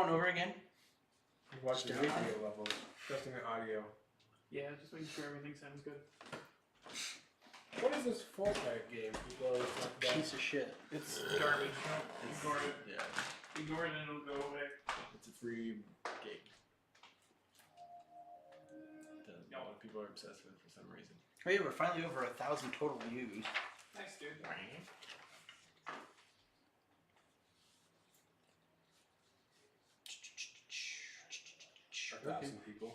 and over again? Watch the audio level. Testing the audio. Yeah, just making sure everything sounds good. What is this full-type game people always talk about? Piece of shit. It's garbage. Ignore it. Yeah. Ignore it and it'll go away. It's a free game. That a lot of people are obsessed with for some reason. Hey, we're finally over 1,000 total views. Nice, dude. A thousand people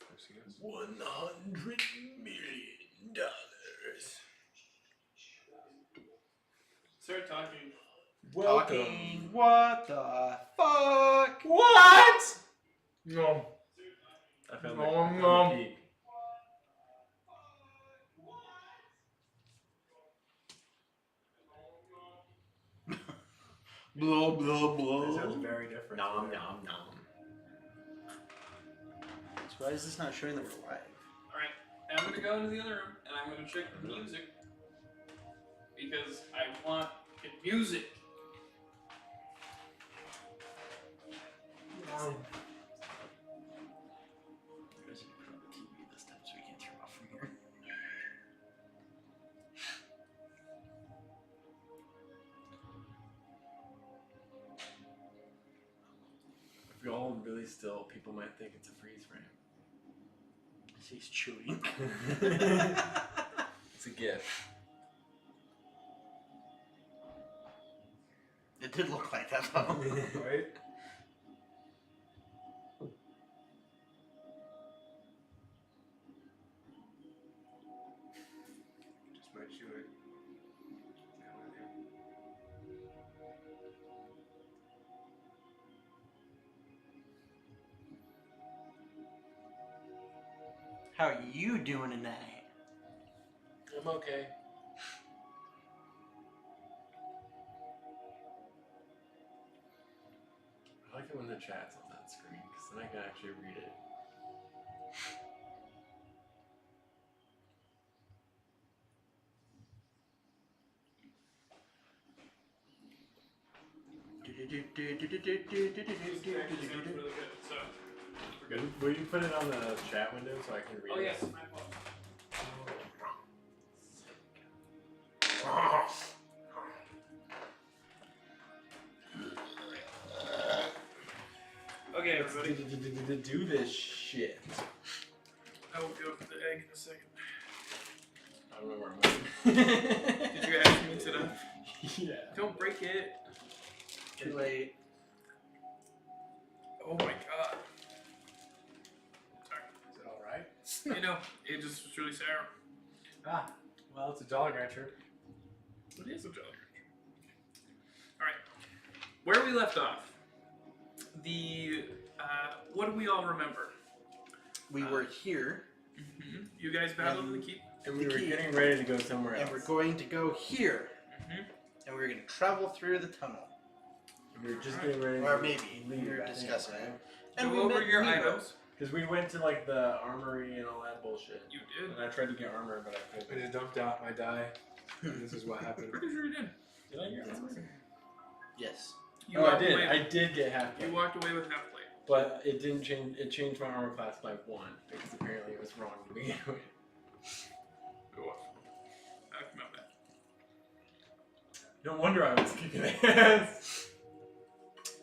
have seen us. $100 million. Start talking. Talking. What the fuck? What? No. I found No. the peak. Blah, blah, That blah. sounds very different. Nom nom nom. So why is this not showing that we're live? Alright, I'm gonna go into the other room and I'm gonna check the music. Because I want good music. There's a put on the TV this time so we can't turn off from here. If you're all really still, people might think it's a freeze frame. He's chewing. It's a gift. It did look like that though. Right? Just might chew it. How you doing tonight? I'm okay. I like it when the chat's on that screen, because then I can actually read it. Music actually sounds really good, so we're good. Will you put it on the chat window so I can read Oh it? yes, my fault. Okay, everybody. Do this shit. I will go for the egg in a second. I don't know where I'm going. Did you ask me to? Yeah. Don't break it. Too late. Oh my god. Sorry. Is it alright? You know, it just was really sour. Ah, well, it's a Jolly Rancher. It is a Jolly Rancher. Alright. Where we left off. What do we all remember? We were here, You guys battled in the keep? And we The were key. getting ready to go somewhere else. and we're going to go here, and we're going to travel through the tunnel. And we were just getting ready Or to maybe. leave. We were discussing it. And we go over met your Nemo. items. Because we went to like the armory and all that bullshit. You did? And I tried to get armor, but I I couldn't. just dumped out my die. And this is what happened. Pretty sure you did. Did I get armor? yes. You Oh, I walked did. away- I did get half You plate. walked away with half plate. But it didn't change. It changed my armor class by 1 because apparently it was wrong to begin with. It was. I remember that. No wonder I was kicking ass.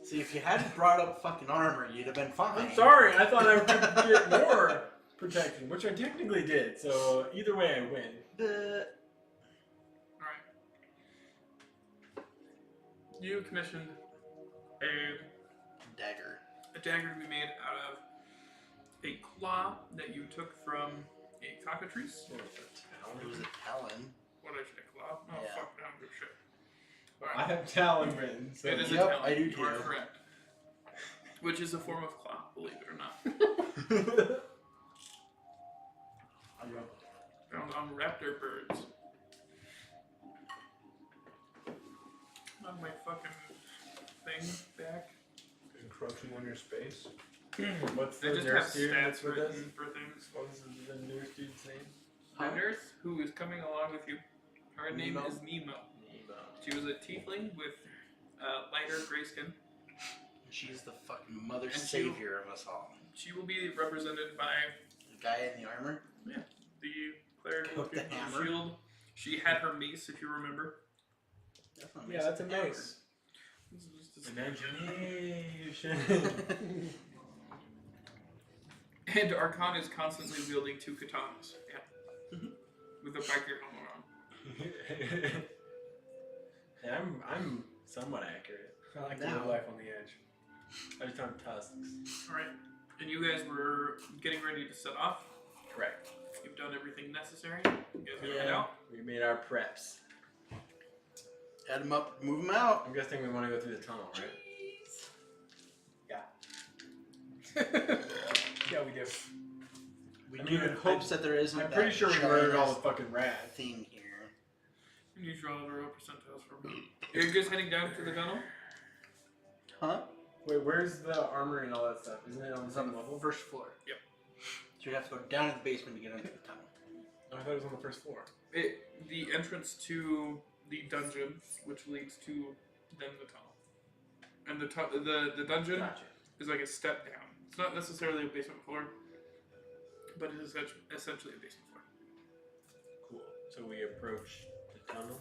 See, if you hadn't brought up fucking armor, you'd have been fine. I'm sorry. I thought I would get more protection, which I technically did. So either way, I win. Alright. You commissioned Dagger. a dagger to be made out of a claw that you took from a cockatrice. It was a talon. What did I say? Claw? Oh, Yeah. fuck, I don't give a shit. I Alright. have talon written. So It is Yep, a talon. I do You are too. correct. Which is a form of claw, believe it or not. Found on raptor birds. On my fucking thing back. Encroaching on your space. What's They the just have nurse dude stats that's with us? written for things. What was the nurse dude's name? The nurse who is coming along with you, her name Nemo? is Nemo. Nemo. She was a tiefling with lighter gray skin. She's the fucking mother And savior of us all. She will be represented by The guy in the armor. the cleric With the with hammer? shield. She had her mace, if you remember. That's not Yeah, that's a hammer. mace. This is just a- Imagination. And Archon is constantly wielding 2 katanas. Yeah. Mhm. With a biker helmet on. Yeah, I'm somewhat accurate. I like to Now. live life on the edge. I just don't have tusks. Alright. And you guys were getting ready to set off. Correct. You've done everything necessary. You guys gonna head out? We made our preps. Add him up, move him out. I'm guessing we want to go through the tunnel, right? Yeah, we do. We I do mean, in hopes that there isn't. I'm pretty that sure we murdered all the giant fucking rats. thing here. And you draw the roll percentiles for me. Are you guys heading down to the tunnel? Huh? Wait, where's the armory and all that stuff? Isn't it on the It's on same the level? first floor. Yep. So you have to go down to the basement to get into the tunnel. Oh, I thought it was on the first floor. The entrance to the dungeon, which leads to then the tunnel. And the dungeon Gotcha. is like a step down. It's not necessarily a basement floor, but it is essentially a basement floor. Cool. So we approach the tunnel.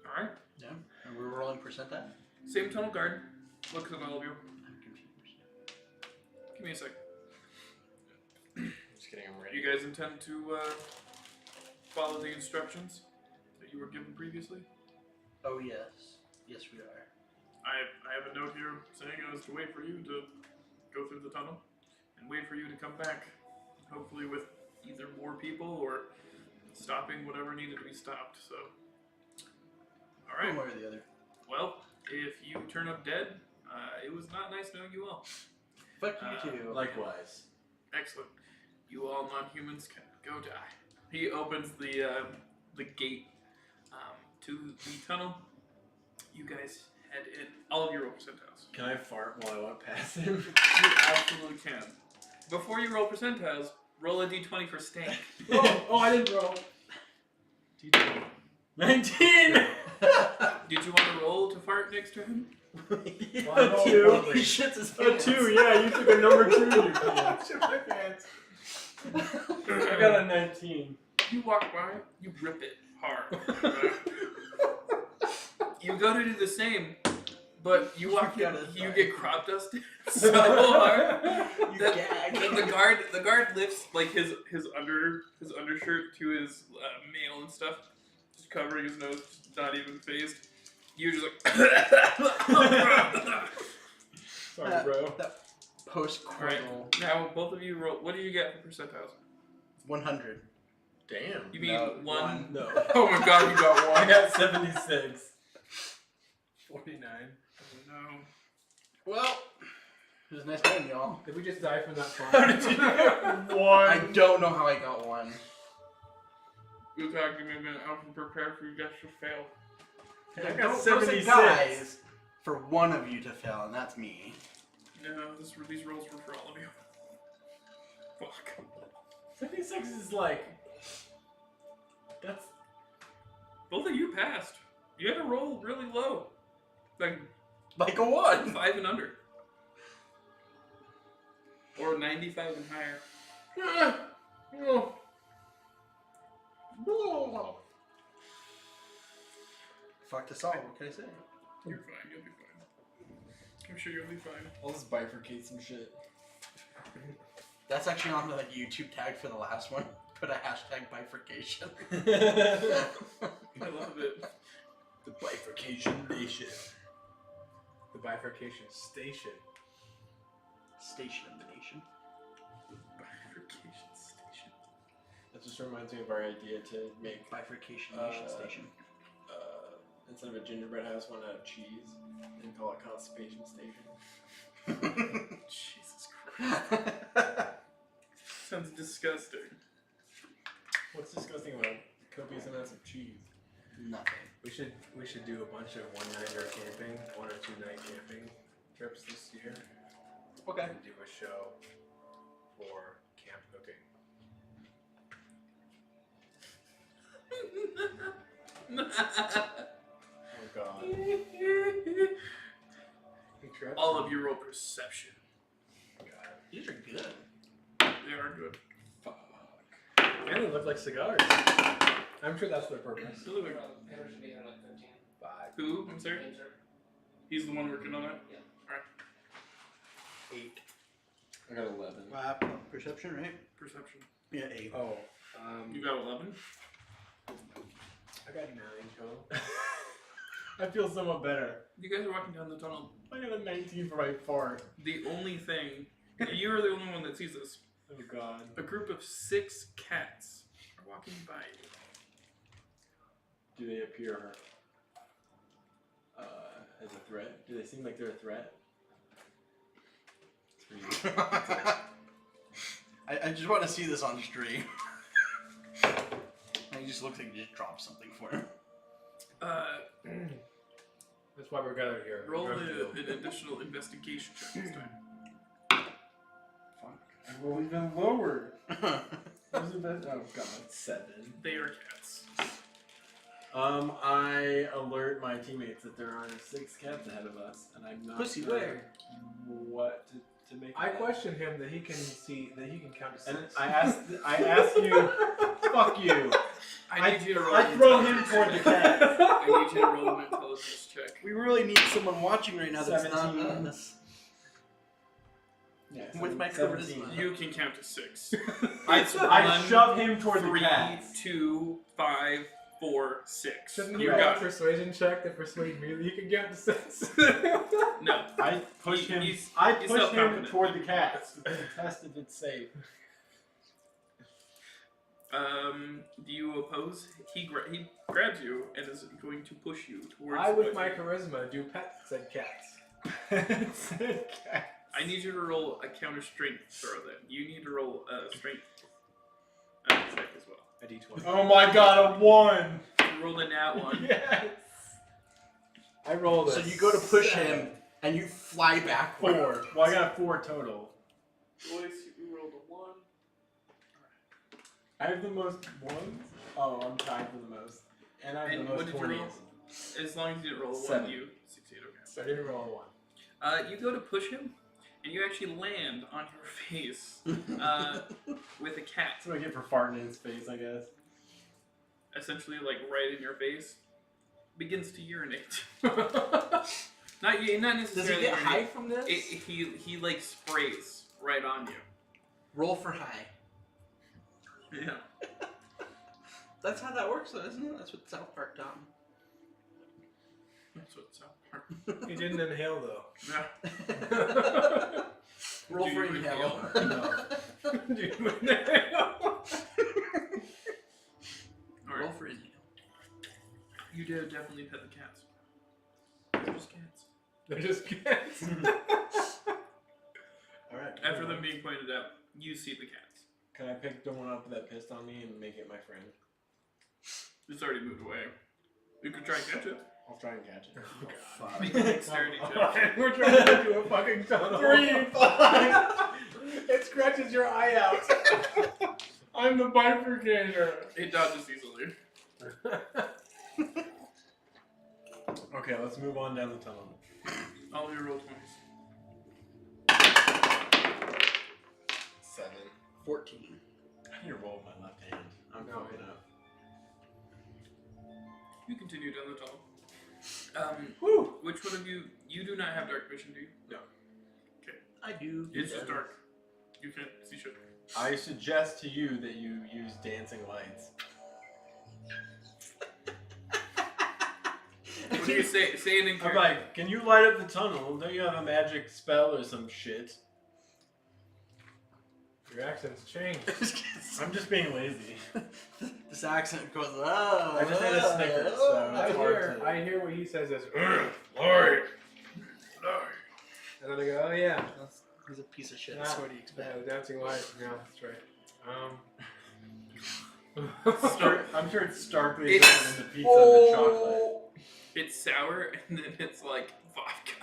Alright. Yeah. And we're rolling percentile. Same tunnel guard. Looks at all of you. I'm confused. Give me a sec. Just kidding, I'm ready. You guys intend to follow the instructions that you were given previously? Oh yes. Yes, we are. I have a note here saying I was to wait for you to go through the tunnel and wait for you to come back. Hopefully with either more people or stopping whatever needed to be stopped. So, alright. One way or the other. Well, if you turn up dead, it was not nice knowing you all. Fuck you too. Likewise. Excellent. You all non-humans can go die. He opens the gate to the tunnel. You guys head in. All of your roll percentiles. Can I fart while I walk past him? You absolutely can. Before you roll percentiles, roll a d20 for stank. Oh, I didn't roll. 19! Did you want to roll to fart next to him? Yeah, Well, I rolled two. poorly. He shits his A pants. 2, yeah, you took a number 2 in your pants. Shit my pants. I got a 19. You walk by, you rip it hard. Right? You go to do the same, but you walk in, you get crop dusted so hard You that gag. the guard lifts like his undershirt to his mail and stuff, just covering his nose, just not even phased. You're just like, Sorry, bro. That post-coital. now both of you roll. What do you get for percentiles? 100. Damn. You mean No, one? No. Oh my god, you got I one. got 76. 49. No. Well, it was nice knowing y'all. Did we just die from that How did far? you get I 1? don't know how I got one. Good talk, give me a minute. I'm prepared for you guys to fail. I got Don't say 76. guys for one of you to fail, and that's me. No, these rolls were for all of you. Fuck. 76 is like... That's... Both of you passed. You had to roll really low. Like Like a 1. 5 and under. Or 95 and higher. Fucked us all, what can I say? You're fine, you'll be fine. I'm sure you'll be fine. I'll just bifurcate some shit. That's actually on the YouTube tag for the last one. Put a hashtag bifurcation. I love it. The bifurcation nation. The bifurcation station. Station of the nation. Bifurcation station. That just reminds me of our idea to make, Bifurcation nation station. instead of a gingerbread house, one out of cheese, and call it Constipation Station. Jesus Christ. Sounds disgusting. What's disgusting about copious amounts of cheese? Nothing. We should do a bunch of 1-nighter camping, 1 or 2 night camping trips this year. Okay. And do a show for camp cooking. Oh god. Make trips. All of you roll perception. These are good. They are good. Fuck. And they look like cigars. I'm sure that's their purpose. They look like- Hammer should be at like 13. 5. Who? I'm sorry? Hammer. He's the one working on that? 8. I got 11. Perception, right? Perception. Yeah, 8. Oh. You got 11? I got 9 total. I feel somewhat better. You guys are walking down the tunnel. I got a 19 for my fart. The only thing, you are the only one that sees this. Oh god. A group of 6 cats are walking by you. Do they appear as a threat? Do they seem like they're a threat? 3. I just want to see this on stream. He just looks like he just dropped something for him. That's why we're gathered here. Roll an additional investigation check this time. Fuck. I roll even lower. What's the best? Oh god, 7. They are cats. I alert my teammates that there are 6 cats ahead of us, and I'm not Pussy, sure where? what to make. I of that. question him that he can see that he can count to 6. And I ask you, fuck you. I need you to roll I an throw him intelligence toward the check. cat. I need you to roll an intelligence check. We really need someone watching right now that's 17. not us. Yeah, With my 17. charisma. You can count to 6. I One, shove him toward 3, the cat. 2, 5, 4, 6. Shouldn't You you got got a it. persuasion check to persuade me that you can count to 6? No. I push him. He's I push him self-confident. toward the cat to test if it's safe. Do you oppose? He grabs you and is going to push you towards. I, with what my you- charisma, do pet said cats. I need you to roll a counter strength throw. Then you need to roll a strength check as well. A d20. Oh my god, a 1! You rolled a nat 1. Yes! I rolled So a you go to push 7. him, and you fly backward. 4. Well, I got 4 total. Royce, you rolled a 1. I have the most ones. Oh, I'm tied for the most. And I have And the what most did you roll? 20s. As long as you didn't roll a 1, 7. you succeed. Okay. So I didn't roll a 1. You go to push him, and you actually land on your face with a cat. That's what I get for farting in his face, I guess. Essentially, like right in your face, begins to urinate. Not necessarily. Does he get urinate. high from this? He like sprays right on you. Roll for high. Yeah. That's how that works, though, isn't it? That's what South Park taught me. That's what South Park. He didn't inhale though. Yeah. Roll Do for you inhale. All Roll right. for inhale. You did definitely pet the cats. They're just cats. They're just cats. Alright. After them being pointed out, you see the cats. Can I pick the one up that pissed on me and make it my friend? It's already moved away. You could try and catch it. I'll try and catch it. Oh, fuck. Make a dexterity check. We're trying to do a fucking tunnel. 3, 5. It scratches your eye out. I'm the bifurcator. It dodges easily. Okay, let's move on down the tunnel. All of your roll 20s. 7. 14. I need to roll with my left hand. I'm No, fucking up. You continue down the tunnel. Woo! Which one of you do not have dark vision, do you? No. I do. It's just dark. You can't see shit. I suggest to you that you use dancing lights. What do you say? Say it in I'm character. like, can you light up the tunnel? Don't you have a magic spell or some shit? Your accent's changed. I'm just being lazy. This accent goes, oh. I just had a Snickers, so I it's hard to... I hear what he says as, Lord. and then I go, oh yeah. He's a piece of shit. Nah, That's what do you expect? Yeah, the dancing light. Yeah, that's right. I'm sure it's starkly It's- different than the pizza and the chocolate. It's sour, and then it's like vodka.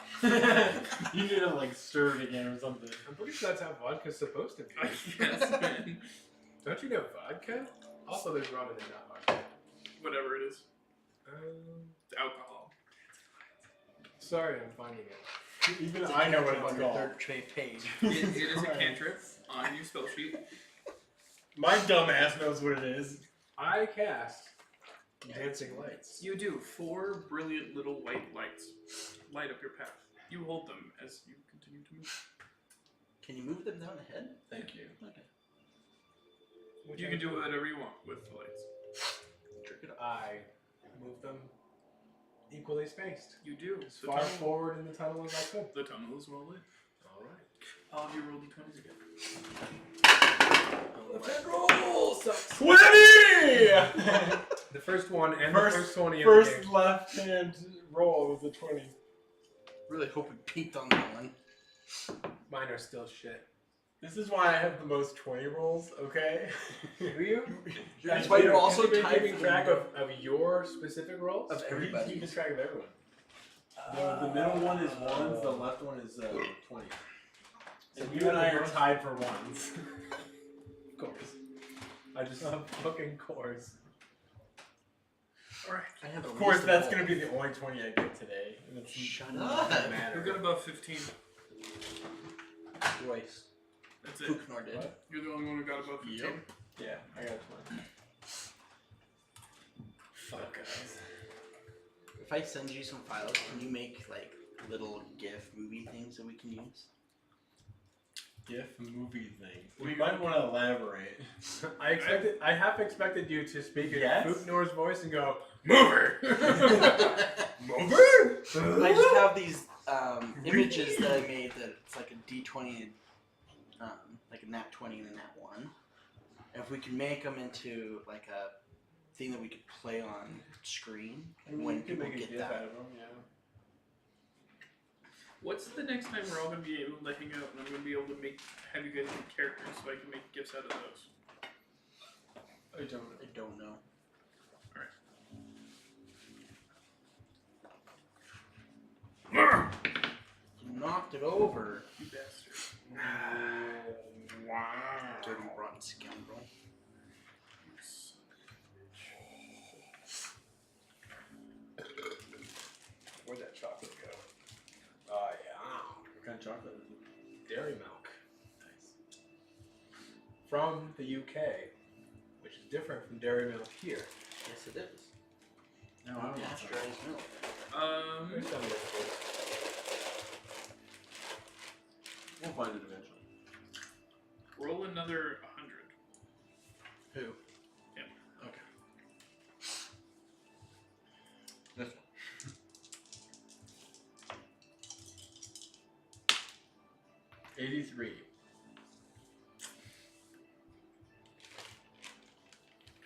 You need to like stir it again or something. I'm pretty sure that's how vodka's supposed to be. I guess, man. Don't you know vodka? Also, there's ramen in that vodka. Whatever it is. It's alcohol. Sorry, I'm finding it. Even I know what it's on the called. third page. It is a cantrip on your spell sheet. My dumb ass knows what it is. I cast dancing lights. You do 4 brilliant little white lights light up your path. You hold them as you continue to move. Can you move them down ahead? Thank you. Okay. You can do whatever you want with the lights. Trick it up. I move them equally spaced. You do. As far forward in the tunnel as I could. The tunnel is well lit. Alright. I'll have you roll d20s again. Left-hand roll sucks. 20! The first one and the first 20 of the First game. left-hand roll was a 20. Really hope we peaked on that one. Mine are still shit. This is why I have the most 20 rolls, okay? Do you? That's why you're also Have you been tied keeping for track the- of your specific rolls? Of Or do you everybody. keep track of everyone. The middle one is ones, the left one is 20. And you and I are tied for ones. Of course. I just have fucking course. Alright. I have Of course, that's going to be the only 20 I get today. And it's Shut not up. gonna Who matter. got above 15? Royce. That's it. Fuknor did. What? You're the only one who got above 15. Yep. Yeah, I got 20. Fuck guys. If I send you some files, can you make like little GIF movie things that we can use? GIF movie thing. We might want to elaborate. I half expected you to speak in Yes? Fuknor's voice and go, Mover! Mover? I just have these images that I made that it's like a D20, like a nat 20 and a nat 1. And if we can make them into like a thing that we could play on screen when people get that. out of them, yeah. What's the next time we're all going to be able to hang out and I'm going to be able to have you guys make characters so I can make gifts out of those? I don't know. You knocked it over. You bastard. Dirty rotten scoundrel. Where'd that chocolate go? Oh, yeah. What kind of chocolate is it? Dairy milk. Nice. From the UK, which is different from dairy milk here. Yes, it is. No, I don't want chocolate. Pasteurized milk. There's some difference. We'll find it eventually. Roll another 100. Who? Him. Okay. This one. $83.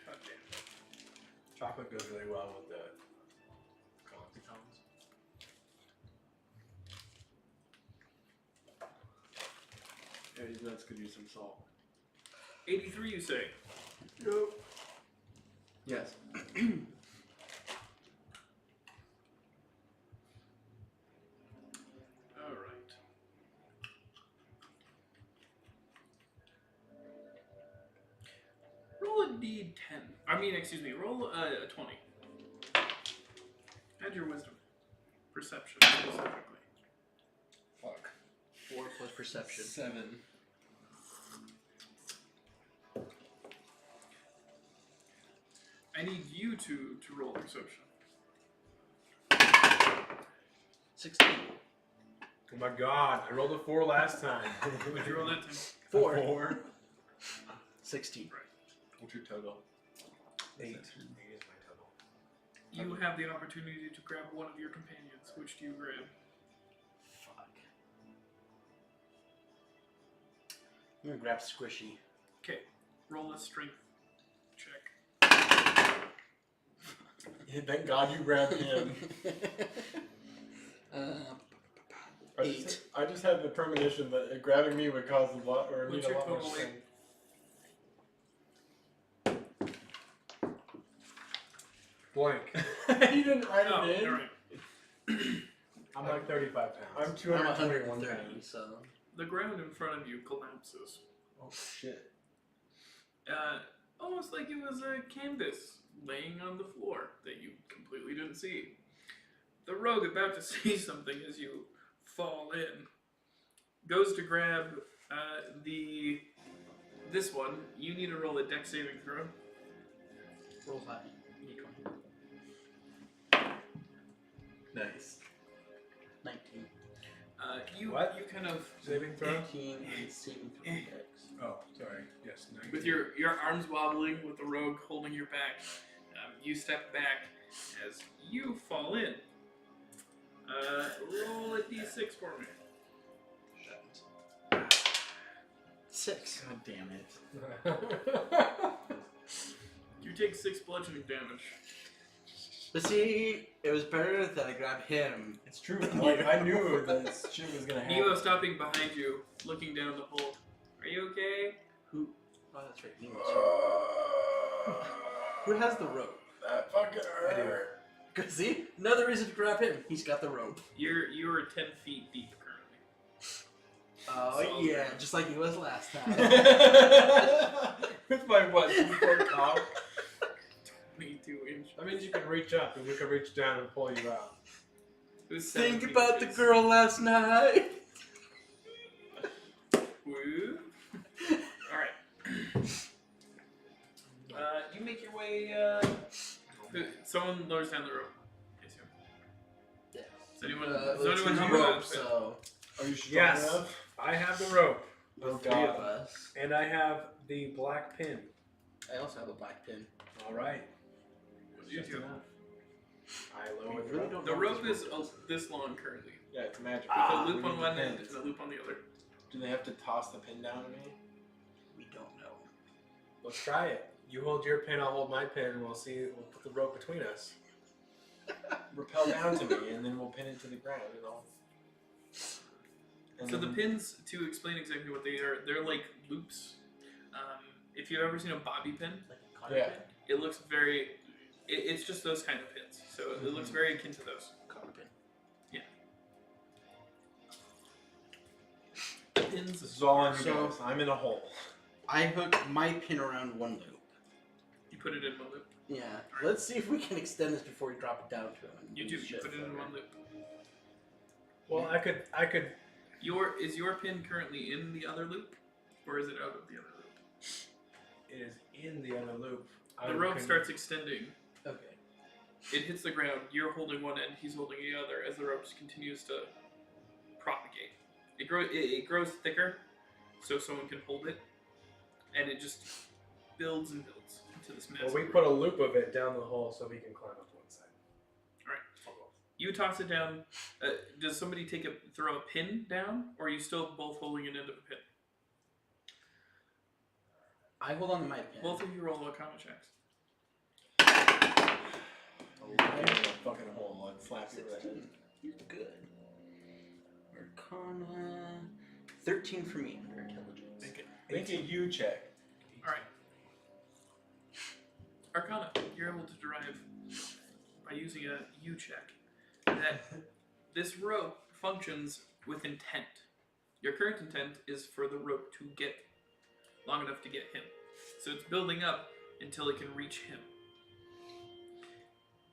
God damn. Chocolate goes really well with the pecans. Yeah, these nuts could use some salt. 83, you say? Yes. Alright. Roll a d10. Roll a 20. Add your wisdom. Perception, specifically. Fuck. 4 plus perception. 7. I need you to roll perception. 16. Oh my god, I rolled a 4 last time. Would you roll that time? 4. 4. 16. What's your total? 8. 8 is my total. You have the opportunity to grab one of your companions. Which do you grab? Fuck. I'm gonna grab Squishy. Okay, roll a strength check. Thank God you grabbed him. I just had the premonition that grabbing me would cause a lot, or need What's a your lot more total weight? strength. Blank. You didn't write Oh, it in? alright. I'm like 35 pounds. I'm I'm 221 130, pounds. so. The ground in front of you collapses. Oh shit. Almost like it was a canvas laying on the floor that you completely didn't see. The rogue about to say something as you fall in. Goes to grab this one. You need to roll a dex saving throw. Roll high. D20. Nice. 19. You kind of Saving throw? 18 and saving throw dex. Oh, sorry. Yes, 19. with your arms wobbling, with the rogue holding your back. You step back as you fall in. Roll a d6 for me. 6. God damn it. You take 6 bludgeoning damage. But see, it was better that I grabbed him. It's true. Like, I knew this shit was gonna happen. Nemo stopping behind you, looking down the hole. Are you okay? Who? Oh, that's right. Nemo's Who has the rope? That fucking hurt. Cause see, another reason to grab him. He's got the rope. You are 10 feet deep currently. Oh So- yeah, just like he was last time. With my what? 2-foot cock? 22 inch. That means you can reach up and we can reach down and pull you out. It was 7 Think feet about the space. girl last night. Woo. Alright. You make your way. Someone lowers down the rope. I assume. Yeah. Does anyone Let's helping do with rope, that? so Are you strong Yes. enough? I have the rope. the Oh, three God. of us. And I have the black pin. I also have a black pin. All right. You Just two. enough. I We lower the really rope. don't The know rope this is this long currently. Yeah, it's magic. With a loop We on need one the end pins. and a loop on the other. Do they have to toss the pin down to me? We don't know. Let's try it. You hold your pin, I'll hold my pin, and we'll see. We'll put the rope between us. Repel down to me, and then we'll pin it to the ground, and all. So the pins, to explain exactly what they are, they're like loops. If you've ever seen a bobby pin, Like a cotter Yeah. pin. it looks very. It's just those kind of pins. So it looks very akin to those. Cotter pin. Pins. This is all on you So- guys. I'm in a hole. I hook my pin around one loop. You put it in one loop. Yeah. Let's see if we can extend this before we drop it down to him. and You do. use You shit put it in for one loop. Well, I could. Is your pin currently in the other loop, or is it out of the other loop? It is in the other loop. The rope starts extending. Okay. It hits the ground. You're holding one end. He's holding the other. As the rope continues to propagate, it grows thicker, so someone can hold it, and it just builds and builds into this massive. Well, we put a loop of it down the hole so he can climb up one side. Alright. You toss it down. Does somebody throw a pin down, or are you still both holding an end of a pin? I hold on to my pin. Both of you roll Arcana checks. I'm in a fucking hole. I'd slap you right in. 16. You're good. Arcana. 13 for me under intelligence. Make a U check. Alright. Arcana, you're able to derive, by using a U check, that this rope functions with intent. Your current intent is for the rope to get long enough to get him. So it's building up until it can reach him.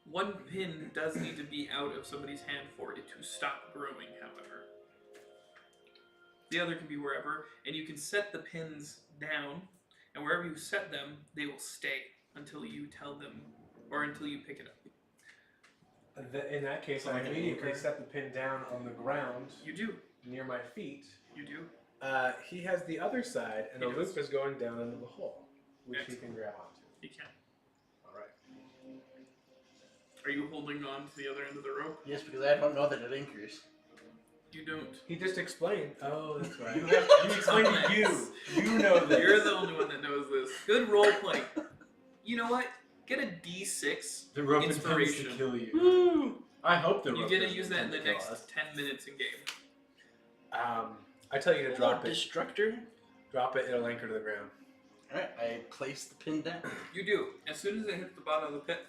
One pin does need to be out of somebody's hand for it to stop growing, however. The other can be wherever, and you can set the pins down, and wherever you set them, they will stay until you tell them, or until you pick it up. In that case, So I like an immediately anchor? set the pin down on the ground You do. near my feet. You do. He has the other side, and He the does. loop is going down into the hole, which Excellent. he can grab onto. You can. All right. Are you holding on to the other end of the rope? Yes, because I don't know that it anchors. You don't. He just explained. Oh, that's right. You explain to you. You know this. You're the only one that knows this. Good role play. You know what? Get a D6. The rope intends to Inspiration. kill you. Woo! I hope the You rope get to doesn't use that in the intend to kill next us. 10 minutes in game. I tell you to drop it. Destructor. Drop it. It'll anchor to the ground. Alright, I place the pin down. You do. As soon as it hits the bottom of the pit,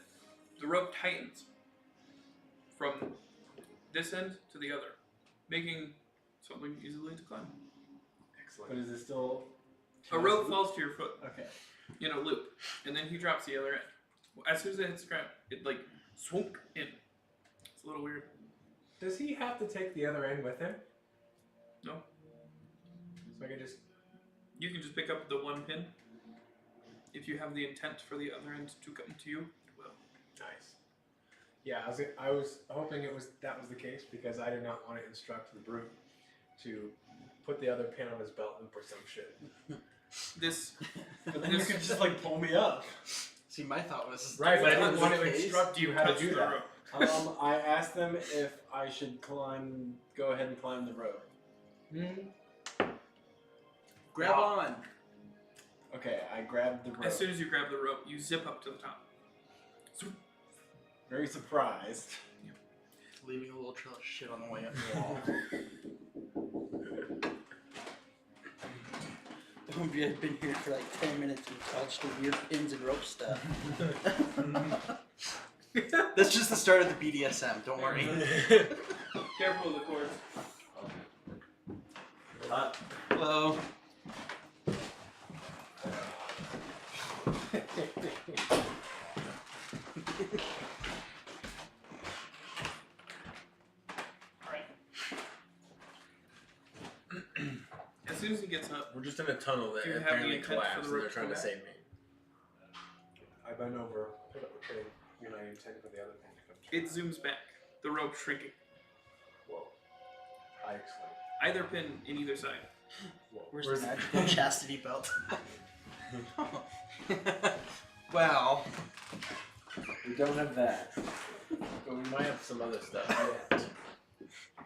the rope tightens from this end to the other, making something easily to climb. Excellent. But is it still... A rope falls to your foot Okay. in a loop, and then he drops the other end. As soon as it hits the ground, it like swoop in. It's a little weird. Does he have to take the other end with him? No. So I can just. You can just pick up the one pin. If you have the intent for the other end to come to you, it will. Nice. Yeah, I was hoping that was the case because I did not want to instruct the brute to put the other pin on his belt and for some shit. This. But then you could just like pull me up. See, my thought was Right, but I if that didn't was want the to case, instruct you how to touch do the that. rope. I asked them if I should go ahead and climb the rope. grab on. Okay, I grabbed the rope. As soon as you grab the rope, you zip up to the top. Very surprised. Leaving a little trail of shit on the way up the wall. We had been here for like 10 minutes and touched the weird pins and rope stuff. That's just the start of the BDSM, don't worry. Careful of the cords. Hello. As soon as he gets up, We're just in a tunnel that Do you have apparently the intent for collapsed the and they're rope to trying to go save me. I bend over, pick up the pin, and I intend for the other pin to come to it zooms back. The rope shrinking. Whoa. I exclaim. Either pin in either side. Whoa. Where's the magical chastity belt? Wow. We don't have that. But we might have some other stuff. Yeah.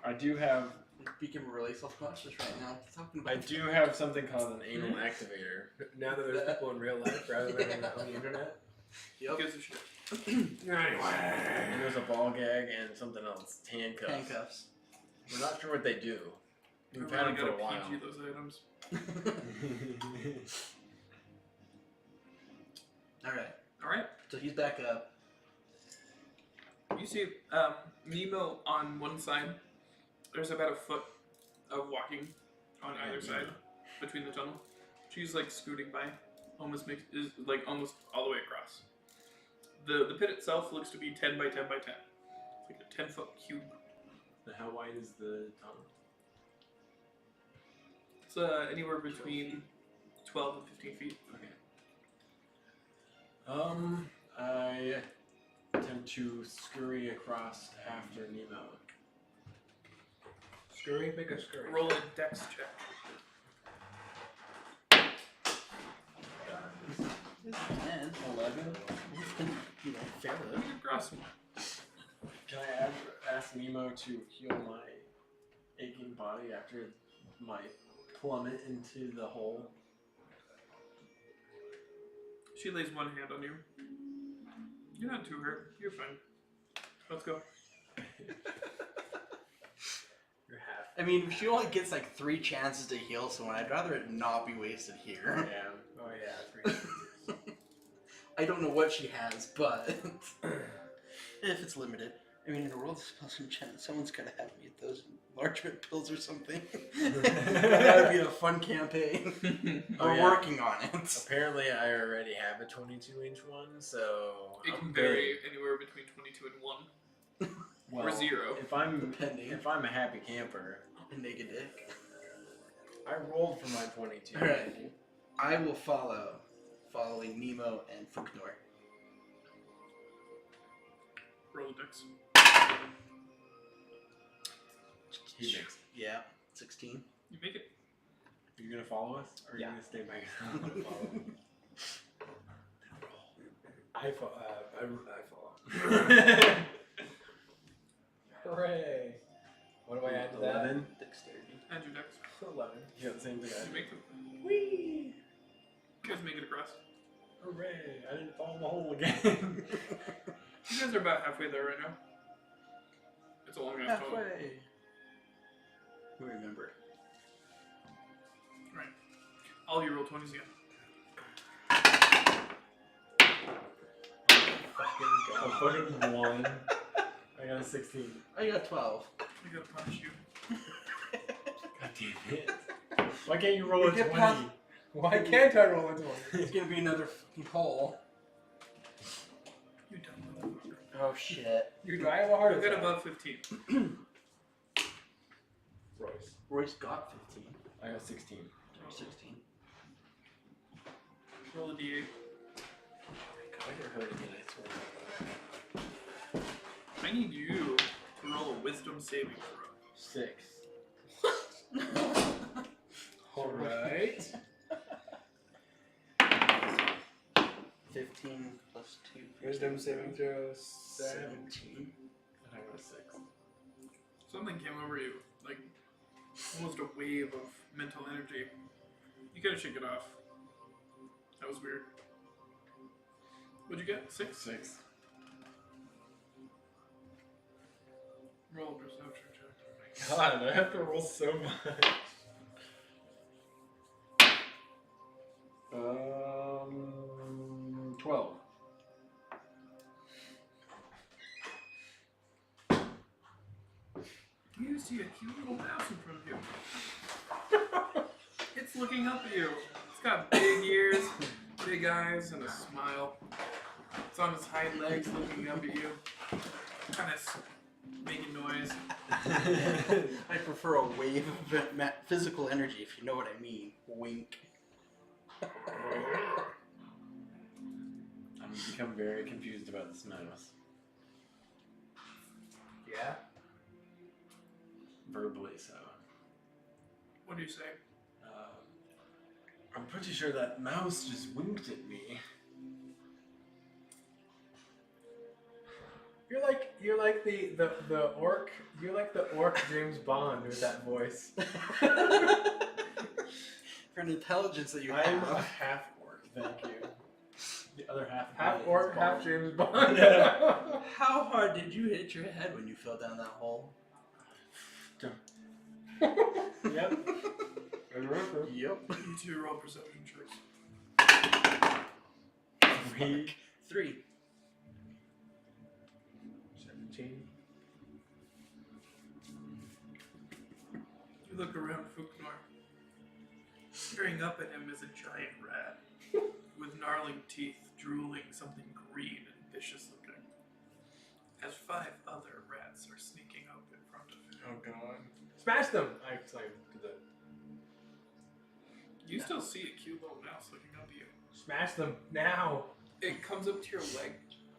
I do have Become really self-conscious right now. Talking about I do have something called an anal activator. Now that there's people in real life rather than on the internet. Who gives a shit? And there's a ball gag and something else. Handcuffs. handcuffs. We're not sure what they do. We've I had really them for a gotta while. PG those items. Alright, Alright. so he's back up. You see Nemo on one side. There's about a foot of walking on either side between the tunnel. She's like scooting by, almost almost all the way across. The pit itself looks to be 10 by 10 by 10. It's like a 10-foot cube. How wide is the tunnel? It's anywhere between 12 and 15 feet. Okay. I attempt to scurry across after Nemo. Scurry? Make a scurry. Roll a dex check. 11. Fair You can cross one. Can I ask Nemo to heal my aching body after my plummet into the hole? She lays one hand on you. You're not too hurt. You're fine. Let's go. You're half. I mean, she only gets like 3 chances to heal someone. I'd rather it not be wasted here. Yeah. Oh yeah. 3. I don't know what she has, but if it's limited. I mean, in a world of spells and enchantments, someone's gotta have me at those enlargement pills or something. That would be a fun campaign. We're working on it. Apparently, I already have a 22-inch one, so It I'm can good. vary anywhere between 22 and 1. Well, or 0. If I'm a happy camper, And naked dick. I rolled for my 22. Alright. I will following Nemo and Fuknor. Roll the dex. He makes. Yeah, 16. You make it. Are you gonna follow us, or are you gonna stay back? I'm gonna follow. I follow. Hooray! What do I add to that? 11. Dexterity. Add your dex. 11. You got the same thing. You make them. Whee! You guys make it across. Hooray! I didn't fall in the hole again. You guys are about halfway there right now. It's a long enough tunnel. Halfway. Who remembered? Right. All of you roll 20s again. A fucking 1. I got a 16. I got 12. We gotta punish you. God damn it! Why can't you roll a We get 20? past- Why can't I roll into one? It's gonna be another fucking hole. You dumb motherfucker. Oh shit. Do I have a heart You got attack? above 15. Royce. Royce got 15. I got 16. 16. Roll a d8. I get hurt again, I swear. I need you to roll a wisdom saving throw. 6. Alright. 15 plus 2. Wisdom saving throw 17. 17. I got a 6. Something came over you, like almost a wave of mental energy. You gotta shake it off. That was weird. What'd you get? 6? 6. Roll a perception check. God, I have to roll so much. 12. You see a cute little mouse in front of you. It's looking up at you. It's got big ears, big eyes, and a smile. It's on its hind legs looking up at you. Kind of making noise. I prefer a wave of physical energy, if you know what I mean. Wink. I'm become very confused about this mouse. Yeah? Verbally so. What do you say? I'm pretty sure that mouse just winked at me. You're like the orc. You're like the orc James Bond with that voice. For an intelligence that you I'm a have. half orc, thank you. The other half. Half is orc, half Bond. James Bond. How hard did you hit your head when you fell down that hole? Yep. Yep. You two roll perception checks. 3. 17. You look around Fuknor. Staring up at him is a giant rat with gnarling teeth, drooling something green and vicious looking. As 5 other rats are sneaking up in front of him. Oh god. Smash them! I exclaimed to the. You still see a cute little mouse looking up at you. Smash them now! It comes up to your leg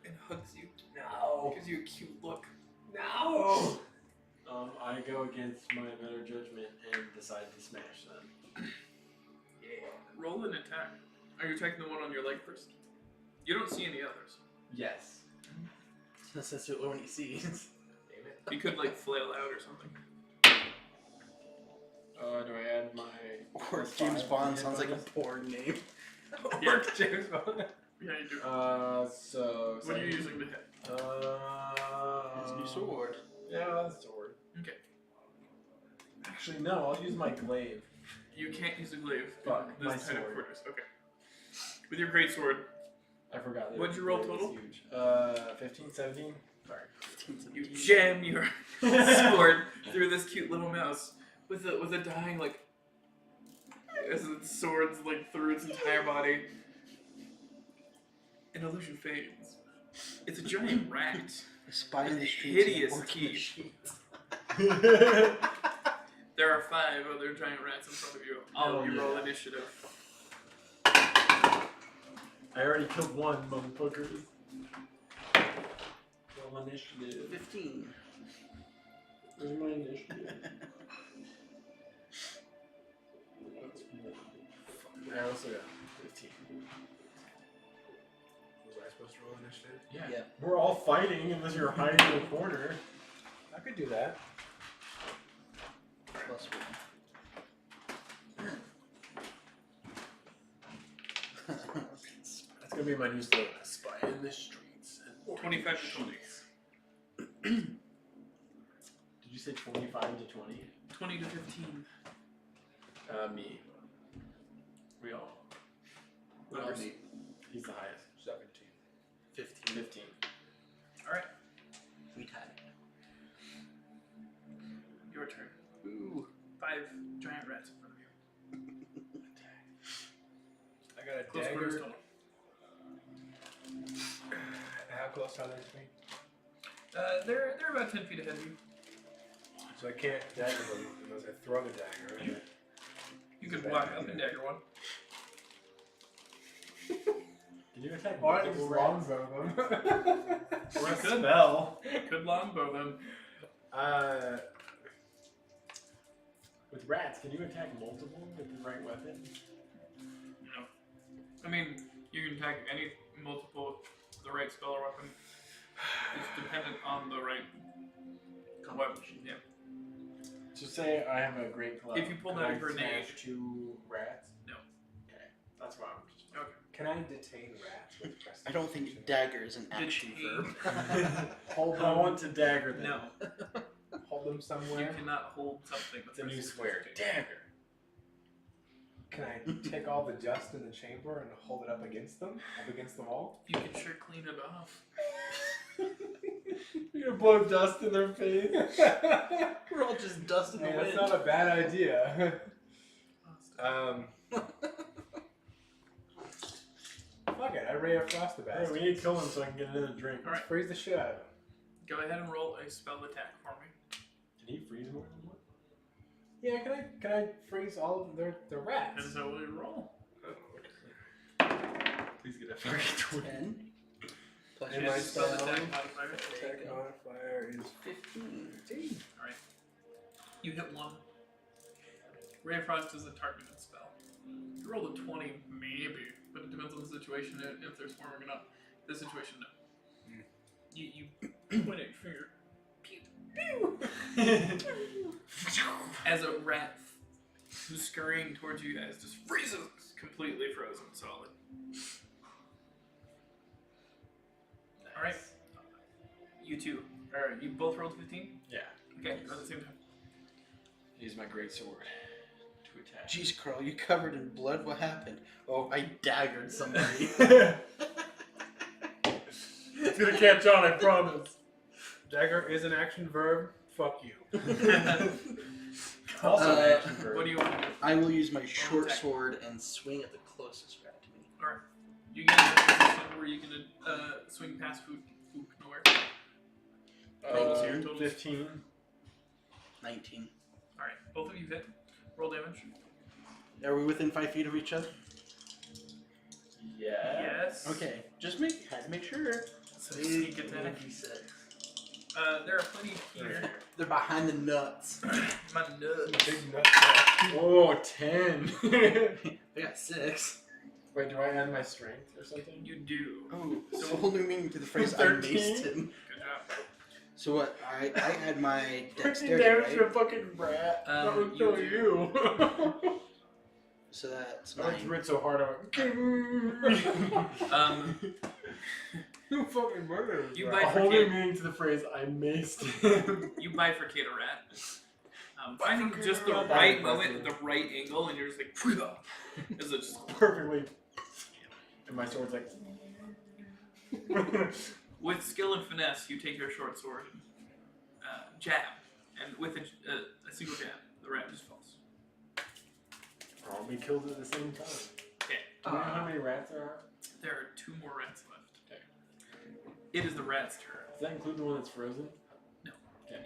and hugs you. No! Gives you a cute look. No! I go against my better judgment and decide to smash them. Yeah. Roll an attack. Are you attacking the one on your leg first? You don't see any others. Yes. That's the one he sees. Damn it. You could like flail out or something. Do I add my... Or James Bond sounds like a porn name. Orc James Bond. Yeah, you do. So... What are you using to hit? It's a new sword. Yeah, that's sword. Okay. Actually, no, I'll use my glaive. You can't use a glaive Fuck, in my this kind of sword. quarters. Okay. With your great sword, I forgot that. What'd you roll glaive is total? Huge. 15, 17? Sorry. you jam your sword through this cute little mouse with a dying like as its sword's like through its entire body. An illusion fades. It's a giant rat. The spy in the With streets and hideous the orc in the teeth. sheets. There are 5 other giant rats in front of you. Oh, You roll yeah. initiative. I already killed one, motherfuckers. Roll initiative. 15. Where's my initiative? I also got 15. Was I supposed to roll initiative? Yeah. Yeah. We're all fighting unless you're hiding in a corner. I could do that. Plus 1. That's gonna be my new slogan. A spy in the streets. And 25 to 20. Did you say 25 to 20? 20 to 15. Me. We all. Numbers. He's the highest. 17. 15. 15. Alright, We tied. your turn. Ooh. 5 giant rats in front of you. I got a Close quarters dagger. total. How close are they to me? They're about 10 feet ahead of you. So So I can't dagger them unless I throw the dagger. Right? You could walk up and dagger one. Can you attack Or I multiple just rats? longbow them. Or You a could. spell. You could longbow them. With rats, can you attack multiple with the right weapon? No. I mean, you can attack any multiple with the right spell or weapon. It's dependent on the right weapon. Yeah. So say I have a great club. If you pull Can out a I grenade- smash 2 rats? No. Okay, that's why I'm just. Okay. Can I detain rats with I don't think dagger is an action Detain. verb. hold I them, want to dagger them. No. hold them You somewhere? cannot hold something. It's a new swear. Dagger. Can I take all the dust in the chamber and hold it up against them? Up against the wall? You can sure clean it off. You're gonna blow dust in their face. We're all just dust in the Hey, wind. that's not a bad idea. Fuck it, I ray of frost the Hey, bastard. we need to kill him so I can get another drink. All right. Freeze the shit out of him. Go ahead and roll a spell attack for me. Can he freeze more than one? Yeah, can I freeze all of the rats? And so we roll. Please get a fucking 20. 10. Plus And your my spell spell. attack modifier. Attack modifier is 15. Alright. You hit one. Ray of Frost is a targeted spell. You rolled a 20, maybe, but it depends on the situation and if they're swarming or not. This situation, no. You point at your finger. Pew, pew. As a rat who's scurrying towards you guys just freezes, completely frozen, solid. Alright. You two. Or you both rolled 15? Yeah. Okay, at the same time. Use my great sword to attack. Jeez, Carl, you covered in blood. What happened? Oh, I daggered somebody. It's gonna catch on, I promise. dagger is an action verb. Fuck you. Also an action verb. What do you want to do? I will use my short attack. sword and swing at the closest rat to me. Alright. You get in a position where you can swing past food nowhere. Roll to your totals. 15. 19. Alright, both of you hit. Roll damage. Are we within 5 feet of each other? Yeah. Yes. Okay, had to make sure. So sneak attack. There are plenty here. They're behind the nuts. My nuts. Big nutsack. Whoa, 10. They got 6. Wait, do I add my strength or something? You do. Oh, so a whole new meaning to the phrase I 13? maced him. Good job. So what? I had my 15 dexterity, damage right? to a fucking rat. That would kill you you. So that's I went 9. through it so hard I went. Who fucking murdered him? You A bite whole for new kid. meaning to the phrase I maced him. You bifurcate a rat. Finding Bifurcate just a the rat. right Bifurcate. moment, the right angle, and you're just like, as it just Perfectly. And my sword's like. with skill and finesse, you take your short sword and jab, and with a single jab, the rat just falls. I'll be killed at the same time. Okay, Do we know how many rats there are? there are 2 more rats left. Okay. It is the rat's turn. Does that include the one that's frozen?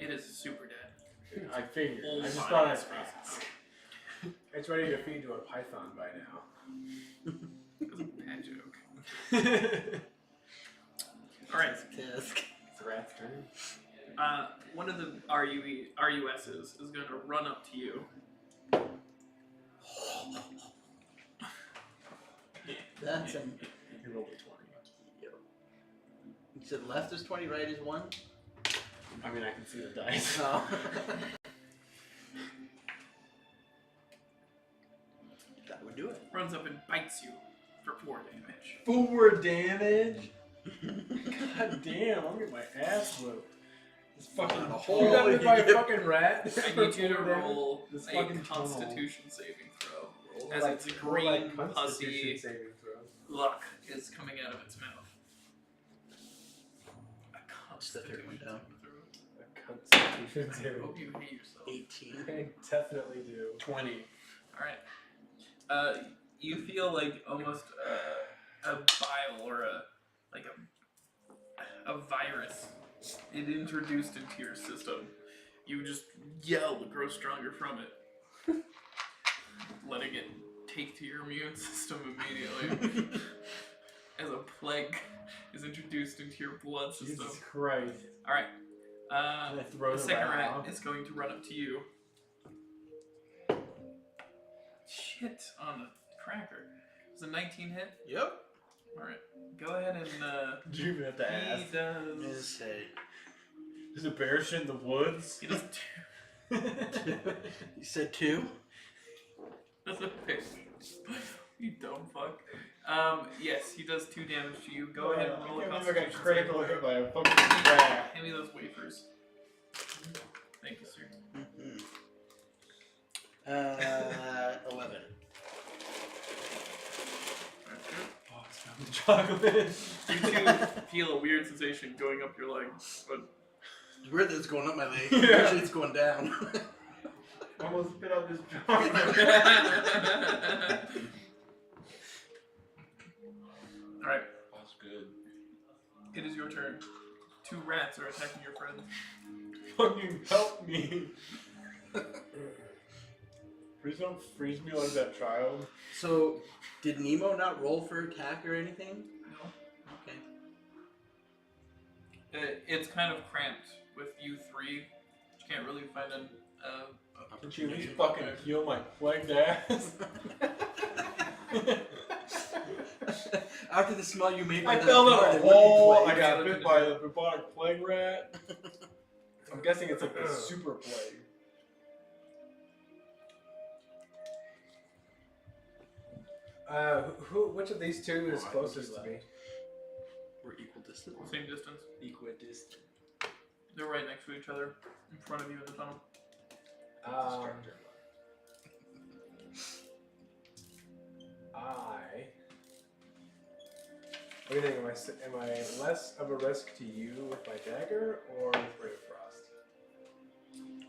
It is super dead. I figured. Whole I just body thought I'd is frozen. ask. It's ready to feed to a python by now. That was a bad joke. Alright, It's the rat's turn. one of the RUSs is going to run up to you. That's an. He rolled a 20. You said left is 20, right is 1? I mean, I can see the dice. Oh. That would do it. Runs up and bites you for 4 damage. 4 damage? God damn, I'm getting my ass whooped. This fucking A You whole- got bit by a fucking rat. I need you to roll This a fucking Constitution saving throw. Roll As like- its roll green, like Constitution pussy saving throw. luck is coming out of its mouth. A It's the third one Constitution down. saving A Constitution throw. I saving. hope you hate yourself. 18. I definitely do. 20. Alright. You feel like almost a bile or a virus. It introduced into your system. You just yell to grow stronger from it, letting it take to your immune system immediately as a plague is introduced into your blood system. Jesus Christ. All right. Can I throw The the second rat rat off? is going to run up to you. Shit on the cracker. Does a 19 hit? Yep. Alright. Go ahead and Do you even have to ask? he does. Just say. There's a bear shit in the woods. He does You said 2? That's a pick. You dumb fuck. Yes, he does 2 damage to you. Go ahead and roll a I got constitution critical save. hit by a fucking rat. Hand me those wafers. Thank you, sir. 11. That's good. Oh, it's found the chocolate. You two feel a weird sensation going up your leg, but It's weird that it's going up my leg. Yeah. Actually, it's going down. Almost spit out this chocolate. Alright, That's good. it is your turn. 2 rats are attacking your friend. Fucking help me. Please don't freeze me like that child. So, did Nemo not roll for attack or anything? No. Okay. It's kind of cramped with you 3. You can't really find a Can you at least fucking heal my plagued ass? After the smell you made by I that fell card, in it a would be hole. plague. I got bit by the bubonic plague rat. I'm guessing it's like the super plague. Which of these two is Oh, I think closest he's to me? We're equal distance. same distance. Equidistant. They're right next to each other, in front of you in the tunnel. What do you think? Am I less of a risk to you with my dagger or with Ray of Frost?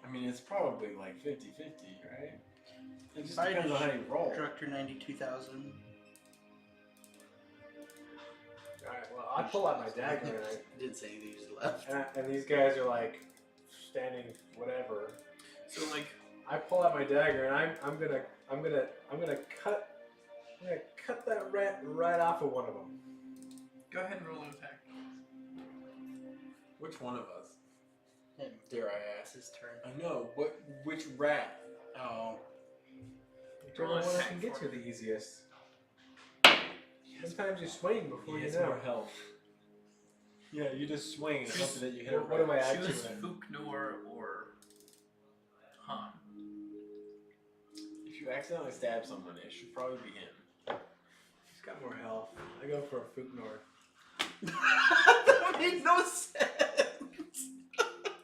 I mean, it's probably like 50-50, right? It just Bite depends on how you roll. Director 92,000. Alright, well, I pull out my dagger and I did say these left. and these guys are like standing whatever. So like, I pull out my dagger and I'm gonna cut that rat right off of one of them. go ahead and roll an attack. Which one of us? Him. Dare I ask his turn? I know. Which rat? Oh. Whichever Roll one an I attack can get for to me. the easiest. Sometimes you swing before He you has know. more health. Yeah, you just swing and hope that you hit a What do I add to Choose it? Fuknor or Han. If you accidentally stab someone, it should probably be him. He's got more health. I go for a Fuknor. That made no sense.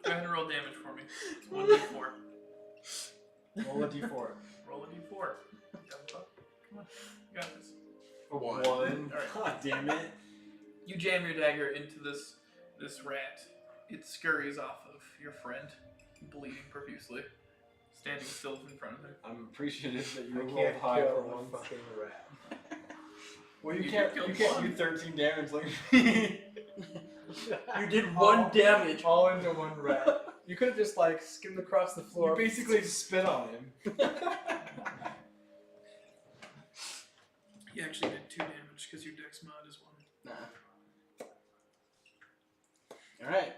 Go ahead and roll damage for me. It's 1d4. Roll a d4. Roll a d4. Dumb fuck. Come on. You got this. A One. 1. Alright. God damn it. You jam your dagger into this rat. It scurries off of your friend, bleeding profusely, standing still in front of him. I'm appreciative that you I rolled can't high kill for a once. fucking rat. Well, you You can't killed do one. 13 damage like me. You did 1 damage. All into one rat. You could have just like skimmed across the You floor. basically spit on him. You actually did 2 damage because your dex mod is 1. Nah. Alright.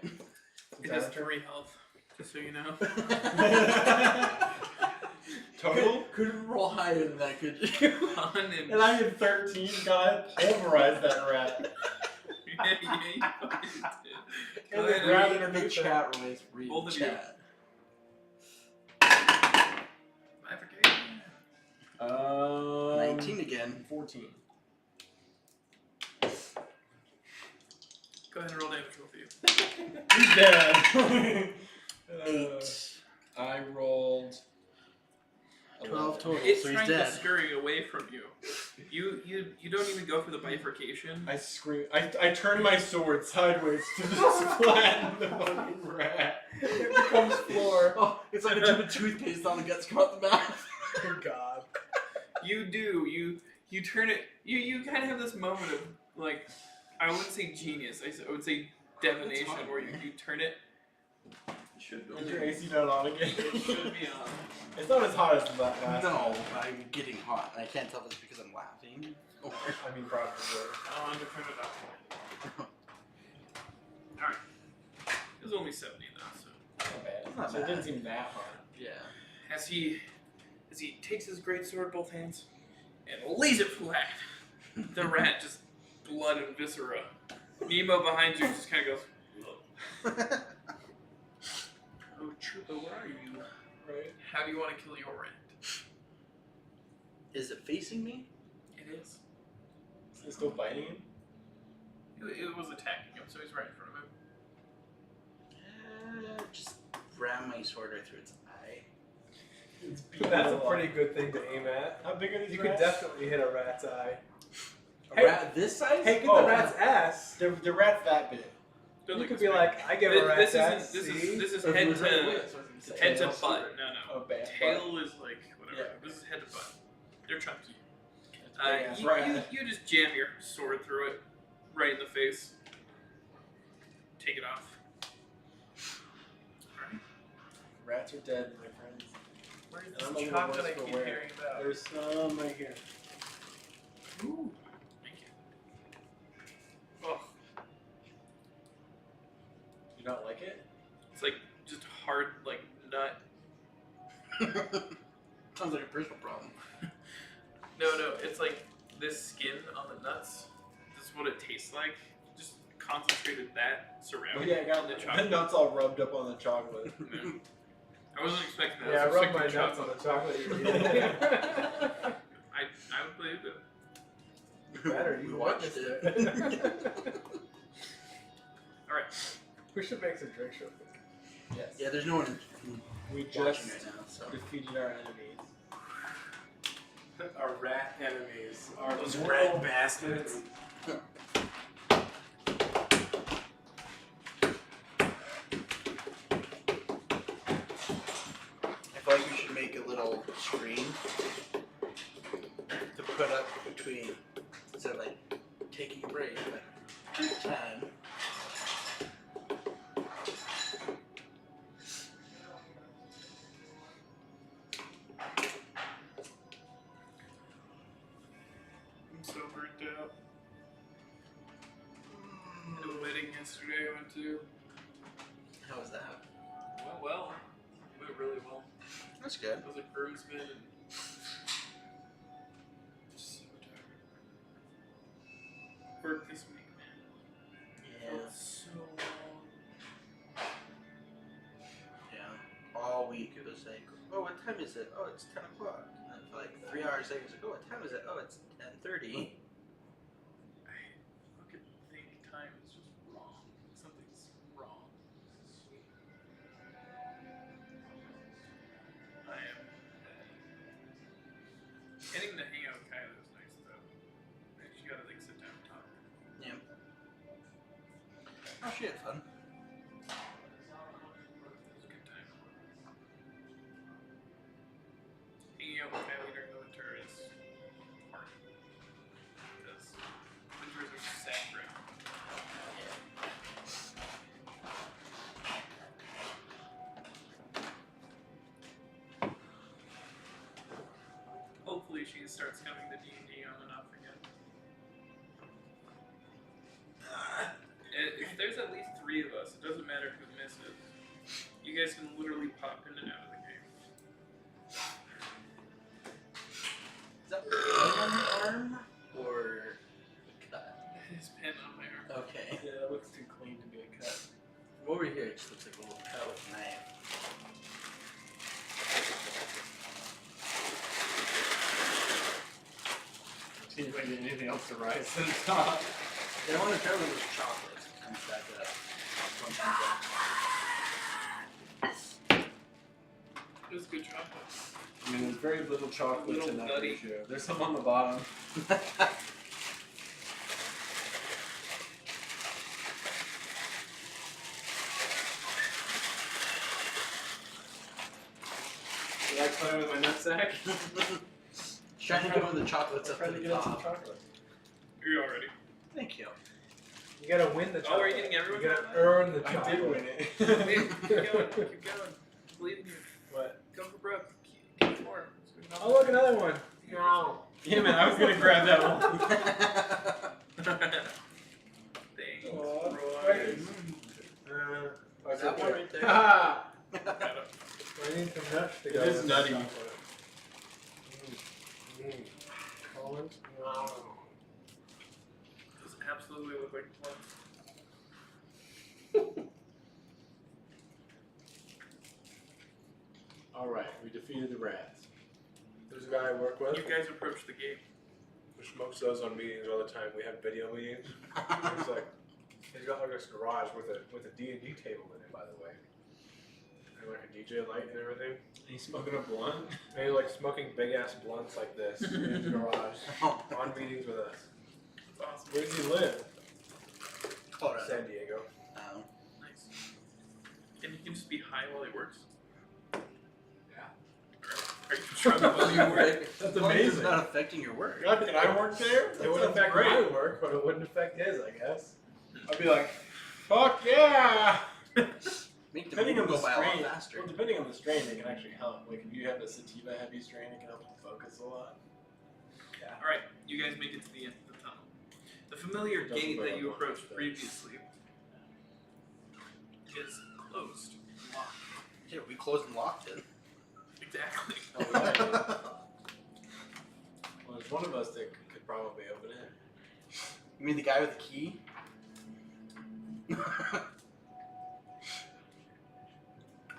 It has 3 health, just so you know. Total? Couldn't roll higher than that, could you? Han and And I had 13. God, I pulverized that rat. yeah, you fucking did. Go And the ahead ground and in Read the chat, Royce. Read Both the of you. chat. bifurcation. 19 again. 14. Go ahead and roll damage roll for you. He's dead. 8. I rolled 12 total, It's so he's trying dead. to scurry away from you. You don't even go for the bifurcation. I scream. I turn my sword sideways to just flatten the fucking rat. It becomes floor. Oh, it's like a tube of toothpaste on the guts come out the mouth. Oh god. You do. You turn it. You kind of have this moment of like, I wouldn't say genius. I would say divination, where you turn it should be. Is your AC not on again? It should be on. It's not as hot as the last No, time. I'm getting hot. I can't tell if it's because I'm laughing. Or... I mean, probably. I'll have to turn it up. Alright. It was only 70 though, so. Not bad. Not So it bad. didn't seem that hot. Yeah. As he takes his greatsword both hands and lays it flat, the rat just blood and viscera. Nemo behind you just kind of goes, "Oh, Trooper, where are you? Right. How do you want to kill your rat?" Is it facing me? It is. Is it still biting him? It was attacking him, so he's right in front of him. Just ram my sword right through its eye. It's That's a pretty good thing to aim at. How big are these You could rats? definitely hit a rat's eye. A Hey. rat this size? Hey, get Oh. the rat's ass. The rat's that big. Don't You think could it's be big. like, I give a rat's ass. This see? is So if it head was right away, to that's what I was gonna say. head to Tail. butt. No. Oh, bad. Tail is like whatever. Yeah. This is head to butt. They're chunky. That's You just jam your sword through it, right in the face. Take it off. Alright. Rats are dead, my friends. Where's And this I'm a little chocolate I worse for keep wear. hearing about? There's some right here. Ooh. Thank you. Oh, You not like it? it's like just hard, like nut. Sounds like a personal problem. No, it's like this skin on the nuts. This is what it tastes like. Just concentrated that Oh surrounding yeah, I got the the chocolate. nuts all rubbed up on the chocolate. Yeah. I wasn't expecting that. Yeah, I was rubbed my expecting nuts on the chocolate you're eating. I would believe it. Better, We you watched watched it. it. Alright. We should make some drink show. Yes. Yeah, there's no one We watching just right now, so. defeated our enemies. Our rat enemies. Our Those little red bastards. I feel like we should make a little screen to put up between, instead of like taking a break, like time. I'm so burnt out. The wedding yesterday I went to. How was that? Went well. Went really well. That's good. I was a groomsman and just so tired. Work this week, man. Yeah. Felt so long. Yeah. All week it was like, oh, what time is it? Oh, it's 10 o'clock. And then for like 3 hours later, it's like, oh, what time is it? Oh, it's 10:30. I fucking think time is just wrong. Something's wrong. I am. Getting to hang out with Kyla is nice though. Like, she gotta like sit down and talk. Yeah. Oh, she had fun. It was a good time. Hanging out with Kylie during the winter is hard. Because winters are sad ground. Hopefully she starts coming to D&D on and off again. If there's at least 3 of us, it doesn't matter who misses. You guys can literally pop in and out of the game. Is that pain on your arm? Or a cut? His pen on my arm. Okay. Yeah, that looks too clean to be a cut. From over here, it just looks like a little cut with a knife. Seems like anything else to rise to the top. Yeah, I want to try one of those chocolates. It comes back up. It was good chocolate. I mean, there's very little chocolate Little in that nutty. ratio. There's some on the bottom. You like playing with my nutsack? Trying to get one of the chocolates up Trying to to the get us some top. chocolate. You're all ready. Thank you. You gotta win the chocolate. Oh, are you getting everyone? You gotta earn the I chocolate. did win it. Wait, keep going. Keep going. Believe in you. What? Go for broke. Keep more. Oh, look, another one. No. Damn it, I was gonna grab that one. Thanks, Oh, Roy. Is that one right there? Ha! Got it. I need some nuts to It go is with the nutty. chocolate. Colin? No. Those absolutely look like plants. Alright, we defeated the rats. There's a guy I work with You guys approach the gate. who smokes those on meetings all the time. We have video meetings. It's like he's got like this garage with a D&D table in it, by the way, and like a DJ light and everything. He's smoking a blunt. And he's like smoking big ass blunts like this in his garage on meetings with us. That's awesome. Where does he live? Colorado. San Diego. Oh. Nice. And he can just be high while he works. Are you struggling while you work? That's As long as it's amazing. not affecting your work. God, can I work there? It would affect my work, but it wouldn't affect his, I guess. I'd be like, fuck yeah! Make the Depending meeting on the go by a lot strain, faster. well, depending on the strain, it can actually help. Like if you have a sativa heavy strain, it can help you focus a lot. Alright, you guys make it to the end of the tunnel. The familiar Doesn't gate look that you like approached one, previously is closed. Locked. Yeah, we closed and locked it. Exactly. Oh, yeah. Well, there's one of us that could probably open it. You mean the guy with the key?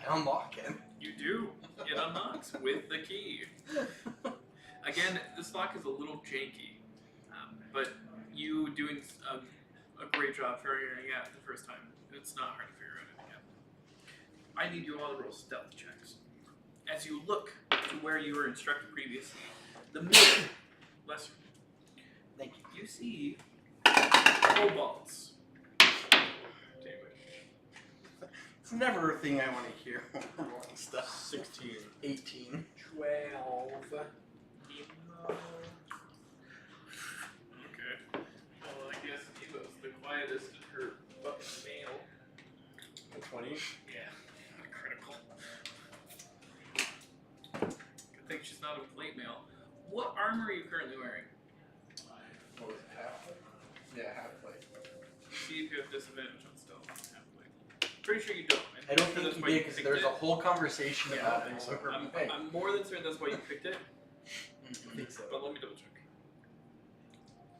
I unlock it. You do. It unlocks with the key. Again, this lock is a little janky, but you doing a great job figuring it out the first time. It's not hard to figure out anything out. I need you all to roll stealth checks. As you look to where you were instructed previously, the middle, bless you, Thank you. you see kobolds. It's never a thing I want to hear when we're rolling stuff. 16. 18. 12. Okay. Well, I guess Eva's the quietest in her fucking male. A 20. Yeah, critical. Good thing she's not a plate mail. What armor are you currently wearing? What was it, half plate? Yeah, half plate. See if you have disadvantage on stealth. Half-plate. Pretty sure you don't. I don't sure think that's you why did because picked there's it. a whole conversation Yeah, about I think it. so. Hey. I'm more than certain that's why you picked it, I think so. but let me double check.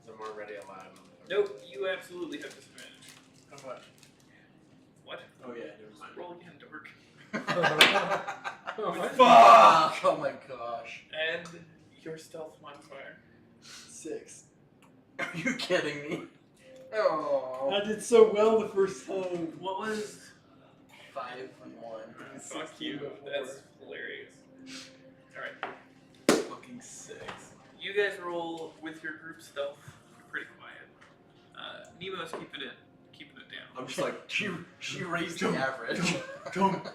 So I'm already alive. Nope, you absolutely have disadvantage. How much? What? Oh yeah, never mind. Roll again, dork. Fuck! Oh my gosh. And your stealth modifier. 6. Are you kidding me? Oh. I did so well the first time. What was? 5 and 1. Fuck you. That's hilarious. Alright. Fucking 6. You guys roll with your group stealth. Pretty quiet. Nemo's keeping it down. I'm just like, She raised the Jump, average. jump.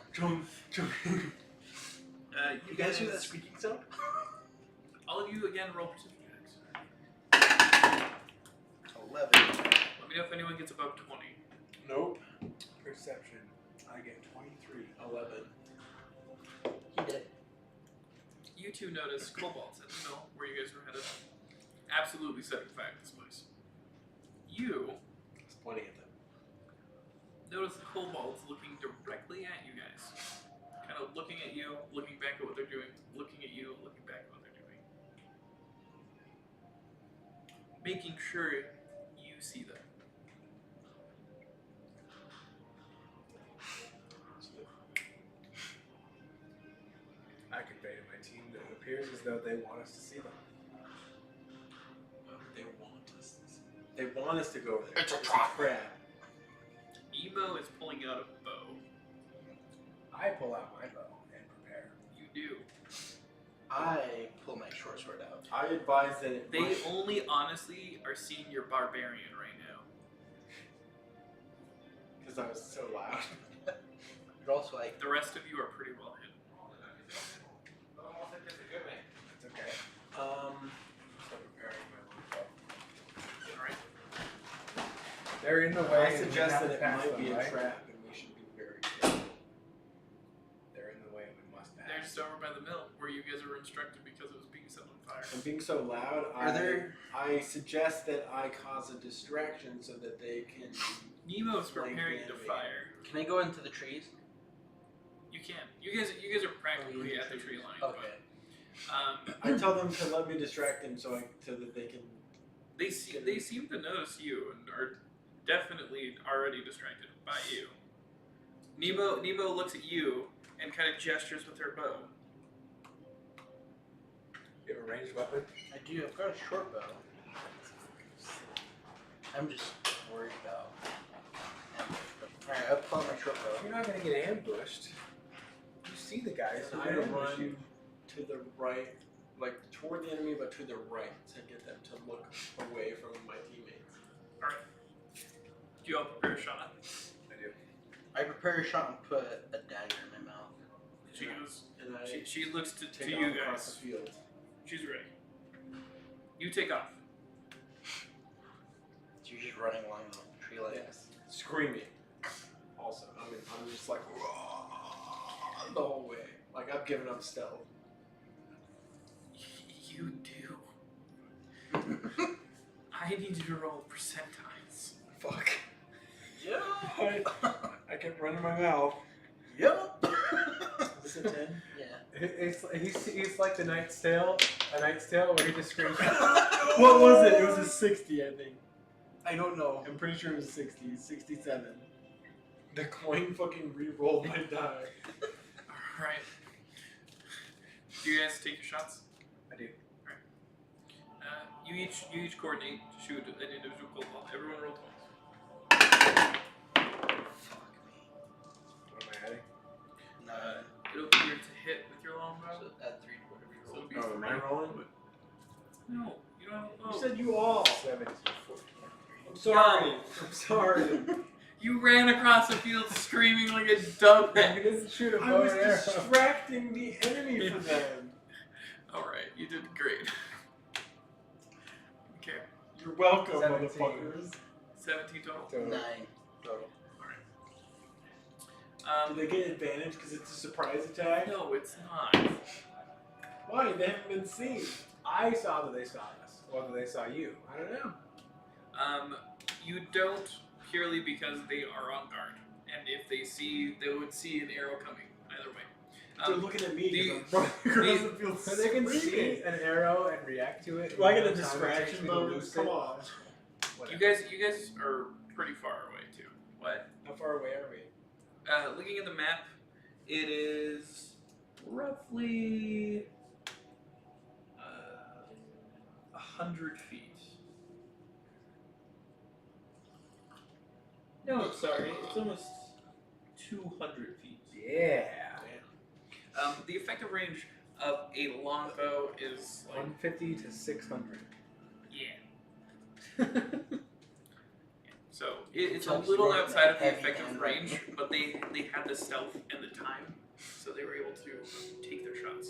You guys hear that squeaking sound? All of you again roll perception checks. 11. Let me know if anyone gets above 20. Nope. Perception. I get 23. 11. He did. You two notice kobolds at the mill where you guys were headed. Absolutely setting fire to this place. You I was pointing at them. notice the kobolds looking directly at you guys. Kind of looking at you, looking back at what they're doing, looking at you, looking back at what they're doing. Making sure you see them. I convey to my team that it appears as though they want us to see them. They want us to see. They want us to go over there. It's a trap. Emo is pulling out a bow. I pull out my bow and prepare. You do. I pull my short sword out. I advise that it They only honestly are seeing your barbarian right now. because I was so loud. But also, like, The rest of you are pretty well hidden. It's okay. So preparing my longbow. Alright. They're in the way. I and we suggest have that to it pass might them, be a right? trap, and we should be very careful. They're in the way. We must pass. They're just over by the mill where you guys were instructed because it was being set on fire. And being so loud, I suggest that I cause a distraction so that they can. Nemo's Like preparing the to enemy. fire. Can I go into the trees? You can. You guys are practically at the tree line. Okay. But, I tell them to let me distract them so that they can. they seem to notice you and are definitely already distracted by you. Nemo looks at you and kind of gestures with her bow. You have a ranged weapon? I do. I've got a short bow. I'm just worried about. Alright, I'll pull out my short bow. You're not gonna get ambushed. You see the guys. And who I are ambush run you. to the right, like toward the enemy, but to the right to get them to look away from my teammates. Alright. Do you all prepare a shot? I do. I prepare a shot and put a dagger in my mouth. She goes. And I She looks to take you off across guys. the field. She's ready. You take off. So you're just running along the tree line. Yes, screaming. Also, I mean, I'm just like the whole way. Like I've given up stealth. You do. I need you to roll percentiles. Fuck. Yeah. I kept running my mouth. Yep. Is it 10? Yeah. He's like the Knight's Tale. A Knight's Tale where he just screams. What was it? It was a 60, I think. I don't know. I'm pretty sure it was 60. 67. The coin fucking re-rolled my die. Alright. Do you guys take your shots? I do. You each coordinate to shoot an individual cold ball. Everyone roll twice. Fuck me. What am I adding? No. It'll be your to hit with your longbow. So add 3 to whatever you So roll. it'll be Oh, am I 3. rolling? No, you don't have a bow. You said you all. 17. I'm sorry. I'm sorry. You ran across the field screaming like a dumbass. He doesn't shoot a I bow was and arrow. distracting the enemy for them. Alright, you did great. Okay, You're welcome, 17. motherfuckers. 17 total. So, 9. total. Do they get advantage because it's a surprise attack? No, it's not. Why? They haven't been seen. I saw that they saw us. Whether they saw you, I don't know. You don't purely because they are on guard, and if they would see an arrow coming either way. They're looking at me the- because I'm running across the field So they can see screaming. an arrow and react to it. Do I get a in the time it takes distraction me to bonus? loose Come it? on. You guys are pretty far away too. What? How far away are we? Looking at the map, it is roughly 100 feet. No, sorry, it's almost 200 feet. Yeah. The effective range of a longbow is like 150 to 600. yeah. So it's a Touch little that outside of the heavy effective hand range, but they had the stealth and the time, so they were able to take their shots.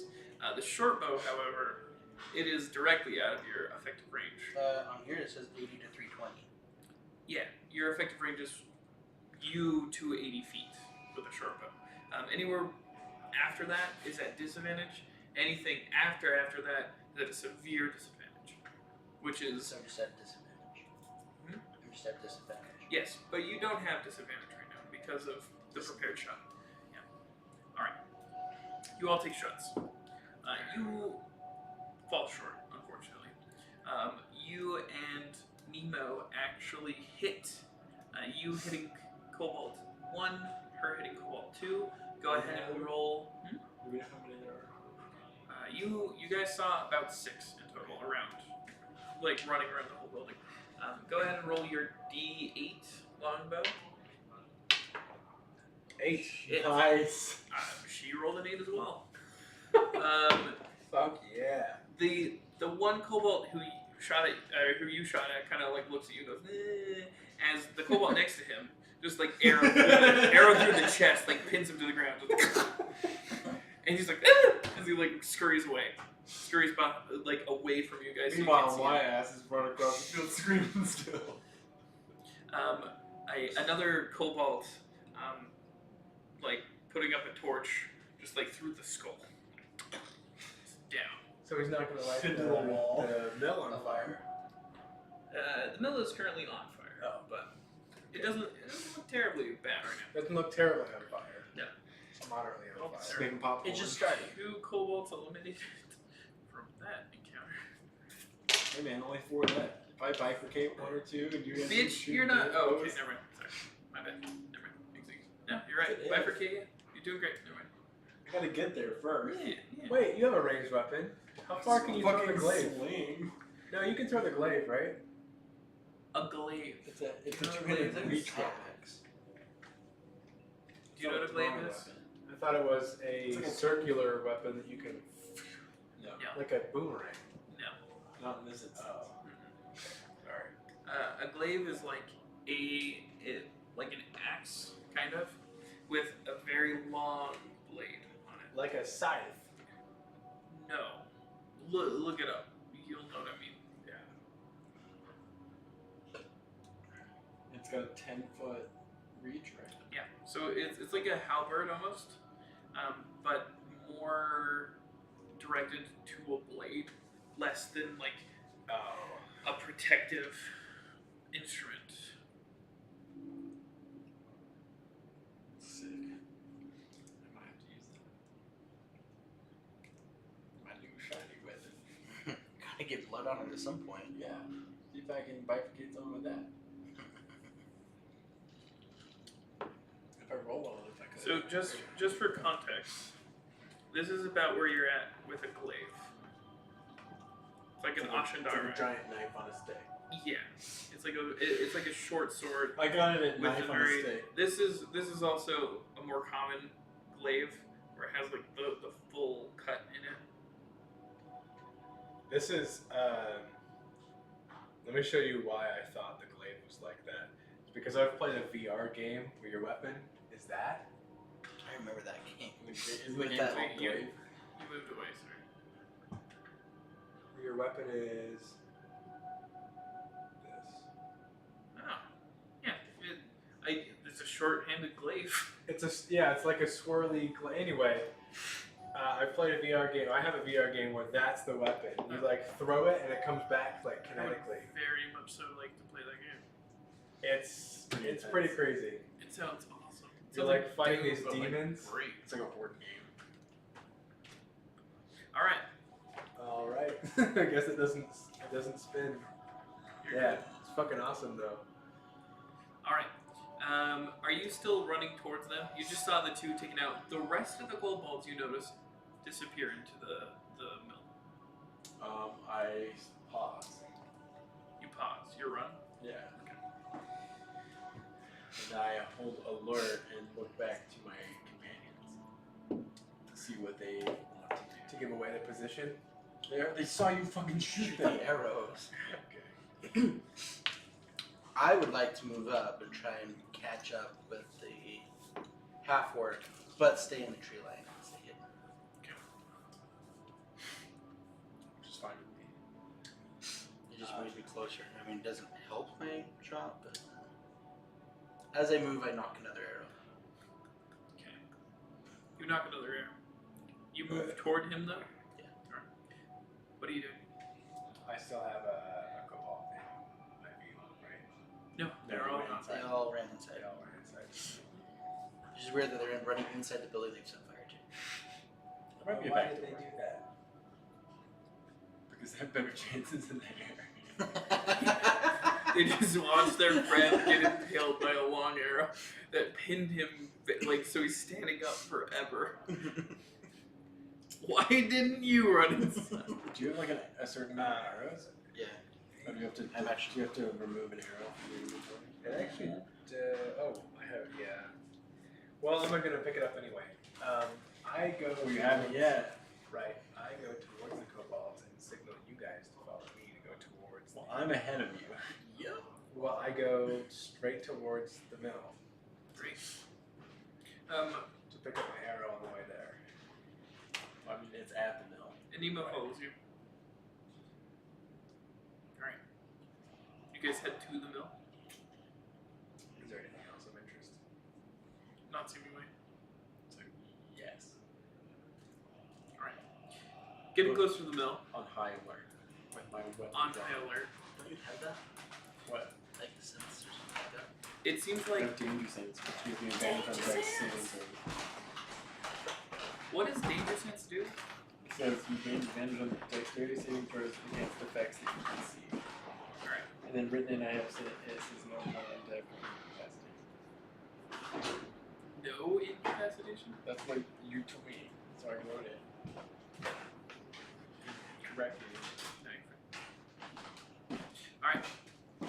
The short bow, however, it is directly out of your effective range. On here it says 80 to 320. Yeah, your effective range is you to 80 feet with a short bow. Anywhere after that is at disadvantage. Anything after that is at a severe disadvantage, which is So I'm just at disadvantage. Hmm? I'm just at disadvantage. yes, but you don't have disadvantage right now because of the prepared shot. Yeah. All right. You all take shots. You fall short, unfortunately. You and Nemo actually hit. You hitting Cobalt 1, her hitting Cobalt 2. Go ahead and roll. Do we know how many there are? You guys saw about 6 in total around, like running around the whole building. Go ahead and roll your D8 longbow. 8. It- Nice. She rolled an 8 as well. Fuck yeah. The one Cobalt who you shot at kind of like looks at you and goes, eh, as the Cobalt next to him just like arrow through the chest, like pins him to the ground. And he's like, as he like scurries away. Scurries like away from you guys. So you can't Meanwhile, see my him. ass is running across the field screaming still. Another cobalt, like putting up a torch, just like through the skull, down. So he's not gonna light Into the wall. the mill on fire. The mill is currently on fire, but it doesn't look terribly bad right now. Doesn't look terribly on fire. No. It's moderately on Oh, fire. Making popcorn. It just started. 2 cobalts eliminated from that encounter. Hey man, only 4 left. If I bifurcate 1 or 2 and you guys Bitch, shoot you're not. both Oh, okay, those- never mind. Sorry, my bad. Never mind. Excuse. No, you're right. It's an if. Bifurcate. You're doing great. Never mind. I gotta get there first. Yeah, yeah. Wait, you have a ranged weapon. How far can you throw the Fucking glaive? sling. No, you can throw the glaive, right? A glaive. It's a You know what a 2-handed glaive is? reach weapon. Do you know what a glaive is? I thought it was a It's like a- circular weapon that you can, No, Yeah. like a boomerang. No. not in this instance. Sorry. A glaive is like like an axe, kind of, with a very long blade on it. Like a scythe. No. Look it up. You'll know what I mean. Yeah. It's got a 10-foot reach, right? Yeah. So it's like a halberd almost, but more directed to a blade, less than like Oh. a protective instrument. Sick. I might have to use that. My new shiny weapon. Gotta get blood on it at some point. Yeah. See if I can bifurcate something with that. If I roll well enough, I could. So just for context, this is about where you're at with a glaive. It's like an It's like Ashendara. a giant knife on a stick. Yeah, it's like a short sword. I got it at With knife a on a very, stick. this is also a more common glaive where it has like the full cut in it. This is, let me show you why I thought the glaive was like that. It's because I've played a VR game where your weapon is that. I remember that game. Isn't With the game that- called you- Glaive? You moved away, sorry. Where your weapon is this. Oh, yeah. It's a short-handed glaive. It's like a swirly anyway. I played a VR game. I have a VR game where that's the weapon. You like throw it and it comes back like I would kinetically. very much so like to play that game. It's pretty crazy. It sounds awesome. It You're sounds like fighting Doom, these but, like, demons. great. It's like a Hoard game. All right. All right. I guess it doesn't spin. You're Yeah, good. it's fucking awesome though. All right. Are you still running towards them? You just saw the 2 taken out. The rest of the kobolds you notice disappear into the mill. I pause. You pause. You run. Yeah. And I hold alert and look back to my companions to see what they want to do. To give away the position. They saw you fucking shoot Shoot them. the arrows. Okay. I would like to move up and try and catch up with the half orc, but stay in the tree line and stay hidden. Which is fine with me. It just moves me closer. I mean, it doesn't help my shot, but as I move, I knock another arrow. Okay. You knock another arrow. You move toward him though. Yeah. All right. What do you do? I still have a cobalt in my V-Long, right? No, they're all not. They all ran inside. They all went inside. Which is weird that they're running inside the building they've set fire to. There might be a Why back did they door. do that? Because they have better chances in there. They just watched their friend get impaled by a long arrow that pinned him, like, so he's standing up forever. Why didn't you run inside? Do you have like a certain amount of arrows? Yeah. Or do you have to? I'm actually- Do you have to remove an arrow from your inventory? It actually. I have. Yeah. Well, I'm not gonna pick it up anyway. I go. Oh, you haven't yet. Right. I go towards the kobolds and signal you guys to follow me to go towards. Well, I'm ahead of you. Yep. Well, I go straight towards the mill Great. to pick up my arrow on the way there. I mean, it's at the mill. Anima follows you. Alright. You guys head to the mill. Getting close to the mill. On high alert. With my weapon. On drawn. high alert. Don't you have that? What? Like the sense or something like that? It seems I like. have danger sense, which gives me advantage on dex saving throws. What does danger sense do? It says you gain advantage on dexterity saving throws against effects that you can see. Alright. And then written in I have said it says no non-deck incapacity. No incapacitation? That's what you told me, so I wrote it. Correctly. Alright. Oh, I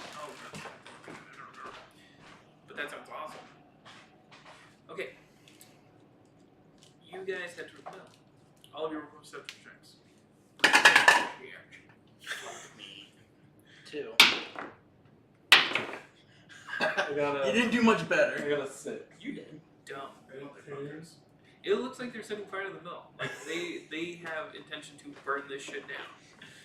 don't remember. But that sounds awesome. Okay. You guys head to the mill. All of you roll perception checks. Me. Too. I got You didn't do much better. I got a 6. You did. Dumb motherfuckers. It looks like they're setting fire to the mill. Like they have intention to burn this shit down.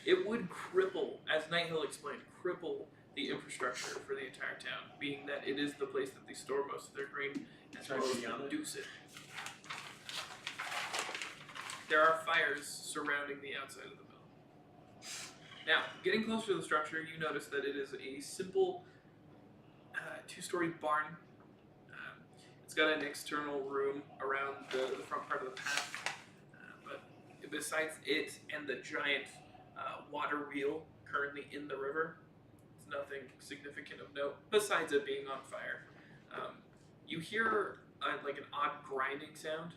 It would cripple, as Nighthill explained, cripple the infrastructure for the entire town, being that it is the place that they store most of their grain and Sorry, supposed to reduce it. There are fires surrounding the outside of the mill. Now, getting closer to the structure, you notice that it is a simple 2-story barn. It's got an external room around the front part of the path, but besides it and the giant water wheel currently in the river, it's nothing significant of note, besides it being on fire. You hear like an odd grinding sound.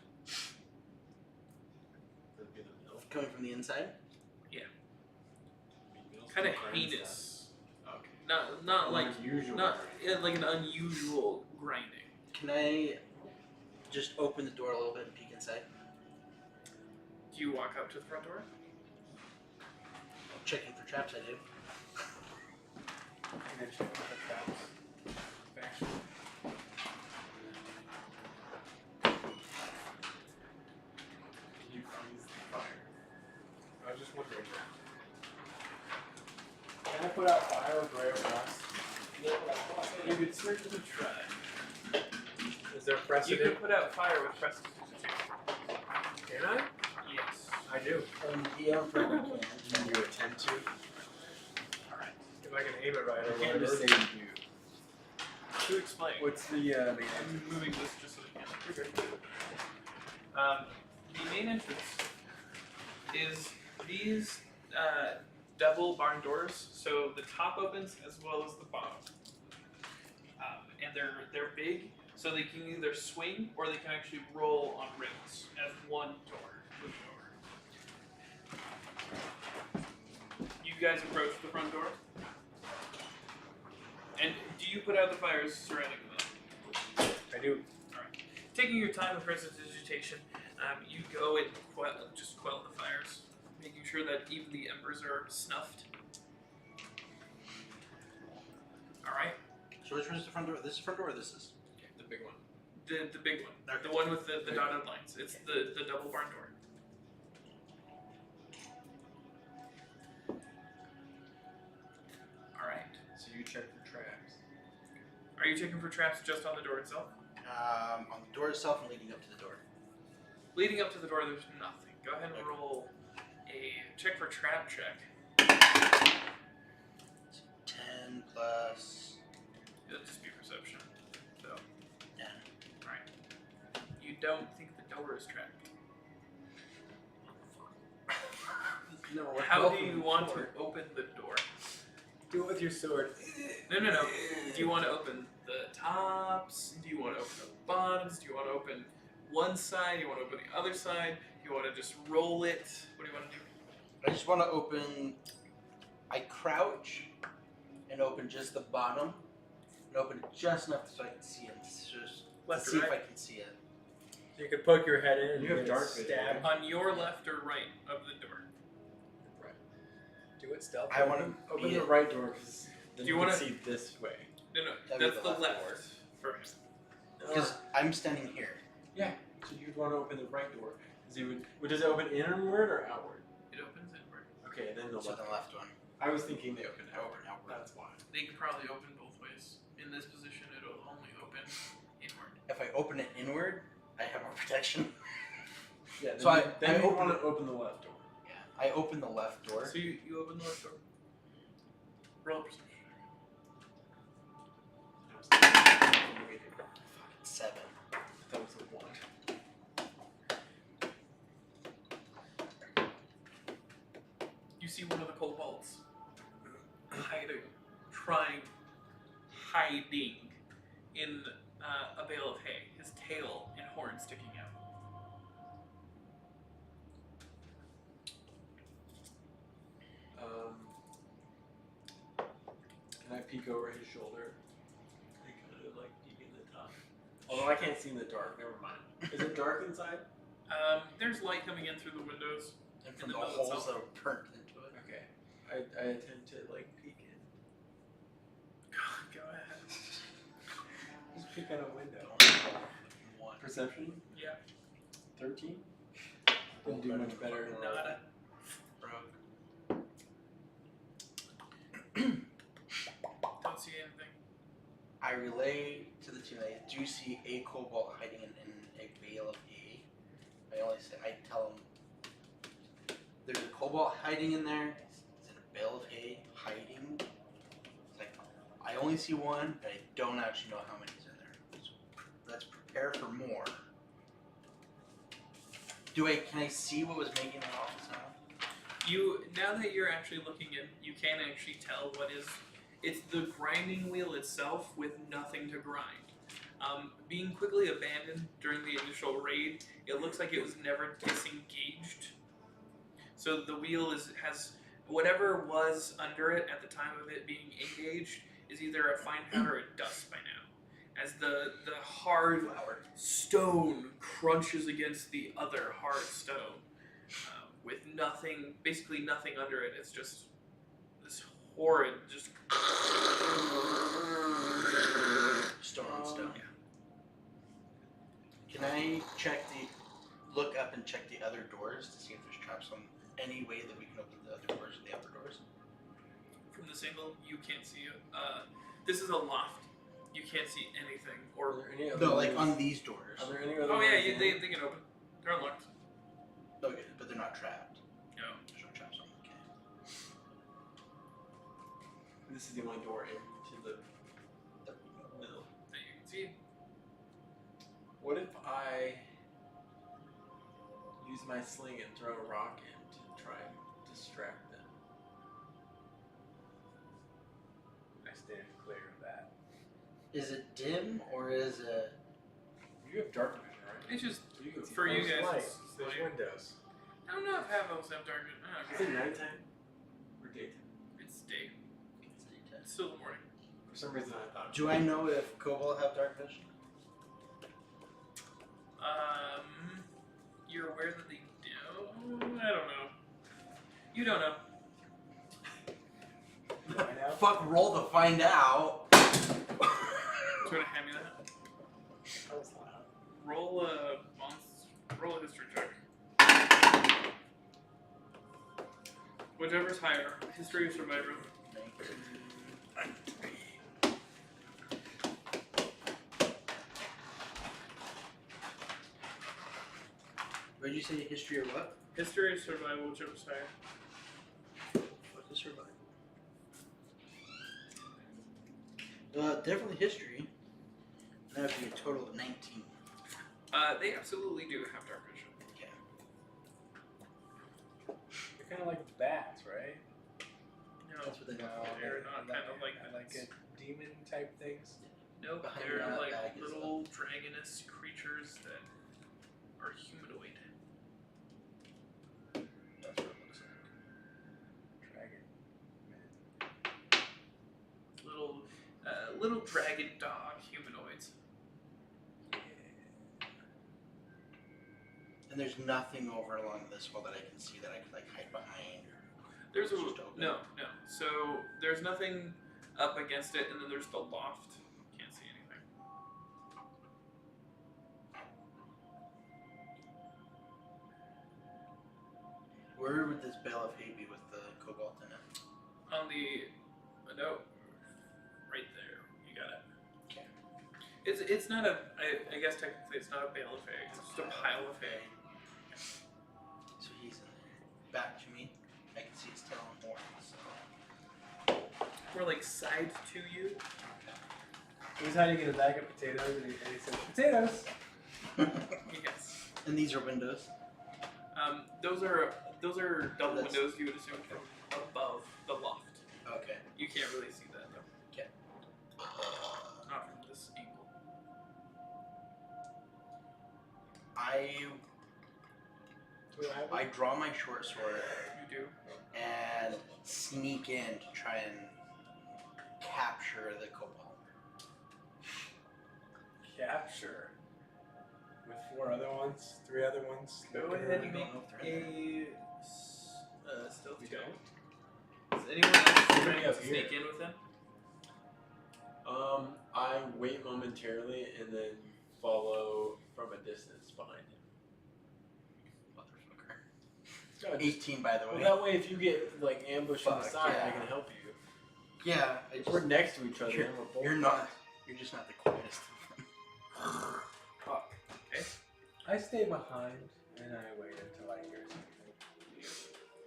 That'd be the mill. Coming from the inside? Kind of heinous. Okay. Not like unusual. like an unusual grinding. Can I just open the door a little bit and peek inside? Do you walk up to the front door? Checking for traps, I do. I'm gonna check for the traps. Faction. Did you freeze the fire? I was just wondering. Can I put out fire or gray or rust? You could certainly try. Is there You precedent? could put out fire with prestidigitation. Can I? Yes. I do. Yeah, I'm pretty can. Can you attempt to? Alright. If I can aim it right or I can't just whatever. say you. To explain. What's the main I'm entrance? moving this just so you can. The main entrance is these double barn doors. So the top opens as well as the bottom, and they're big, so they can either swing or they can actually roll on rails as one door. Push over. You guys approach the front door, and do you put out the fires surrounding them? I do. Taking your time with prestidigitation, you go and just quell the fires, making sure that even the embers are snuffed. Alright? So which one's the front door? This is the front door or this is? The big one. The big one. Okay. The one with the dotted lines. It's the double barn door. Alright. So you check for traps. Are you checking for traps just on the door itself? On the door itself and leading up to the door. Leading up to the door, there's nothing. Go ahead and Okay. roll a check for trap check. 10 plus It'll just be perception. So, 10. alright. You don't think the door is trapped. No. How do you want to open the door? Do it with your sword. No. Do you want to open the tops? Do you want to open the bottoms? Do you want to open one side? Do you want to open the other side? Do you want to just roll it? What do you want to do? I just want to open. I crouch and open just the bottom, and open it just enough so I can see it. Just Left to or see right? if I can see it. You could poke your head in. You have and dark stab. vision. On your left or right of the door? Right. Do it stealth. I want to Open be the it. right door because Do you can wanna- see this way. No, That'd be that's the the left left door. first. Because I'm standing here. Yeah. So you'd want to open the right door. Does it open inward or outward? It opens inward. Okay, then the So left. the left one. I was thinking they open outward. Open outward. That's why. They can probably open both ways. In this position, it'll only open inward. If I open it inward, I have more protection. Yeah. So I then you open want it. to open the left door. I open the left door. So you open the left door. Roll a perception. Fucking 7. That was a 1. You see one of the kobolds hiding in a bale of hay, his tail and horn sticking out. Can I peek over his shoulder? I kind of like peek in the top. Although I can't see in the dark, never mind. Is it dark inside? There's light coming in through the windows. And from In the the middle holes itself. that are burnt into it. Okay. I attempt to like peek in. Go ahead. Just peek out a window. 1. Perception? Yeah. 13? Didn't do much better. Nada. Broke. Don't see anything. I relay to the team that I do see a cobalt hiding in a bale of hay. I tell them there's a cobalt hiding in there. It's in a bale of hay hiding. It's like I only see one, but I don't actually know how many's in there. So let's prepare for more. Can I see what was making the awful sound? Now that you're actually looking in, you can actually tell what is. It's the grinding wheel itself with nothing to grind. Being quickly abandoned during the initial raid, it looks like it was never disengaged. So the wheel has whatever was under it at the time of it being engaged is either a fine powder or dust by now. As the hard stone crunches against the other hard stone, with basically nothing under it. It's just this horrid, just Stone on stone. Yeah. Can I look up and check the other doors to see if there's traps on any way that we can open the other doors or the upper doors? from this angle. You can't see it. This is a loft. You can't see anything. Are Or there any other No, like ways- on these doors. Are there any other oh yeah, ways in? they can open. They're unlocked. Okay, but they're not trapped. No. There's no traps on them. Okay. This is the only door into the middle. That you can see. What if I use my sling and throw a rock in to try and distract them? I stand clear of that. Is it dim or is it? You have dark vision, right? It's just So you can see for you There's guys. light. It's There's light. windows. I don't know if half elves have dark vision. Is it nighttime or daytime? It's day. It's daytime. It's still the morning. For some reason, I thought. Do I know if Cobalt have dark vision? You're aware that they do? I don't know. You don't know. Find out. Fuck, roll to find out. Do you want to hand me that? That was loud. Roll a history check. Whichever's higher. History or survival. What did you say? History or what? History or survival, whichever's higher. What is survival? Definitely history. That would be a total of 19. They absolutely do have dark vision. Okay. They're kind of like bats, right? No, That's what they No, they're not kind of like like bats. a demon type things. Nope, Behind they're that like bag is little dragonous creatures that are humanoid. That's what it looks like. Dragon. Little dragon dog humanoids. And there's nothing over along this wall that I can see that I could like hide behind. There's It's just open. no. So there's nothing up against it, and then there's the loft. Can't see anything. Where would this bale of hay be with the cobalt in it? On the no, right there. You got it. Okay. It's not a. I guess technically it's not a bale of hay. It's just a pile of hay. So he's in there. Back to me. more like side to you. He was hiding in a bag of potatoes, and he said, "Potatoes." Yes. And these are windows. Those are double That's- windows. You would assume from above the loft. Okay. You can't really see that though. Okay. Not from this angle. I draw my short sword You do. and sneak in to try and capture the kobold. Capture. With 4 other ones, 3 other ones. Go looking ahead and around. make know if they're in a stealth We check. don't. Is anyone else Somebody trying up to here. sneak in with him? I wait momentarily and then follow from a distance behind him. Motherfucker. No, just- 18, by the well, way. that way, if you get like ambushed from the Fuck, side, yeah. I can help you. Yeah, I just, We're next to each other. You're- and we're both you're not. You're just not the quietest of them. Fuck. Okay. I stay behind and I wait until I hear something.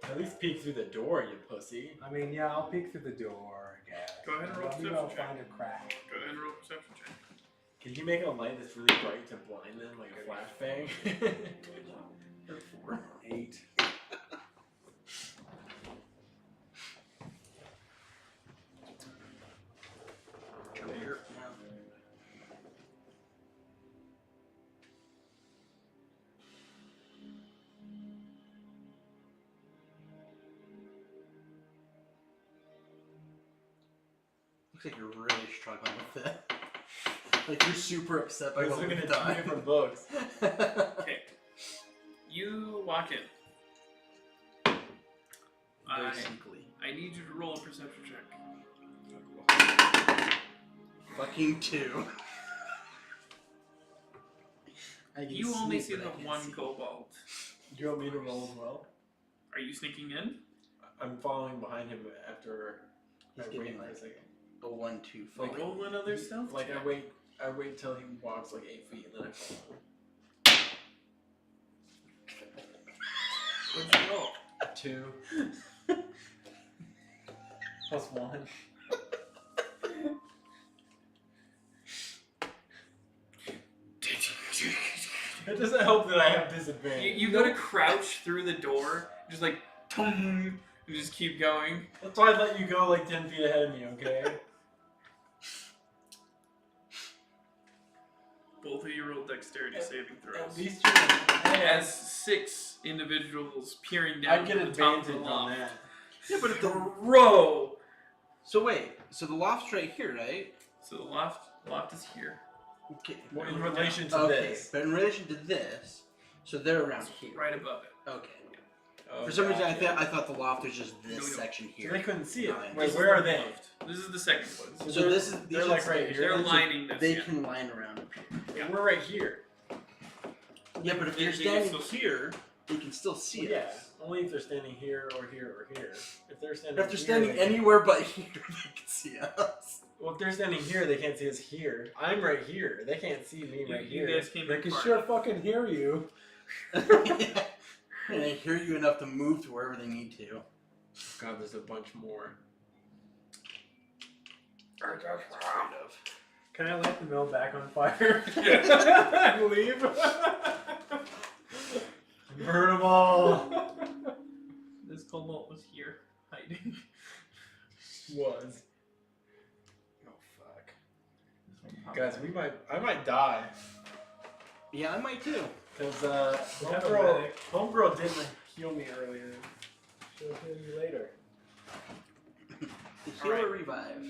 At least peek through the door, you pussy. I mean, yeah, I'll peek through the door, I guess. Go ahead and roll Maybe perception I'll check. find a crack. Go ahead and roll a perception check. Can you make a light that's really bright to blind them, like a flashbang? 4. 8. Here. Looks like you're really struggling with it. Like you're super upset by I was what looking we've at 2 done. different books. Okay. You walk in. Very sneakily. I need you to roll a perception check. Fucking 2. I can You only sneak, see but the I can't one see. kobold. Do you want me to roll as well? Are you sneaking in? I'm following behind him after He's I giving wait for a like second. a 1-2 Like, follow. Roll another stealth Like check. I wait till he walks like 8 feet and then I follow him. What'd you roll? 2. Plus 1. It doesn't help that I have disadvantage. You gotta crouch through the door, just like, and just keep going. That's why I let you go like 10 feet ahead of me, okay? Both of you roll dexterity saving throws. At least you're As 6 individuals peering down I get from the top of advantage the on loft. that. Yeah, but if the Bro! so wait, so the loft's right here, right? So the loft is here. Okay. Well, in relation to Okay, this. but in relation to this, so they're around here. Right above it. Okay. Oh, For some reason, gotcha. I thought the loft was just this No, no. section So here. they couldn't see it. Nine. Wait, This is where are the they? loft. This is the second one. So this is they're these like are right stairs. here. They're So lining this. They yeah. can line around up here. Yeah. We're right here. Yeah, but if They- they're they can standing still see here, they can still see Well, yeah, us. only if they're standing here or here or here. If they're standing If they're here, standing they can- anywhere but here, they can see us. Well, if they're standing here, they can't see us here. I'm right here. They can't see me right You here. guys came They in can far sure enough. fucking hear you. And they hear you enough to move to wherever they need to. God, there's a bunch more. Afraid of. Can I light the mill back on fire? And leave? Burn them all. This cobalt was here, hiding. Was. Oh fuck. Guys, I might die. Yeah, I might too. Because Homegirl- homegirl didn't heal me earlier. She'll hear you later. Heal or Alright. revive.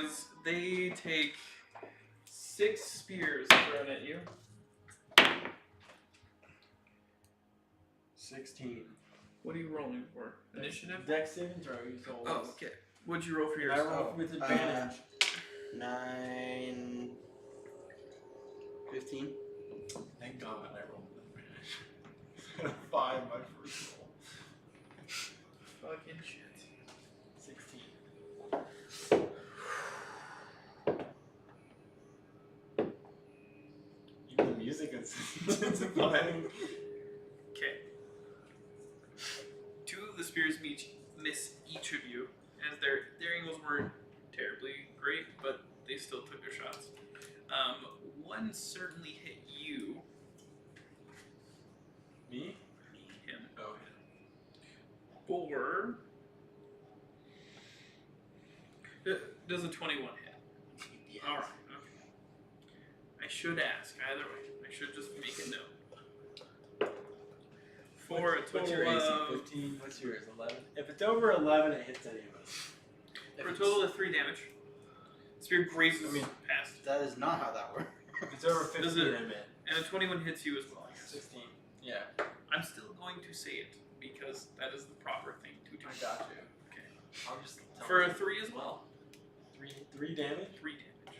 As they take 6 spears thrown at you. 16. What are you rolling for? Initiative? Dex saving throw, you told Oh, us. okay. What'd you roll for I yours? roll with advantage. 9, 15. Thank God I rolled with advantage. 5 my first roll. Fucking shit. 16. Even the music is intensifying. Okay. 2 of the spears miss each of you as Granted, their angles weren't terribly great, but they still took their shots. One certainly hit you. Me? Him. Oh, For... Does a 21 hit? Yes. Alright, okay. I should ask, either way. I should just make a note. For a total what's your AC? of... 15? What's yours? 11? If it's over 11, it hits any of us. For a total of 3 damage. Spear grazes past. That is not how that works. If it's over 15, Does it- I'm in. And a 21 hits you as well, I guess. 16. Yeah. I'm still going to say it, because that is the proper thing to do. I got you. Okay. I'll just tell For you. a 3 as well. 3 damage? 3 damage.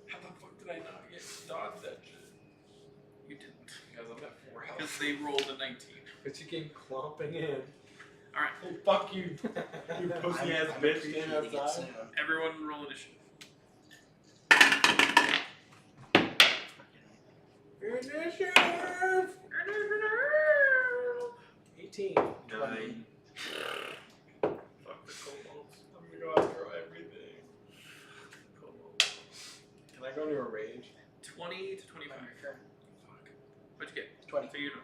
How the fuck did I not get dodge that shit? You didn't. Because I'm at 4 health. Because they rolled a 19. But you came clomping in. Alright, Hey, fuck you. You pussy ass I'm bitch standing appreciating it outside. soon. everyone roll initiative. Initiative! 18. 9. Fuck the kobolds. I'm gonna go after everything. Kobolds. Can I go into a rage? 20 to 25. Sure. Fuck. What'd you get? 20. So you don't. Okay.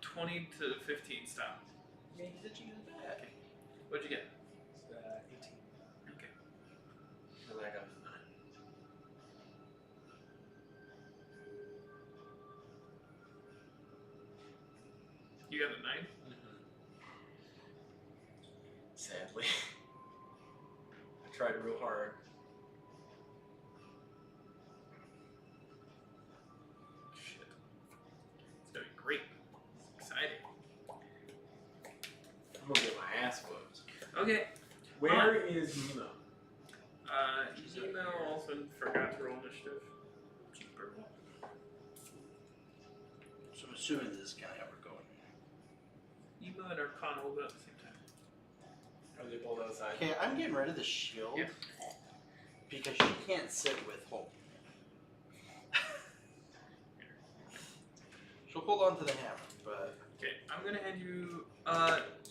20 to 15, stop. I mean, did you get it back? What'd you get? 18. Okay. And I got 9. You got a 9? Sadly. I tried real hard. Shit. It's gonna be great. It's exciting. I'm gonna get my ass whooped. Okay. Where is Nemo? Email also forgot to roll initiative. Cheaper. So I'm assuming this is kind of how we're going. Email and Arcana will go at the same time. Are they both outside? Okay, I'm getting rid of the shield. Yeah. Because she can't sit with Hope. She'll hold on to the hammer, but... Okay, I'm gonna hand you.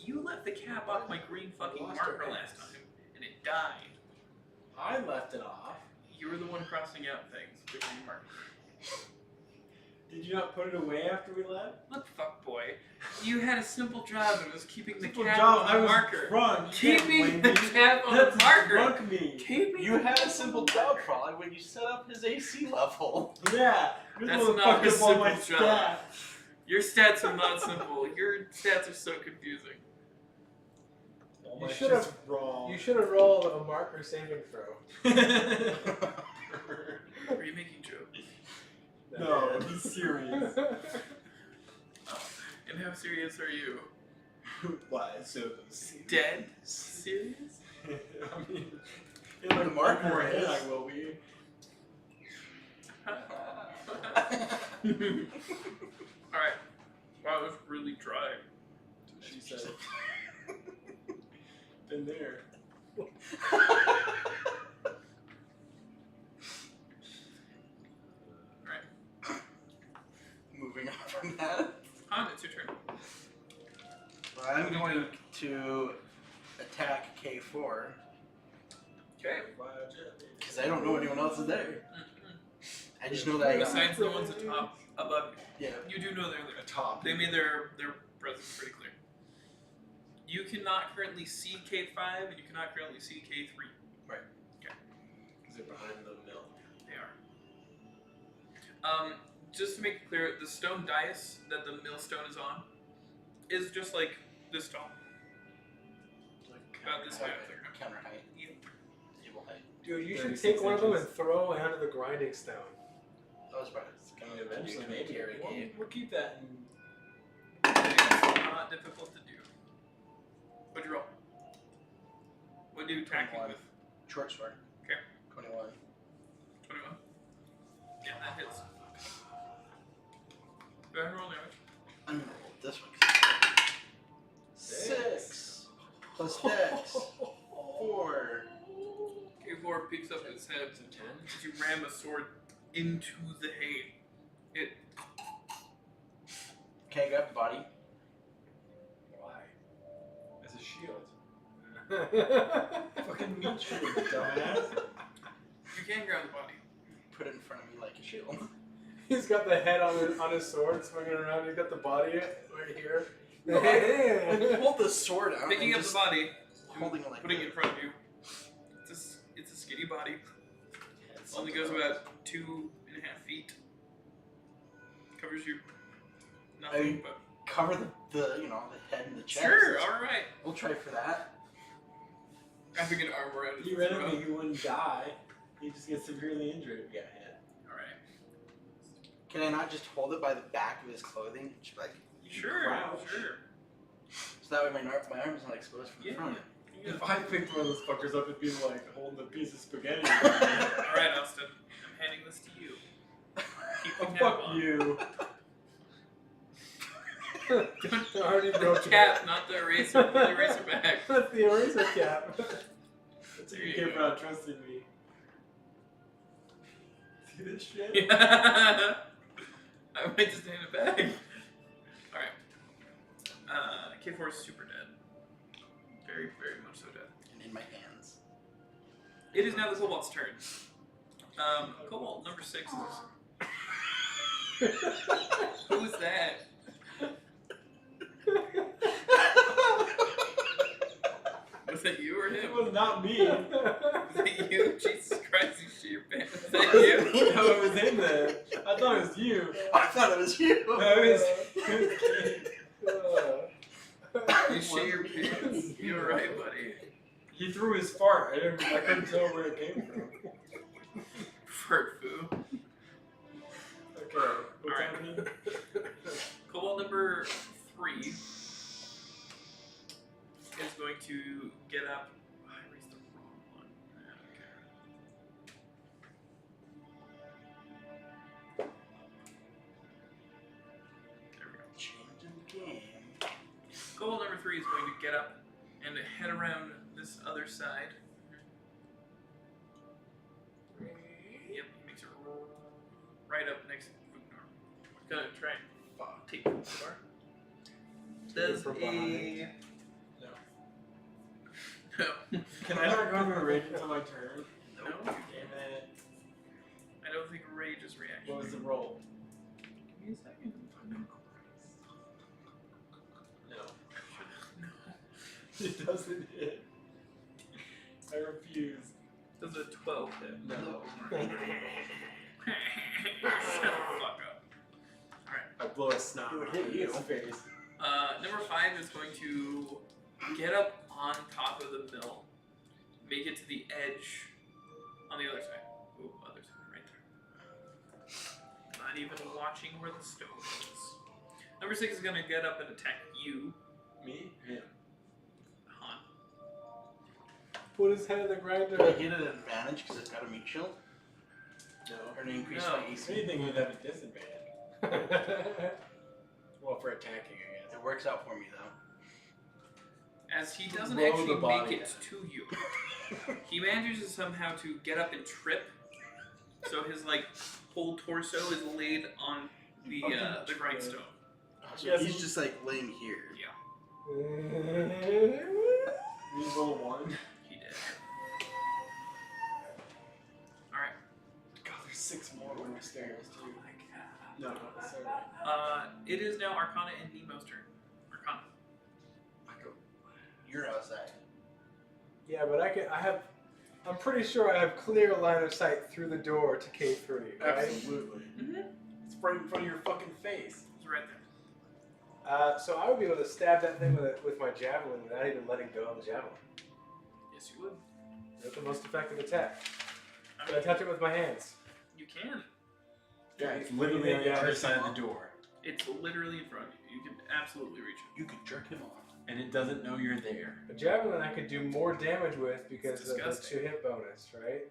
You left the cap off my green fucking Lost her marker last time, and it died. I left it off. You were the one crossing out things with the green marker. Did you not put it away after we left? Look, fuck boy, you had a simple job and it was keeping the Simple cap job, on I the was marker. drunk. You can't Keeping blame the me. cap on the That's marker. drunk me. Keeping You the had cap a simple on the job, marker. probably, when you set up his AC level. Yeah. You're That's the one not a fucking up all my simple job. stats. Your stats are not simple. Your stats are so confusing. All You my should shit's have- wrong. You should have rolled a marker saving throw. Are you making jokes? No, he's serious. And how serious are you? Why? So Dead? Serious? I mean, in The like marker one minute is. I will be. Alright. Wow, it was really dry. She said. Been there. Alright. Moving on from that. Han, it's your turn. Well, I'm going to attack K4, Okay. because I don't know anyone else is there. I just know that I got... Besides the ones atop above Yeah. you, you do know they're there. Top. They made their presence pretty clear. You cannot currently see K5 and you cannot currently see K3. Is it behind the mill? They are. Just to make it clear, the stone dais that the millstone is on is just like this tall. About this high up there. Counter height. Yeah. Table height. Dude, you should 36 take one of them inches. and throw it onto the grinding stone. That was probably I mean, eventually, maybe. Interrogate. We'll keep that in. It's not difficult to do. What'd you roll? What'd you attack me 21. with? Short sword. Okay. 21. 21. Yeah, that hits. Go ahead and roll damage. I'm gonna roll this one. 6 plus dex. 4. K4 picks up its head So 10. as you ram a sword into the hay. It Can I grab the body? Why? As a shield. Fucking meat shield, dumbass. You can grab the body. Put it in front of me like a shield. He's got the head on his sword swinging around. He's got the body right here. Hold the sword out. Picking and up the just body, holding it like putting it in this. front of you. It's a skinny body. Only goes about 2.5 feet. Covers you nothing but. Cover the head and the chest. Sure, alright. We'll try for that. Wrapping an arm around his Theoretically, he wouldn't die. He'd just get severely injured if he got hit. Alright. Can I not just hold it by the back of his clothing? Just like, Sure, Crouch. sure. so that way my arm's not exposed from the front. Yeah. If I picked one of those fuckers up, it'd be like holding a piece of spaghetti. Alright, Austin. I'm handing this to you. Keep the Oh, cap fuck on. you. I already broke The cap, not the eraser. Put the eraser back. That's the eraser cap. That's There what you you get for go. not trusting me. See this shit? Yeah. I might just hand it back. Alright. K4 is super dead. Very, very much so dead. And in my hands. It is now the Kobold's turn. Kobold number 6 is... Who is that? Was that you or him? It was not me. Was that you? Jesus Christ, you shit your pants. Was that you? No, it was him then. I thought it was you. I thought it was you. No, it was You shit your pants. You alright, buddy? He threw his fart. I couldn't tell where it came from. Fart foo. Okay. What's Alright. happening? Kobold number 3 is going to get up. Oh, I raised the wrong one. There we go. Changing the game. Kobold number 3 is going to get up and head around this other side. Yep, he makes it right up next to Fugnar. Gonna try and take Fugnar. Does from a... behind. No. Can I not go into a rage until my turn? No. Damn it. I don't think rage is reaction. What was the roll? Give me a second. No. No. It doesn't hit. I refuse. Does a 12 hit? No. Shut the fuck up. I blow a snot It would in hit you. his face. Number 5 is going to get up on top of the mill, make it to the edge on the other side. Ooh, other side, right there. Not even watching where the stone is. Number 6 is going to get up and attack you, Me? Him. Han. Put his head in the grinder. Do I get an advantage because it's got a meat shield? No. Or an increase No. my If AC? anything, you'd have a disadvantage. Well, for attacking, I guess. It works out for me though. As he doesn't Blow actually the body make it to you, he manages somehow to get up and trip. So his whole torso is laid on the grindstone. So Yes, he's he- just like laying here. Yeah, We roll 1. he did. All right. God, there's 6 more when we're stairs, too. No, sorry. It is now Arcana and Nemo's turn. Arcana. You're outside. Yeah, but I'm pretty sure I have clear line of sight through the door to K3, right? Absolutely. Mm-hmm. It's right in front of your fucking face. He's right there. So I would be able to stab that thing with my javelin without even letting go of the javelin. Yes, you would. That's the most effective attack. I Can I mean, touch it with my hands? you can. Yeah, it's literally on the other side of the door. It's literally in front of you. You can absolutely reach it. You could jerk him off. And it doesn't know you're there. A javelin I could do more damage with because It's of the disgusting. 2-hit bonus, right?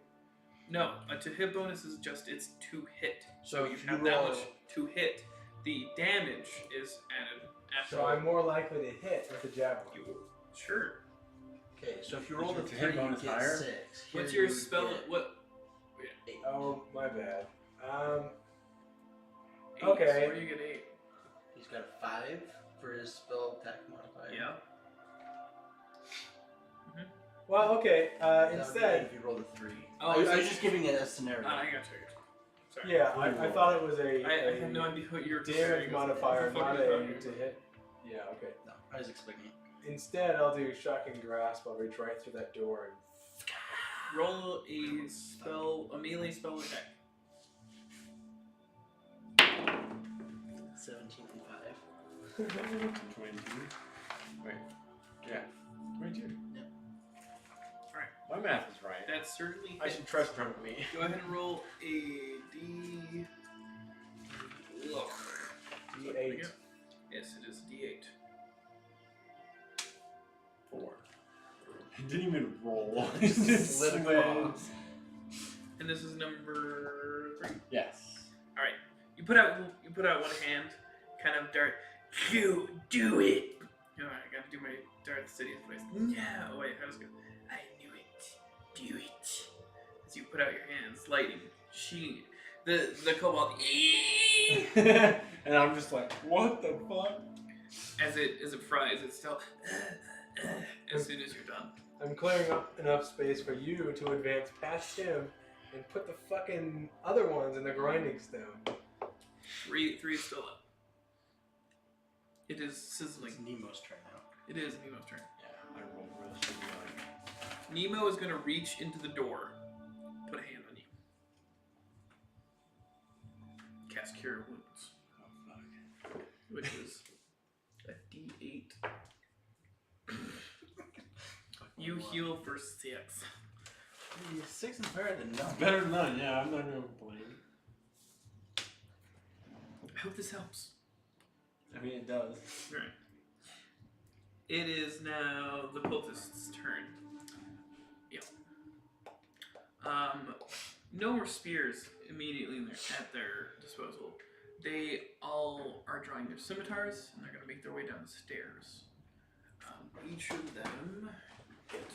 No, a to hit bonus is just its to hit. So you if have you that roll- much to hit. The damage is added after. So I'm more likely to hit with the javelin. You sure. Okay, so if you Is roll the your 3, hit you bonus get higher? 6. What's Here your you would spell? get What? 8. Oh, my bad. 8. Okay. Where do you get 8? He's got a 5 for his spell attack modifier. Yeah. Well, okay. That would be Instead, if you rolled a 3. Oh, I was so- just giving it a scenario. I got you. Sorry. yeah, I thought it was a I had no idea what you were damage comparing. modifier, What the fuck not are you a talking to hit. Yeah, okay. No, I was explaining it. Instead, I'll do shocking grasp. I'll reach right through that door and Roll a melee spell attack. 17 and 5. 22. Wait. Yeah. 22. Yeah. Alright. My math is right. That certainly I hits. should trust drunk me. Go ahead and roll a D. Look. D8. Yes, it is D8. 4. I didn't even roll. It just Slid slid. across. And this is number 3. Yes. All right. You put out one hand, kind of dart. You do it. All right, I gotta do my Darth Sidious voice. No, wait, how does it go? I knew it. Do it. As you put out your hands, lightning, sheen. The cobalt. And I'm just like, what the fuck? As it fries, it's still. As soon as you're done. I'm clearing up enough space for you to advance past him and put the fucking other ones in the grinding stone. 3 is still up. It is sizzling. It's Nemo's turn now. It is Nemo's turn. Yeah, I rolled really shitty. Nemo is gonna reach into the door, put a hand on you. Cast Cure Wounds, Oh fuck. which is a D8. You heal for 6. 6 is better than none. Better than none, yeah, I'm not gonna complain. I hope this helps. I mean, it does. Alright. It is now the cultist's turn. Yeah. No more spears immediately at their disposal. They all are drawing their scimitars, and they're going to make their way down the stairs. Each of them get to...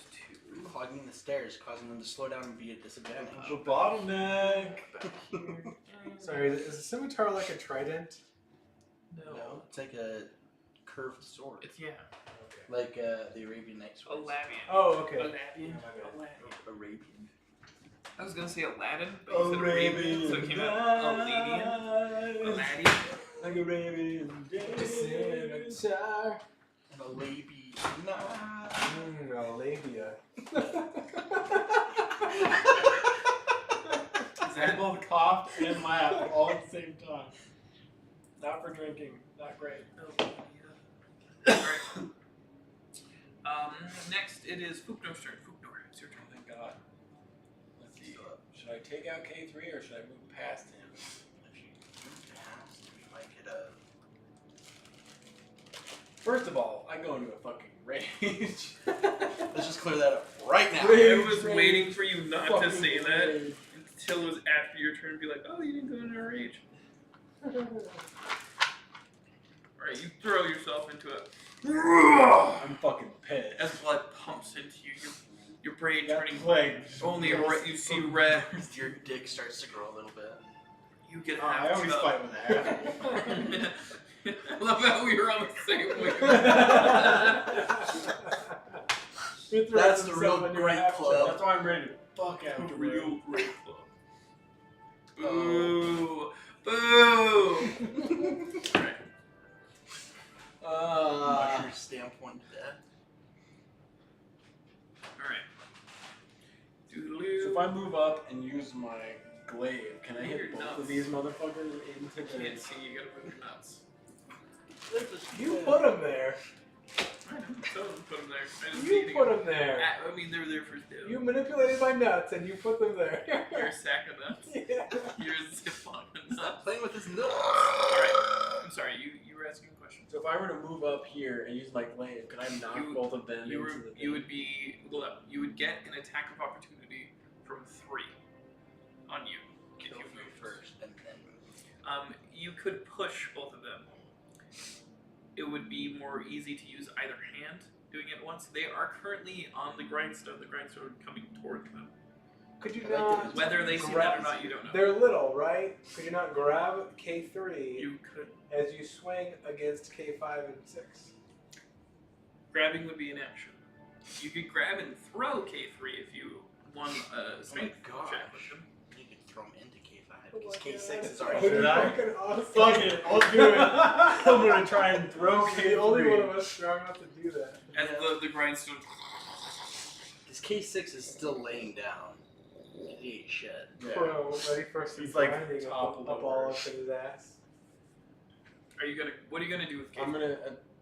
Clogging the stairs, causing them to slow down and be at disadvantage. The bottleneck. Back here. Sorry, is a scimitar like a trident? No. It's like a curved sword. It's, yeah. Like the Arabian Nights. A Labian. Oh, okay. Aladdin. Oh, my bad. Arabian. I was gonna say Aladdin, but you said Arabian, so it came out Aladian. Aladdin. Like Arabian Scimitar. And a Arabian. Nah. A labia. I both coughed and laughed all at the same time. Not for drinking. Not great. Alright. Next it is Fuknor's turn. Fuknor, it's your turn. Oh, thank God. Let's see. Should I take out K3 or should I move past him? If you move past, we might get a. First of all, I go into a fucking rage. Let's just clear that up right now. I was waiting for you not to Fucking say that rage. until it was after your turn to be like, oh, you didn't go into a rage. Alright, you throw yourself into it. I'm fucking pissed. As blood pumps into you, your brain That turning plague. only red, you see red. Your dick starts to grow a little bit. You get Oh, I half always chub. fight with that. I love how we were on the same wave. That's the real great club. That's why I'm ready to fuck out the Real real. great club. Boo! Boo! Alright. Usher stamp one to death. Alright. So Doodaloo. if I move up and use my glaive, can I You're hit both nuts. of these motherfuckers into the... Can't see, you gotta move your nuts. You put them there. I know, so put them there. I didn't see You anything. put them there. I mean, they're there for two. You manipulated my nuts and you put them there. You're a sack of nuts. Yeah. You're a ziploc of nuts. Stop playing with his nuts. Alright. I'm sorry, you were asking a question. So if I were to move up here and use my glaive, could I knock You- both of them You into the you would be you would get an attack of opportunity from 3 on you if Kill you me moved. first and then move. You could push both of them. It would be more easy to use either hand doing it at once. They are currently on the grindstone. The grindstone coming toward them. Could you I like not? that. Whether they see that or not, you don't know. They're little, right? Could you not grab K3 You could. as you swing against K5 and 6. Grabbing would be an action. You could grab and throw K3 if you won a strength gosh. check with him. You could throw him into K5 Oh because my K6 God. is already Oh, Should I? fucking awesome. Fuck it, I'll do it. I'm gonna try and throw He's K3. the only one of us strong enough to do that. As the grindstone. Because K6 is still laying down. He ain't shit. Yeah. Pro, ready for some He's, like, grinding toppled up over. all up in his ass. What are you gonna do with K3? I'm gonna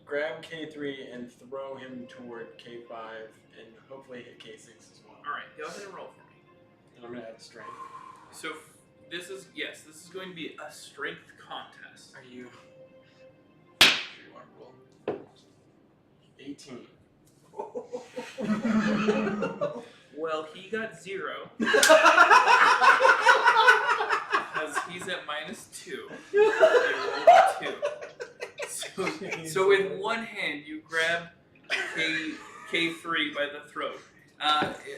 grab K3 and throw him toward K5 and hopefully hit K6 as well. Alright, go ahead and roll for me. And I'm gonna add strength. So this is going to be a strength contest. Are you? Sure you want to roll? 18. Well, he got 0 because he's at -2. They rolled a 2. So with one hand you grab K3 by the throat.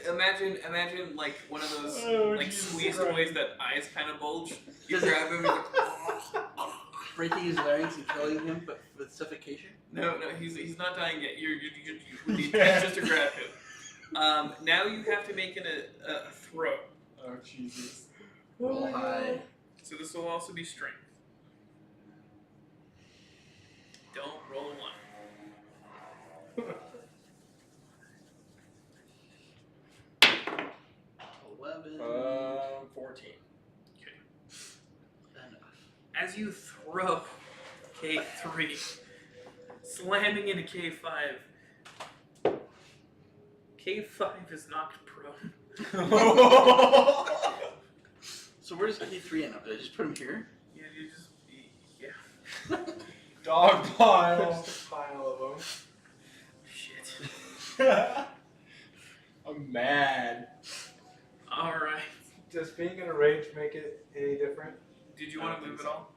Imagine like one of those squeeze toys that eyes kind of bulge. You grab him. And Breaking his larynx and killing him, but with suffocation? no, he's not dying yet. You're with the intent just to grab him. Now you have to make a throw. Oh, Jesus. Roll high. So this will also be strength. Don't roll a 1. 11. 14. Okay. Enough. As you throw K3, slamming into K5, K5 is knocked prone. So where does K3 end up? Did I just put him here? Yeah, you just Dog pile. Just a pile of them. shit. I'm mad. All right. Does being in a rage make it any different? Did you I want don't to move think at so. all?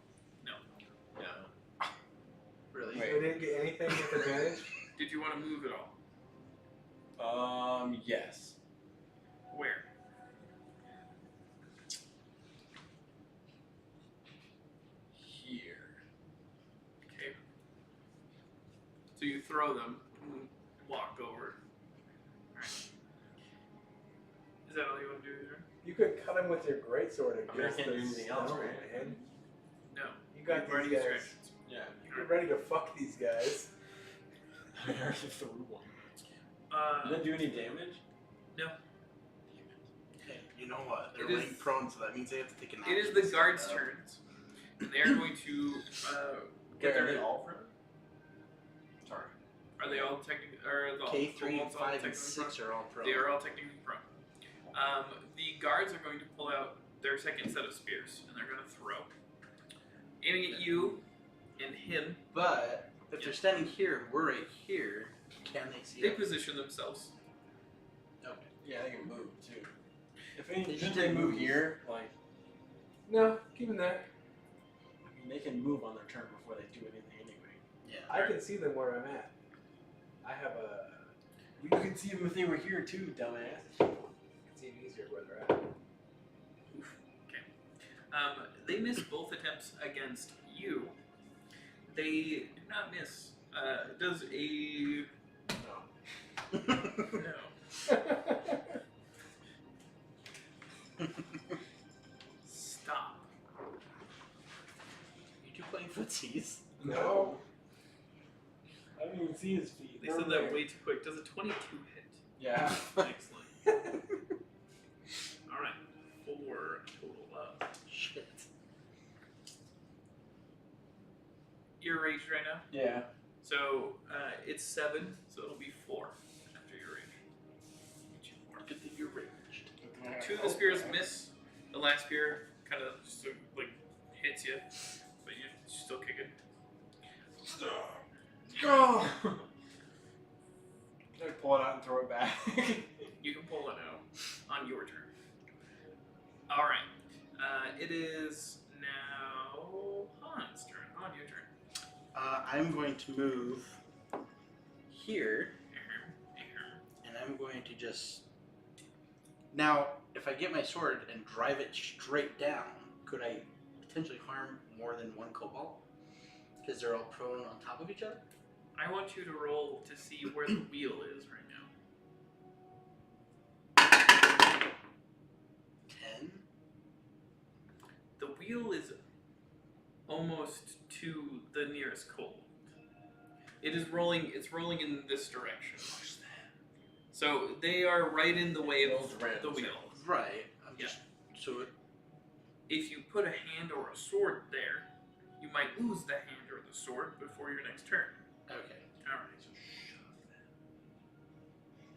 Really? Wait. We didn't get anything with advantage? Did you want to move at all? Yes. Where? Here. Okay. So you throw them and walk over. Alright. Is that all you want to do there? You could cut him with your greatsword I mean, I against can't do this anything else, stone, right? man. No. You got You've already these used guys. your actions. Yeah. You're ready to fuck these guys. I already threw one. Did Uh, that do any damage? Hey, you know what? They're It is- laying prone, so that means they have to take an it is action the to stand guards' up. turns. And they're going to get Wait, are they their. all prone? Sorry. Are they all technically? Are the K3, kobolds all 5, and technically 6 are all prone. They are all technically prone. The guards are going to pull out their second set of spears, and they're going to throw. Aiming at you and him, But if they're standing here and we're right here, can they see they us? position themselves. Okay. Yeah, they can move too. If any, They should should they move move. here? Like, No, keep him there. I mean, they can move on their turn before they do anything anyway. Yeah. I can see them where I'm at. I have a. You could see them if they were here too, dumbass. I can see them easier where they're at. They miss both attempts against you. They do not miss. Does a No. no. Stop. You two playing footsies? No. I didn't even see his feet. They said that way too quick. Does a 22 hit? Yeah. Excellent. All right. 4 total up. Shit. You're raged right now. Yeah. So it's 7, so it'll be 4 after your rage. Get you 4. Good thing you're raged. 2 of the spears miss. The last spear kind of just like hits you, but you're still kicking. Go! I pull it out and throw it back. You can pull it out on your turn. All right. It is now Han's turn. Han, your turn. I'm going to move here, Ahem. and I'm going to just... Now, if I get my sword and drive it straight down, could I potentially harm more than one cobalt? Because they're all prone on top of each other? I want you to roll to see where the wheel is right now. 10? The wheel is almost to the nearest cobalt. It is rolling. It's rolling in this direction. So they are right in the way of the wheel. Right. Yeah. So If you put a hand or a sword there, you might lose the hand or the sword before your next turn. okay. All right.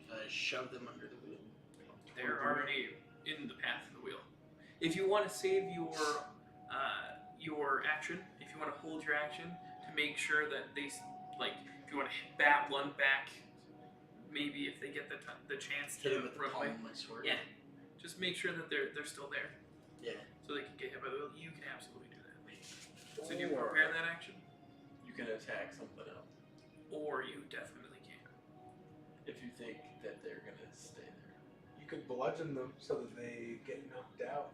So shove them under the wheel. They're already in the path of the wheel. If you want to save your action, if you want to hold your action to make sure that they, like, if you want to bat one back, maybe if they get the chance Hit to him with the run palm away. of my sword. Yeah. Just make sure that they're still there, Yeah. so they can get hit by the wheel. You can absolutely do that. So do you prepare that action, You can attack something else or you definitely can. if you think that they're gonna stay there. You could bludgeon them so that they get knocked out.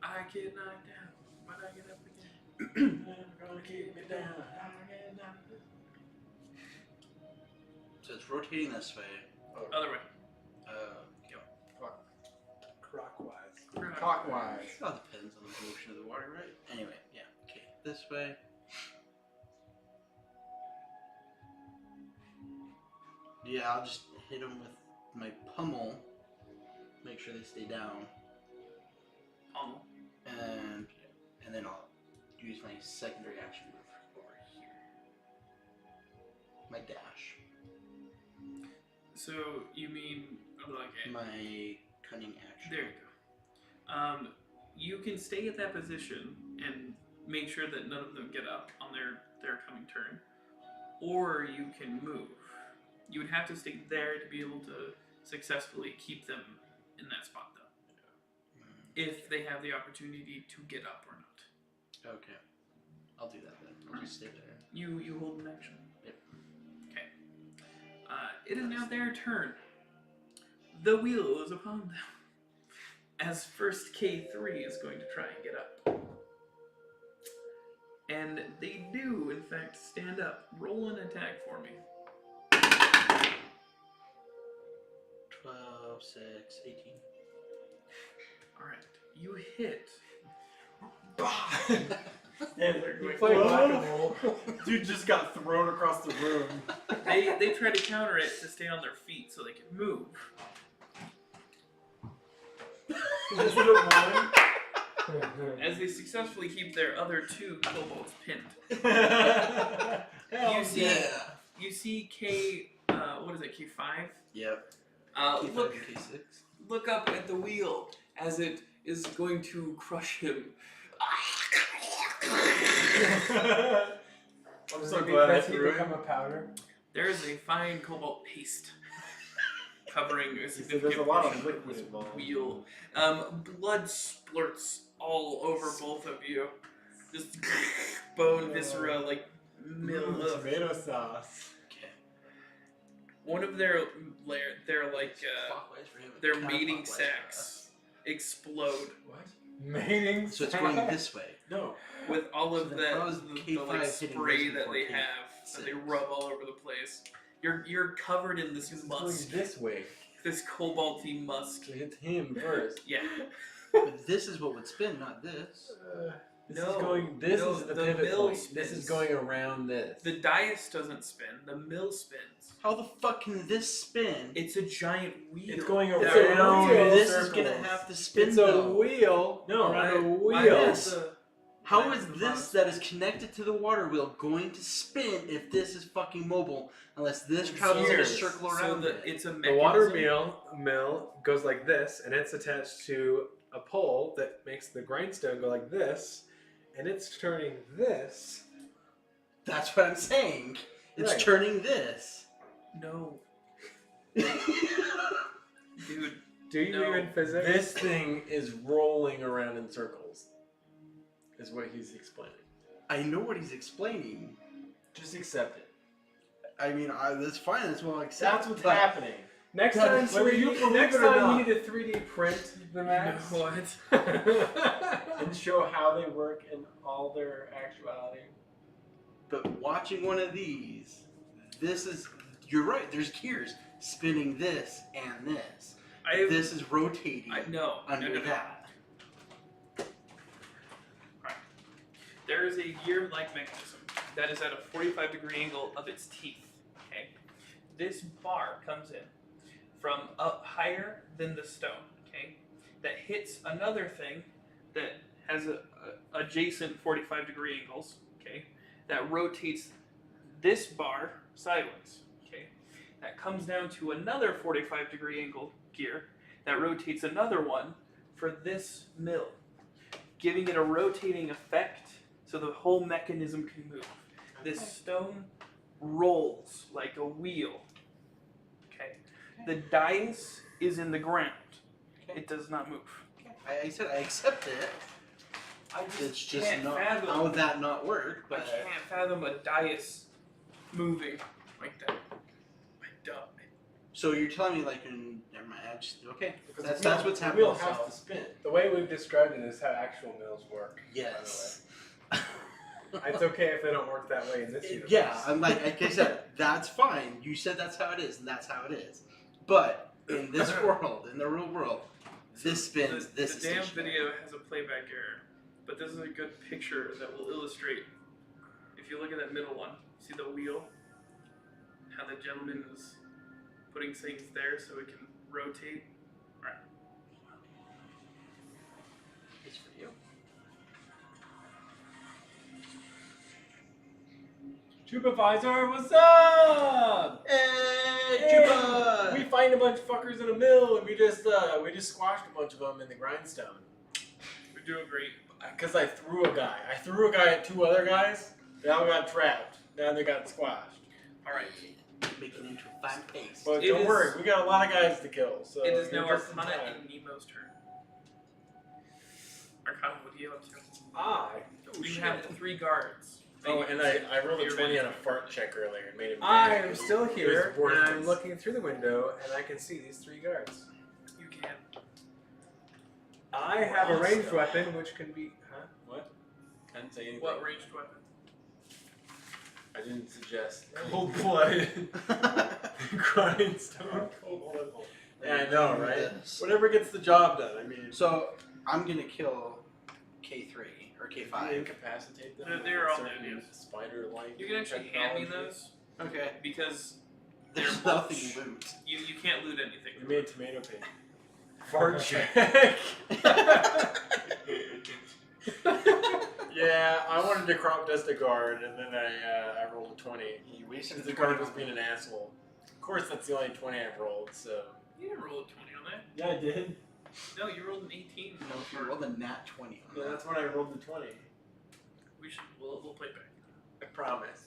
I get knocked down, but I get up again. Never gonna keep me down. So it's rotating this way. Other way. Clockwise. Clockwise. It all depends on the motion of the water, right? Anyway, yeah. Okay, this way. Yeah, I'll just hit them with my pummel. Make sure they stay down. Pummel. And then I'll use my secondary action move over here. My dash. So you mean like My cunning action. there you go. You can stay at that position and make sure that none of them get up on their coming turn, or you can move. You would have to stay there to be able to successfully keep them in that spot, though. If they have the opportunity to get up or not. Okay. I'll do that then. I'll just stay there. You hold an action. Yep. Okay. It is now their turn. The wheel is upon them. As first K3 is going to try and get up. And they do, in fact, stand up. Roll an attack for me. 12, 6, 18. Alright. You hit. You play whack-a-mole. Dude just got thrown across the room. They try to counter it to stay on their feet so they can move. Is it a As they successfully keep their other two kobolds pinned. one? You see, Yeah. you see K, what is it, K5? Yep. Look, K5 and K6. look up at the wheel as it is going to crush him. I'm so glad I threw it. become a powder. There is a fine cobalt paste covering a significant there's a lot of portion liquid this involved. wheel. Blood splurts all over both of you. Just bone viscera, like Tomato sauce. Okay. one of their Clockwise for him and their counterclockwise mating for sacs us. explode What? Mating. So it's going this way. No. with all So of then that how is the K5 like hitting spray this that before they K6? have that they rub all over the place. You're covered in this It's musk, going this way. this cobalty musk. So hit him first. Yeah. But this is what would spin, not this. This No, is going. This no, is the the pivot mill point. This spins. is going around this. The dais doesn't spin. The mill spins. How the fuck can this spin? It's a giant wheel. It's going It's around. a So this circles. is gonna have to spin It's a though. wheel. No, around a why wheel. is the- How why is the this that is connected to the water wheel going to spin if this is fucking mobile? Unless this travels in a Years. circle So around it. it's a The mechanism. water mill goes like this, and it's attached to a pole that makes the grindstone go like this, and it's turning this. That's what I'm saying. It's Right. turning this. No, dude. Do you No. even physics? This thing is rolling around in circles. Is what he's explaining. I know what he's explaining. Just accept it. I mean, that's fine. That's what I accept. That's what's but happening. Next God, time, whether you believe next it or time not. you need to 3D print the maps. What? And show how they work in all their actuality. But watching one of these, this is, you're right, there's gears spinning this and this. This is rotating under that. Right. There is a gear-like mechanism that is at a 45-degree angle of its teeth. Okay. This bar comes in from up higher than the stone. Okay. That hits another thing that has a adjacent 45-degree angles. Okay. That rotates this bar sideways. Okay. That comes down to another 45-degree angle gear that rotates another one for this mill, giving it a rotating effect so the whole mechanism can move. This stone rolls like a wheel. Okay. The dais is in the ground. It does not move. I said I accept it. It's just can't not, fathom. how would that not work? I But can't fathom a dais moving like that. I don't. so you're telling me like in never mind. Okay, Because that's the wheel- what's the happening. wheel has to spin. The way we've described it is how actual mills work. Yes. By the way. It's okay if they don't work that way in this universe. Yeah, I'm like I said, that's fine. You said that's how it is, and that's how it is. But in this world, in the real world, this spins. This is The damn stationary. video has a playback error, but this is a good picture that will illustrate. If you look at that middle one, see the wheel? How the gentleman is putting things there so it can rotate. Right. It's for you. Supervisor, what's up? Hey, Chupa! We find a bunch of fuckers in a mill, and we just squashed a bunch of them in the grindstone. We're doing great. Because I threw a guy. I threw a guy at two other guys. They all got trapped. Now they got squashed. Alright. Making into a fine paste. But It don't is- worry, we got a lot of guys to kill. So It is you're now just in Arcana time. and Nemo's turn. Arcana, what do you have to? You have 3 guards. Oh, and I rolled a Your 20 on a advantage. fart check earlier and made him. I am still here, It was and I'm worthless. looking through the window, and I can see these 3 guards. You can. I have a ranged weapon, which can be... Huh? What? Can't say anything. What ranged weapon? I didn't suggest cold-blooded grindstone. Cold-blooded. Yeah, I know, right? This. Whatever gets the job done. I mean, So I'm gonna kill K3 or K5. incapacitate them. They're all certain dead, spider-like. You can actually hand me those Okay. because There's They're nothing loot. you can't loot anything. We made tomato paste. Fart check. Yeah, I wanted to crop dust a guard, and then I rolled a 20. You wasted Since the guard was being an asshole. Of course, that's the only 20 I've rolled, so. You didn't roll a 20 on that. Yeah, I did. No, you rolled an 18. No, if you rolled a nat 20 on Yeah, that. that's when I rolled the 20. We'll play back. I promise.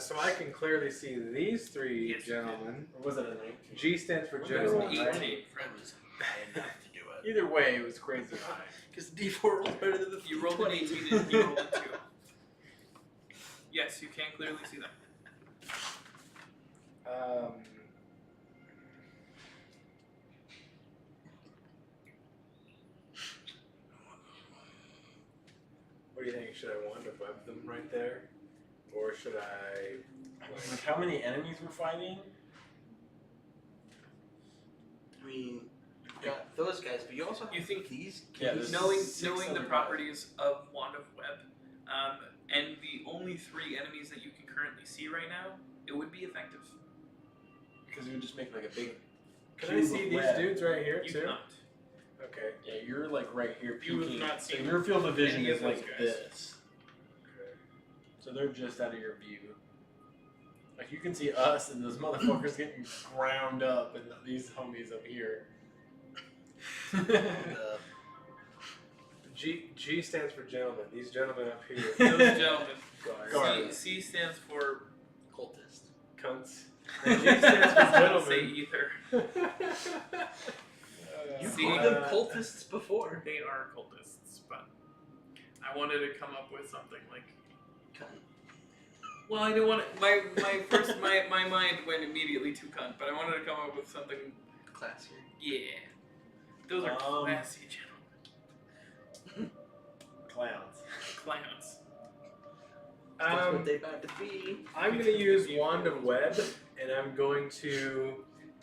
So I can clearly see these 3 Yes, you gentlemen. Or was it a 19? G stands for It was general, an right? 18. That was bad enough to do it. Either way, it was crazy high. Because the D4 rolled better than the You rolled an 20. 18 and you rolled a 2. Yes, you can clearly see them. What do you think? Should I want to web them right there? Or should I. Like how many enemies we're fighting? I mean, you've got those guys, but you also have You think- these Yeah, kids. there's Knowing 6 the other properties of Wand of Web, and the only 3 enemies that you can currently see right now, it would be effective. Because we would just make like a big. Can I cube see of these web. dudes right here, You too? cannot. Okay. Yeah, you're like right here You have peeking. not so seen your field of vision any of is those like guys. this. So they're just out of your view. Like you can see us and those motherfuckers getting ground up, and these homies up here. G stands for gentlemen. These gentlemen up here. Those gentlemen. Guards. C stands for cultist. Cunts. And G stands for I don't say gentlemen. either. You See, called them cultists before. They are cultists, but I wanted to come up with something like. Cunt. Well, I didn't want to. My mind went immediately to cunt, but I wanted to come up with something. Classier. Yeah, those are Um, classy gentlemen. Clowns. Clowns. That's what they about to be. I'm gonna use Wand of Web, and I'm going to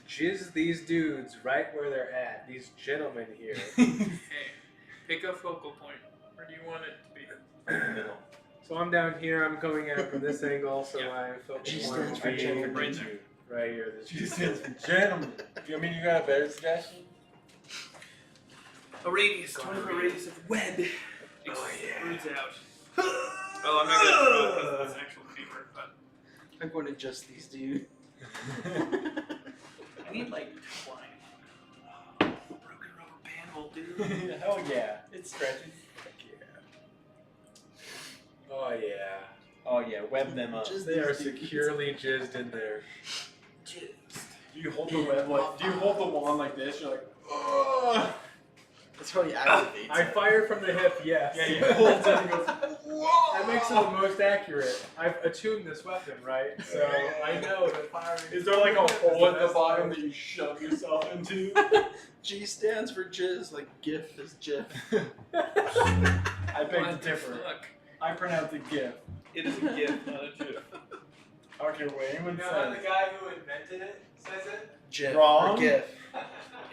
jizz these dudes right where they're at. These gentlemen here. Hey, pick a focal point. Where do you want it to be? In the middle. So I'm down here. I'm coming at from this angle, so Yeah. my focal G point stands will for be gentlemen. Right there. right here. This G stands for gentlemen. You mean you got a better suggestion? A radius. 20-foot radius of web. Oh, yeah. Extrudes out. Oh, I'm not gonna draw it because it's actual paper, but I'm going to adjust these dudes. I need like twine. Broken rubber band will do. Hell yeah. It's stretching. Oh yeah. Oh yeah, web them up. Just They are these dudes. securely jizzed in there. Jizz. Do you hold the web like? Do you hold the wand like this? You're like, oh. That's how he activates. I it. fire from the hip, yes. Yeah, he holds it and goes. That makes it the most accurate. I've attuned this weapon, right? So I know that firing. Is there like a is hole at the best bottom way. that you shove yourself into? G stands for jizz, like GIF is GIF. I beg to What the differ. fuck? I pronounce it GIF. It is a gift, not a gif. I don't care what anyone You know how says. the guy who invented it says it? GIF Wrong. or GIF.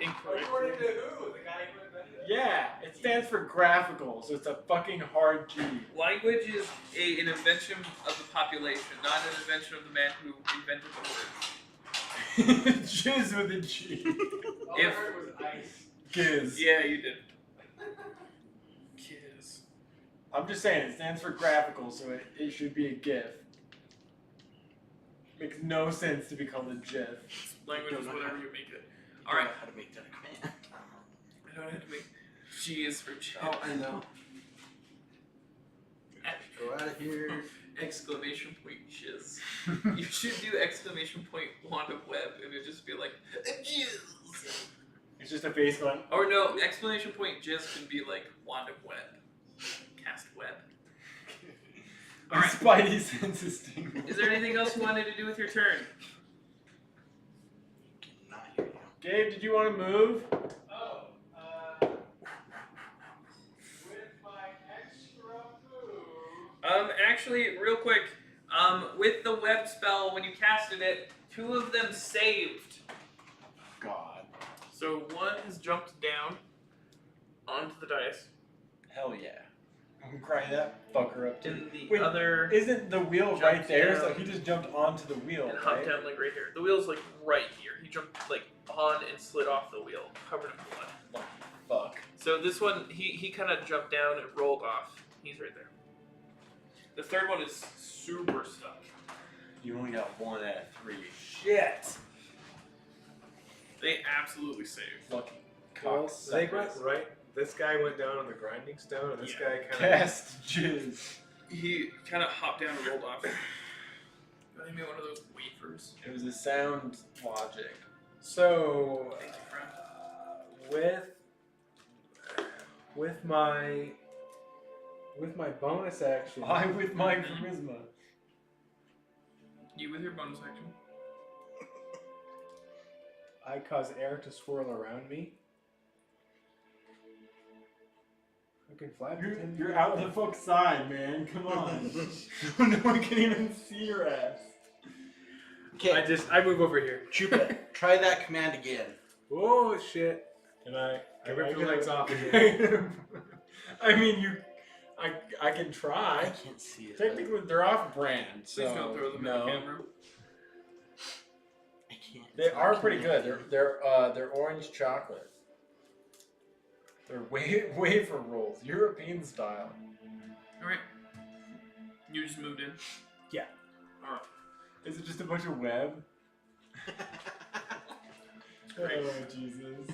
Incorrect. According to who? The guy who invented it? Yeah, it stands for graphical, so it's a fucking hard G. Language is an invention of the population, not an invention of the man who invented the word. Jizz with a G. All I heard was ice. Giz. Yeah, you did. Kiss. I'm just saying, it stands for graphical, so it should be a GIF. Makes no sense to be called a GIF. Language is whatever you make it. I Alright, don't know how to make that a command. I don't have to make G is for G. Oh, I know. Go out of here. Exclamation point jizz. You should do exclamation point wand of web and it'd just be like jizz. It's just a face going. Or no, exclamation point jizz can be like wand of web. Cast web. Alright. Spidey senses tingling. Is there anything else you wanted to do with your turn? Not here. Gabe, did you want to move? Oh, with my extra food. Actually, real quick, with the web spell, when you casted it, 2 of them saved. God. So one has jumped down onto the dice, Hell yeah. I'm gonna cry that fucker up too. and the Wait, other Isn't the wheel Jumped right there? down. So he just jumped onto the wheel, and hopped right? down like right here. The wheel's like right here. He jumped like on and slid off the wheel, covered in blood. Fuck. So this one, he kind of jumped down and rolled off. He's right there. The third one is super stuck. You only got 1 out of 3. Shit. They absolutely saved. Fucking Well, they cocksuckers. went right. This guy went down on the grinding stone, and this Yeah. guy kind of. Cast jizz. He kind of hopped down and rolled off. I made one of those wafers. It was a sound logic. So, Thank you, friend. with my bonus action, I with my charisma. You with your bonus action. I cause air to swirl around me. I can fly. to 10 You're feet out away. the fuck side, man. Come on. No one can even see your ass. Okay, I move over here. Chupa, try that command again. Oh shit! Can I rip your can legs off again. I mean, I can I try. can't see it. Technically, they're off brand, so Please don't throw them no. in the camera. I can't. They it's not are pretty good. connected. They're orange chocolate. They're wafer rolls, European style. Alright. You just moved in. Yeah. Alright. Is it just a bunch of web? Great. Oh Jesus.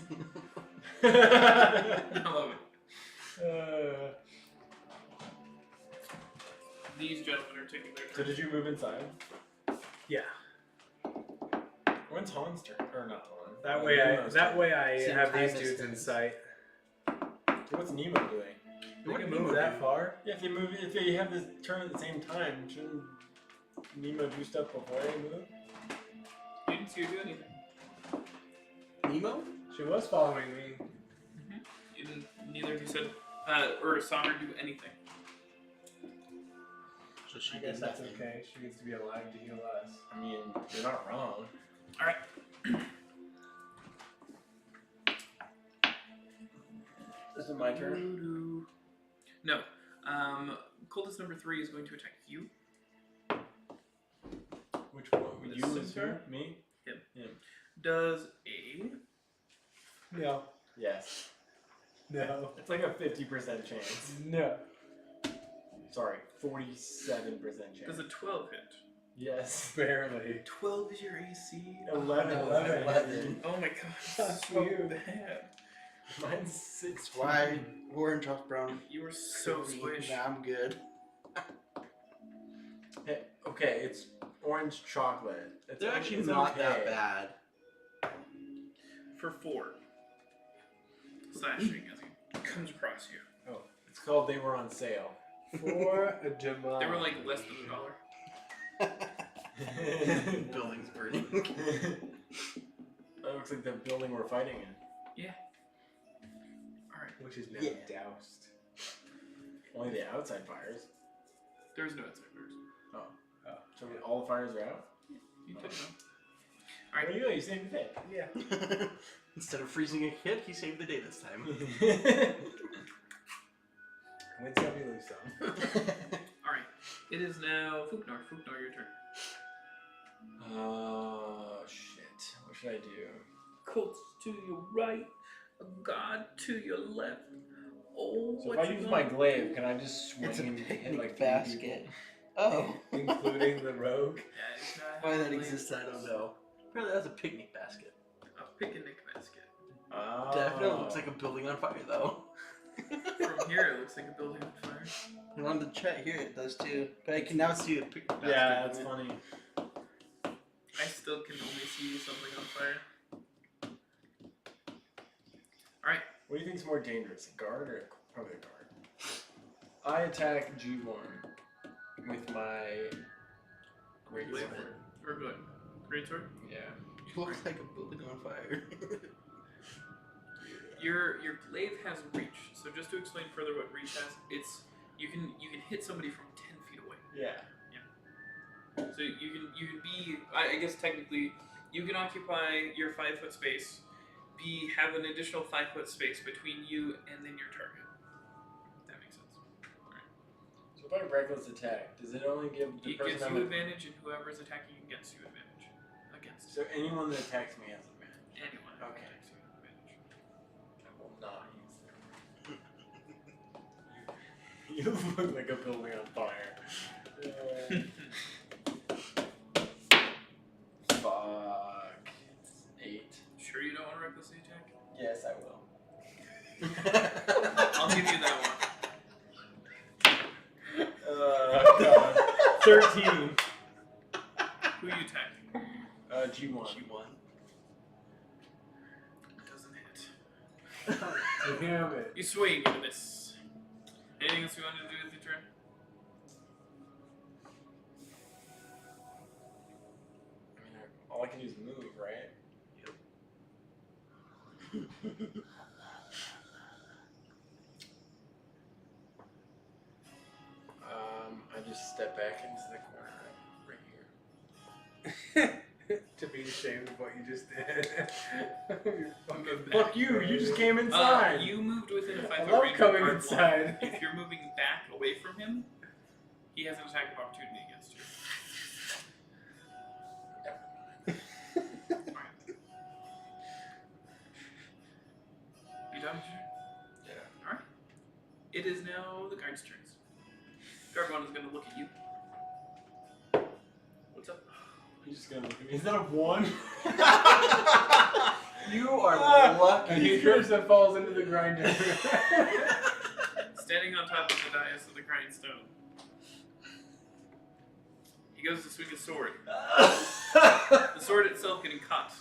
I love it. These gentlemen are taking their So turn. did you move inside? Yeah. When's Han's turn? Or not Han? That Nemo's way turn. I Same have time these as dudes in things. sight. What's Nemo doing? They What can did move Nemo that do? far. Yeah, if they have this turn at the same time, shouldn't Nemo do stuff before they move? You didn't see her do anything. Nemo? She was following me. You didn't, neither of you said, or saw her do anything. So she I guess did that's nothing. okay. She needs to be alive to heal us. I mean, you're not wrong. Is it my turn? No. Cultist number 3 is going to attack you. Which one? With You a is who? scimitar? Me? Does a No. Yes. No. It's like a 50% chance. No. Sorry, 47% chance. does a 12 hit? Yes. Barely. 12 is your AC. 11. 11. Oh my god, That's so weird. bad. Mine's 6. Why orange off brown? You were so Me. squish. Nah, I'm good. Hey, okay, it's orange chocolate. It's They're actually it's not okay. that bad. For 4. Slashing as he comes across you. It's called They Were on Sale. For a Jamal. They were like less than $1. Building's burning. That looks like the building we're fighting in. Alright. Which is now Yeah. doused. Only the outside fires. There's no outside fires. So all the fires are out? You took them. There you go, you saved the day. Yeah. Instead of freezing a kid, he saved the day this time. Win some, you lose some. Alright. It is now Fuknor. Fuknor, your turn. Oh, shit. What should I do? Colts to your right, a god to your left. Oh, So if I use my glaive, can I just swing It's a and hit picnic like 3 basket. people? Oh. Including the rogue. Why that exists, I don't know. Apparently that's a picnic basket. A picnic basket. Oh. Definitely looks like a building on fire, though. From here, it looks like a building on fire. And on the chat here, it does too. But I can now see a picnic basket. Yeah, that's in it. funny. I still can only see something on fire. Alright. What do you think is more dangerous, a guard or probably a guard? I attack G1 with my great Glaive. sword. Or good. Great sword? Yeah. It looks like a building on fire. Your glaive has reach. So just to explain further what reach has, it's you can hit somebody from 10 feet away. Yeah. So you can be, I guess technically you can occupy your 5 foot space, have an additional 5 foot space between you and then your target. That makes sense. So if I reckless attack, does it only give the It person gives I'm you advantage, and whoever is attacking against you advantage. Against So anyone that attacks me has advantage. anyone who Okay. attacks you advantage. I will not use them. You look like a building on fire. Fuck. It's 8. Sure you don't want to recklessly attack? Yes, I will. I'll give you that God. 13. Who you attacking? G1. G1. Doesn't hit. Damn it. You swing and miss. Anything else you want to do with your turn? I mean, all I can do is move, right? I just step back into the corner right here. To be ashamed of what you just did. You're fucking Fuck you! You just came inside. You moved within a 5 I foot love range of coming guard inside. one. If you're moving back away from him, he has an attack of opportunity against you. Alright. You done with your turn? Yeah. Alright. It is now the guard's turns. Guard 1 is going to look at you. What's up? He's just gonna look at me. Is that a 1? You are And lucky. he trips and falls into the grinder. Standing on top of the dais of the grindstone. He goes to swing his sword. The sword itself getting caught.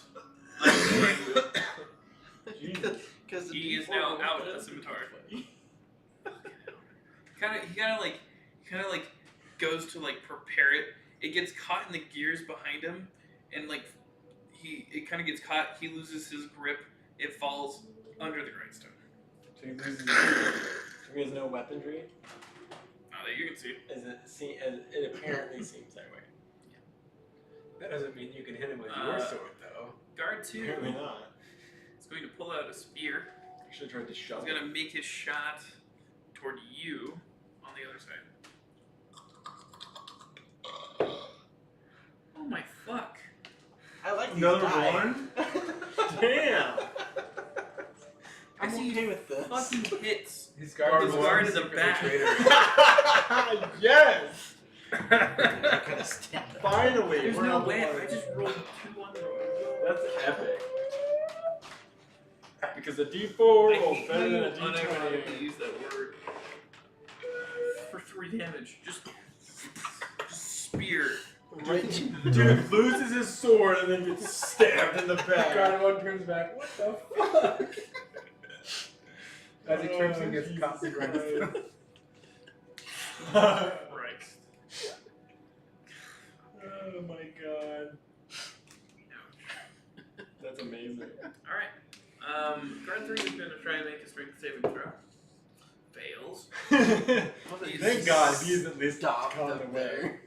Because He is now out of the scimitar. He kind of like goes to like prepare it. It gets caught in the gears behind him, and like it kind of gets caught. He loses his grip. It falls under the grindstone. So he loses. So he has no weaponry. Now you can see. It apparently seems that way. That doesn't mean you can hit him with your sword, though. Guard 2 Apparently not. is going to pull out a spear. I should have tried to shove He's it. going to make his shot toward you on the other side. Oh my fuck. I like these Another die. one? Damn! I'm okay with this. Fucking hits. He's His guard in the back. Yes! I gotta stand up. Finally! There's we're no on the way. board. I just rolled 2 on the roll. That's epic. Because a D4 I rolls hate better than a how unironically D20. use that word. For 3 damage. Just spear. Right to the Dude loses his sword and then gets stabbed in the back. Guard 1 turns back. What the fuck? As he trips and gets Jesus caught in the ground. Christ. Oh my god. That's amazing. Alright. Guard 3 is going to try and make a strength saving throw. Fails. Thank God he's at least Stop gone up away. there.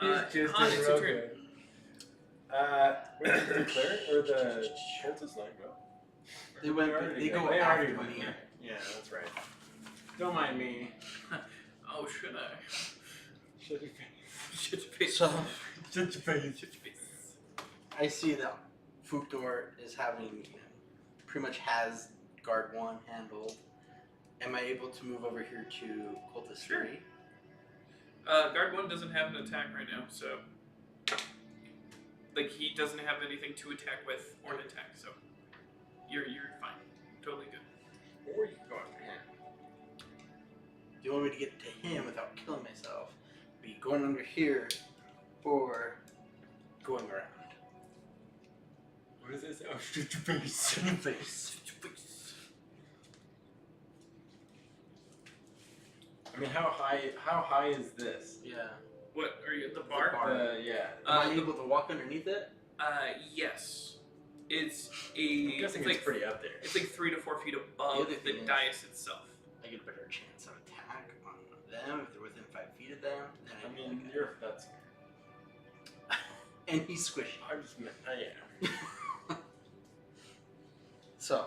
He's just Han, it's your turn. good. Where did the cleric or the cultist like go? They went. They go They already after went me. there. Yeah, that's right. Don't mind me. Oh, should I? Shut your face. Shut your face. So Shut your face. Shut your face. I see that Fukdor is having, pretty much has guard 1 handled. Am I able to move over here to cultist 3? Guard 1 doesn't have an attack right now, so... Like, he doesn't have anything to attack with or an attack, so... You're fine. Totally good. Or you can go after him. Do you want me to get to him without killing myself? Be going under here or going around? What is this? Oh, shut your face. Shut your face. I mean, how high is this? Yeah. What, are you at the bar? bar. Yeah. Am I able to walk underneath it? Yes. It's I'm guessing it's it's pretty up there. It's like 3 to 4 feet The above other the thing is- dais itself. I get a better chance of attack on them if they're within 5 feet of them. Then I mean, that's. and he's squishy. I just meant. Yeah. So,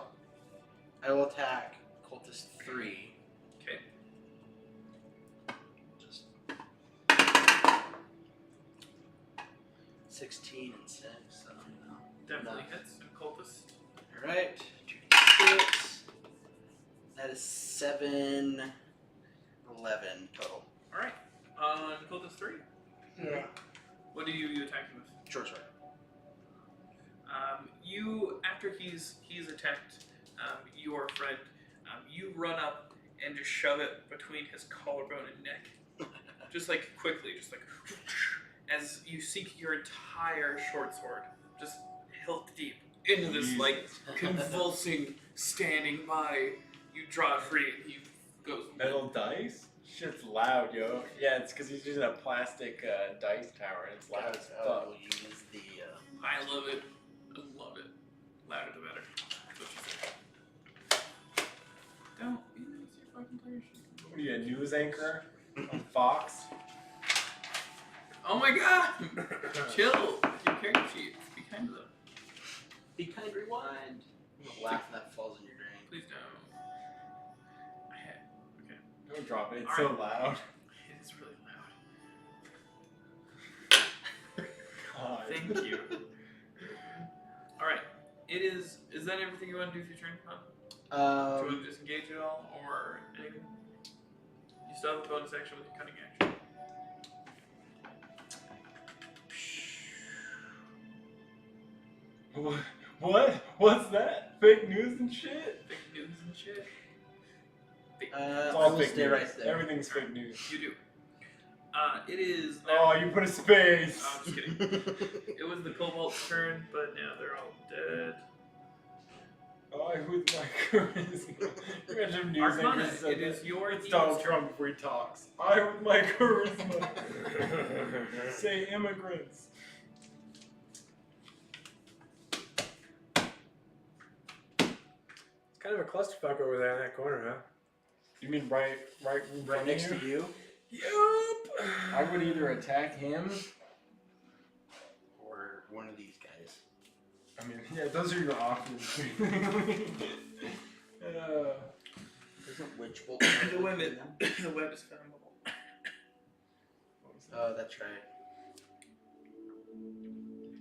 I will attack cultist 3. Okay. Just 16 and 6. So, Definitely Enough. hits. And cultist. all right, 2d6. That is 7, 11 total. Alright. On cultist 3. Yeah. What do you attack him with? Short sword. You, after he's attacked your friend, you run up and just shove it between his collarbone and neck. Just like quickly, just like as you sink your entire short sword, just hilt deep into this like convulsing, standing by. You draw it free and he goes. Metal dice? Shit's loud, yo. Yeah, it's because he's using a plastic dice tower and it's loud as I fuck. will use the. I love it. I love it. Louder the better. That's what she said. Don't be lazy, fucking play your shit. What are you, a news anchor on Fox? Oh my god! Chill. Your character sheet. Be kind to them. Be kind, rewind. I'm laughing that falls in your drain. Please don't. I had. Okay. Don't drop it, it's All so right. loud. It is really loud. God. Thank you. Alright. Is that everything you want to do with your turn, Con? Do you want to disengage at all, or anything? You still have a bonus action with your cutting action. What? What's that? Fake news and shit? Fake news and shit. It's I all will fake stay news. right there. Everything's fake news. You do. It is Oh, now. you put a space. Oh, I'm just kidding. It was the Cobalt's turn, but now they're all dead. I with my charisma. Imagine news Arcana, anchors said it that. is your It's demon's Donald turn. Trump before he talks. I with my charisma. Say immigrants. It's kind of a clusterfuck over there in that corner, huh? You mean right Right next to you. Yup. I would either attack him. Or one of these guys. I mean, yeah, those are your options. Isn't Witch Bolt The web is flammable. Oh, that's right.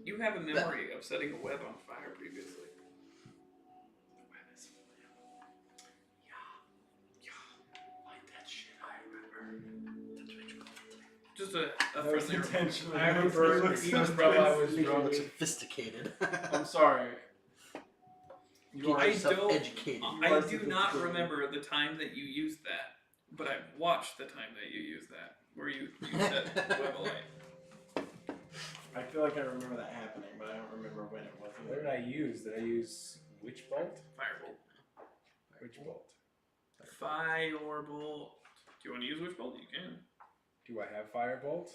You have a memory of setting a web on fire previously. The web is flammable. Yeah. Like that shit, I remember. That's Witch Bolt. Just a That was friendly reminder. intentional. I remember even though I was Make it look drunk. sophisticated. I'm sorry. You are I self-educated. I do not remember the time that you used that, but I watched the time that you used that, where you set the web alight. I feel like I remember that happening, but I don't remember when it was. What did I use? Did I use Witch Bolt? Firebolt. Witch Bolt. Firebolt. Do you want to use Witch Bolt? You can. Do I have Firebolt?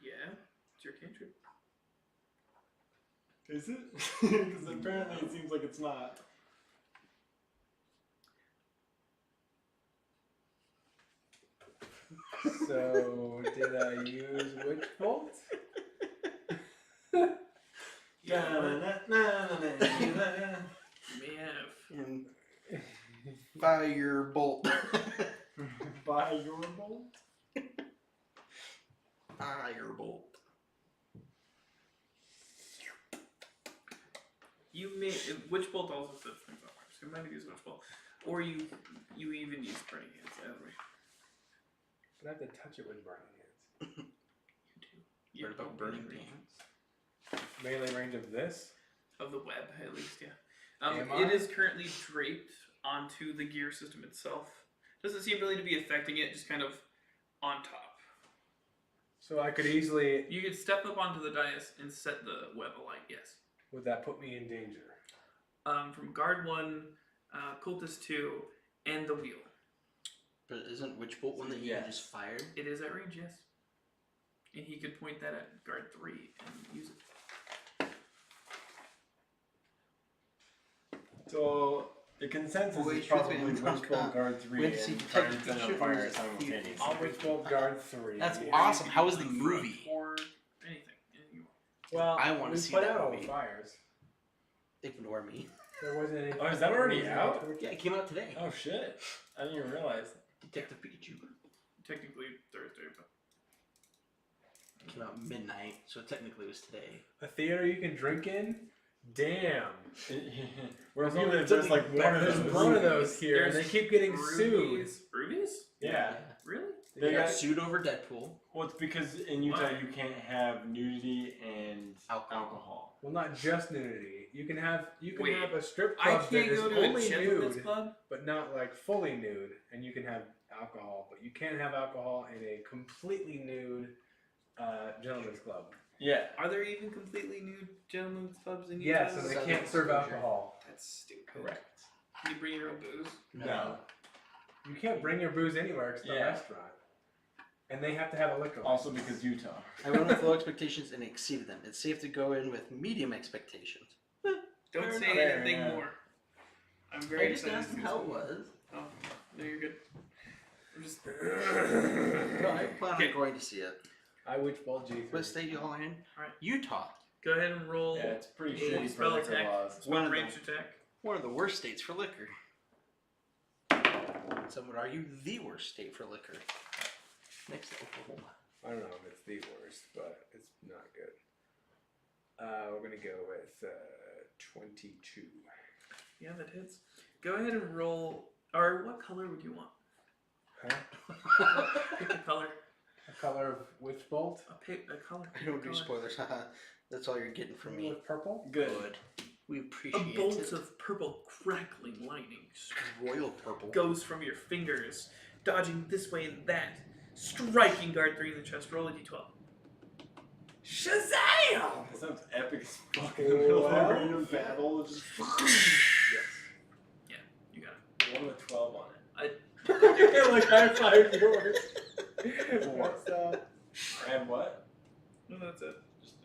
Yeah. It's your cantrip. Is it? Because apparently it seems like it's not. So, did I use Witch Bolt? And Fire Bolt. By your bolt? Fire Bolt. You may Witch Bolt also sets things on fire, so you might have used Witch Bolt, or you even use Burning Hands. Either way. But I have to touch it with burning hands. You do. What about burning range hands? Melee range of this? of the web, at least, yeah. Am It I? is currently draped onto the gear system itself. Doesn't seem really to be affecting it, just kind of on top. So I could easily. You could step up onto the dais and set the web alight, yes. Would that put me in danger? From Guard 1, Cultist 2, and the wheel. But isn't Witch Bolt one that you just fired? It is at range, yes. And he could point that at Guard 3 and use it. So the consensus Wait, is probably truthfully, Witch drunk, Bolt Guard 3 went to see and try to Detective set on Pikachu fire versus simultaneously. I'll Witch Bolt Guard 3. That's Or awesome. you How could was the use movie? Or anything. Anything you want. Well, I wanna we see put that out all movie. the fires. Ignore me. There wasn't any. Oh, is that already out? Yeah, it came out today. Oh shit! I didn't even realize. Detective Pikachu. Technically Thursday, but It came out midnight, so technically it was today. A theater you can drink in? Damn. Where we There's live, there's like one of There's those. one of those here, and they There's keep getting sued. Rubies? Yeah. Really? They They got got- sued over Deadpool. Well, it's because in Utah Why? you can't have nudity and Alcohol. Well, not just nudity. You can have Wait, have a strip I club that can't is go to a only gentleman's nude, club? but not like fully nude, and you can have alcohol, but you can't have alcohol in a completely nude gentleman's club. yeah. Are there even completely nude gentlemen's clubs in Utah? Yes, and they Southern can't serve exposure. alcohol. That's stupid. Correct. Can you bring your own booze? No. You can't bring your booze anywhere except Yeah. a restaurant, and they have to have a liquor license. Also because Utah. I went with low expectations and exceeded them. It's safe to go in with medium expectations. Don't Fair say enough. anything Yeah. more. I'm very I just excited asked to him see how this it one. was. Oh, no, you're good. I'm just. No, I plan Okay. on going to see it. I witch ball G3. What state y'all in? Alright. Utah. Go ahead and roll Yeah, it's pretty a shitty for spell liquor attack. laws. Spell One of ranged attack. One of the worst states for liquor. Some would argue the worst state for liquor. Next to Oklahoma. I don't know if it's the worst, but it's not good. We're gonna go with 22. Yeah, that hits. Go ahead and roll. Or what color would you want? Huh? Pick a color. A color of witch bolt. A color. I don't do Color. spoilers. That's all you're getting from me. With purple. Good. We A appreciate bolt it. of purple crackling lightning Royal purple. goes from your fingers, dodging this way and that, striking Guard 3 in the chest. Roll a d12. Shazam! That sounds epic as fuck in the middle of a What? random battle. Just Yes. Yeah, you got it. 1 with 12 on it. Like high five yours. And what? No, that's it. Just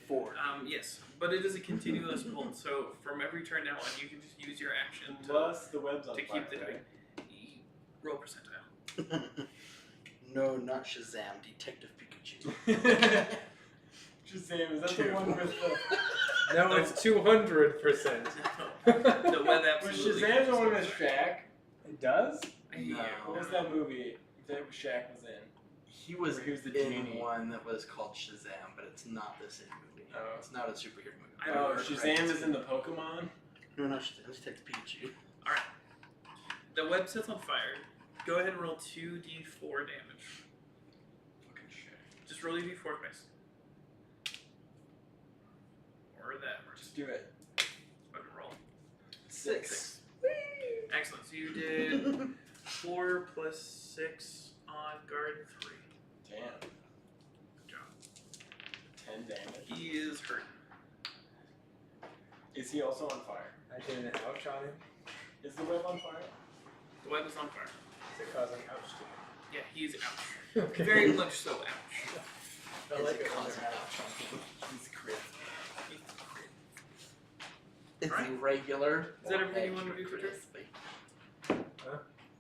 4. Yes, but it is a continuous bolt, so from every turn now on, you can just use your action to plus the webs on to fire, keep the right? roll percentile. No, not Shazam. Detective Pikachu. Shazam, is that Two. the one with the... No, it's 200%. The web Was absolutely. Shazam the one with Shaq? It does? Yeah. What was that movie that Shaq was in? He was Or he was the in genie. one that was called Shazam, but it's not the same movie. Oh. It's not a superhero movie. I Oh, remember Shazam is in the Pokemon? No, no, Shazam's Detective Pikachu. The web sets on fire. Go ahead and roll 2d4 damage. Fucking shit. Just roll your d4 twice. Or that. Or Just do it. fucking roll. 6. Excellent. So you did 4 plus 6 on guard 3. Damn. Good job. 10 damage. He is hurt. Is he also on fire? I did an ouch on him. Is the web on fire? The web is on fire. Is it causing ouch to him? Yeah, he's ouch. Okay. Very much so ouch. I Is like it it when causing they're ouch on him? He's crit. Is Alright. he regular? Is that or everything you want to extra do for turn? crispy?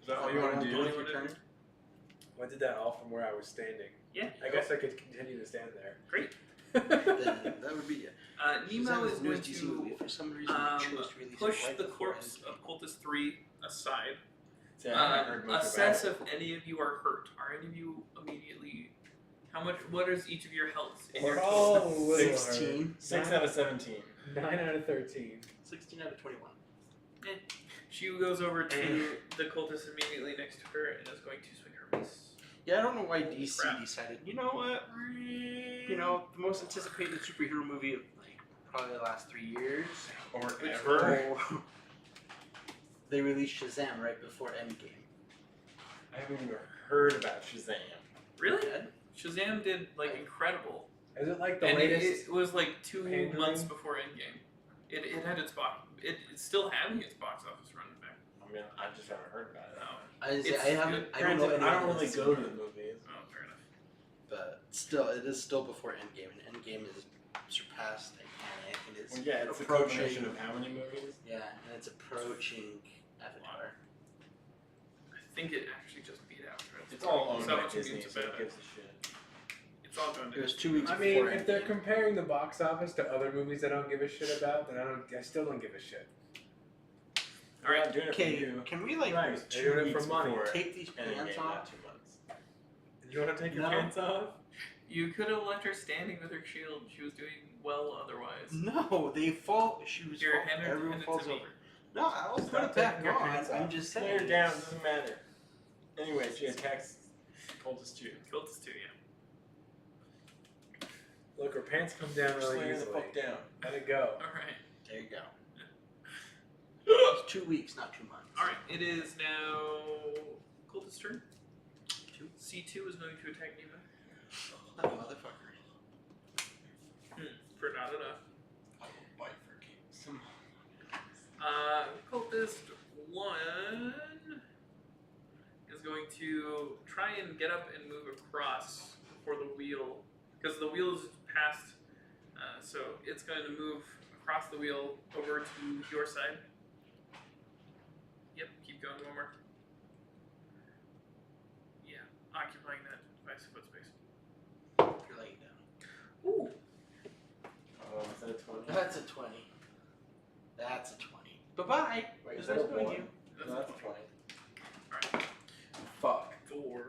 Is that what you want to do? with your turn? Well, I did that all from where I was standing. Yeah. I guess I could continue to stand there. Great. Then that would be it. Nemo Shazam is the newest going DC to movie. For some reason, they chose to release it push right the before corpse Endgame. of Cultist 3 aside. Yeah, I haven't heard much Assess about if any of you are hurt. Are any of you immediately? How much? What is each of your health? In your We're all a little 16. hurt. 6 out of 17. 9 out of 13. 16 out of 21. She goes over to the cultist immediately next to her and is going to swing her mace. Yeah, I don't know why DC Crap. decided, you know what? You know, the most anticipated superhero movie of like probably the last 3 years. Or Which ever. They released Shazam right before Endgame. I haven't even heard about Shazam. Really? Dead? Shazam did like incredible, Is it like the and latest? it was like 2 Pandering? months before Endgame. It had its box. It's still having its box office run back. I mean, I just haven't heard about it. No. I It's haven't. I don't know Granted, any I don't of really this, go to the movies. Oh, fair enough. but still, it is still before Endgame, and Endgame is surpassed Titanic, and it's Well, yeah, it's a approaching. combination of how many movies? Yeah, and it's approaching Avatar. I think it actually just beat out. It's all owned by 17 Disney, is so bad. who gives a shit? It's all going It to. was 2 weeks I before mean, if they're Endgame. comparing the box office to other movies I don't give a shit about, then I still don't give a shit. All right. I'm not doing it for Okay, you. can we like Right, they're doing it for weeks money. before take these Endgame, pants not off? 2 months. You want to take your No. pants off? You could have left her standing with her shield. She was doing well otherwise. No, they fall. Shoes Your fall. hand Everyone hand it falls to me. over. No, I'll put Stop it back taking your on. pants I'm off. just Lay saying. her down, doesn't matter. Anyway, she attacks Cultist 2. Cultist 2, yeah. Look, her pants come down Just really lay her the easily. fuck down. Let it go. All right. There you go. It's 2 weeks, not 2 months. All right. It is now Cultist turn. 2. C2 is going to attack Nemo. That motherfucker. For not enough. I will bite for keeps. Cultist 1 is going to try and get up and move across before the wheel, because the wheel is past, so it's going to move across the wheel over to your side. Yep, keep going one more. Yeah, occupying that 5 foot space. You're laying down. Ooh, Oh, is that a 20? That's a 20. That's a 20. Bye-bye. Wait, is It that a was nice knowing 1? you. No, that's a 20. Alright. Fuck. 4.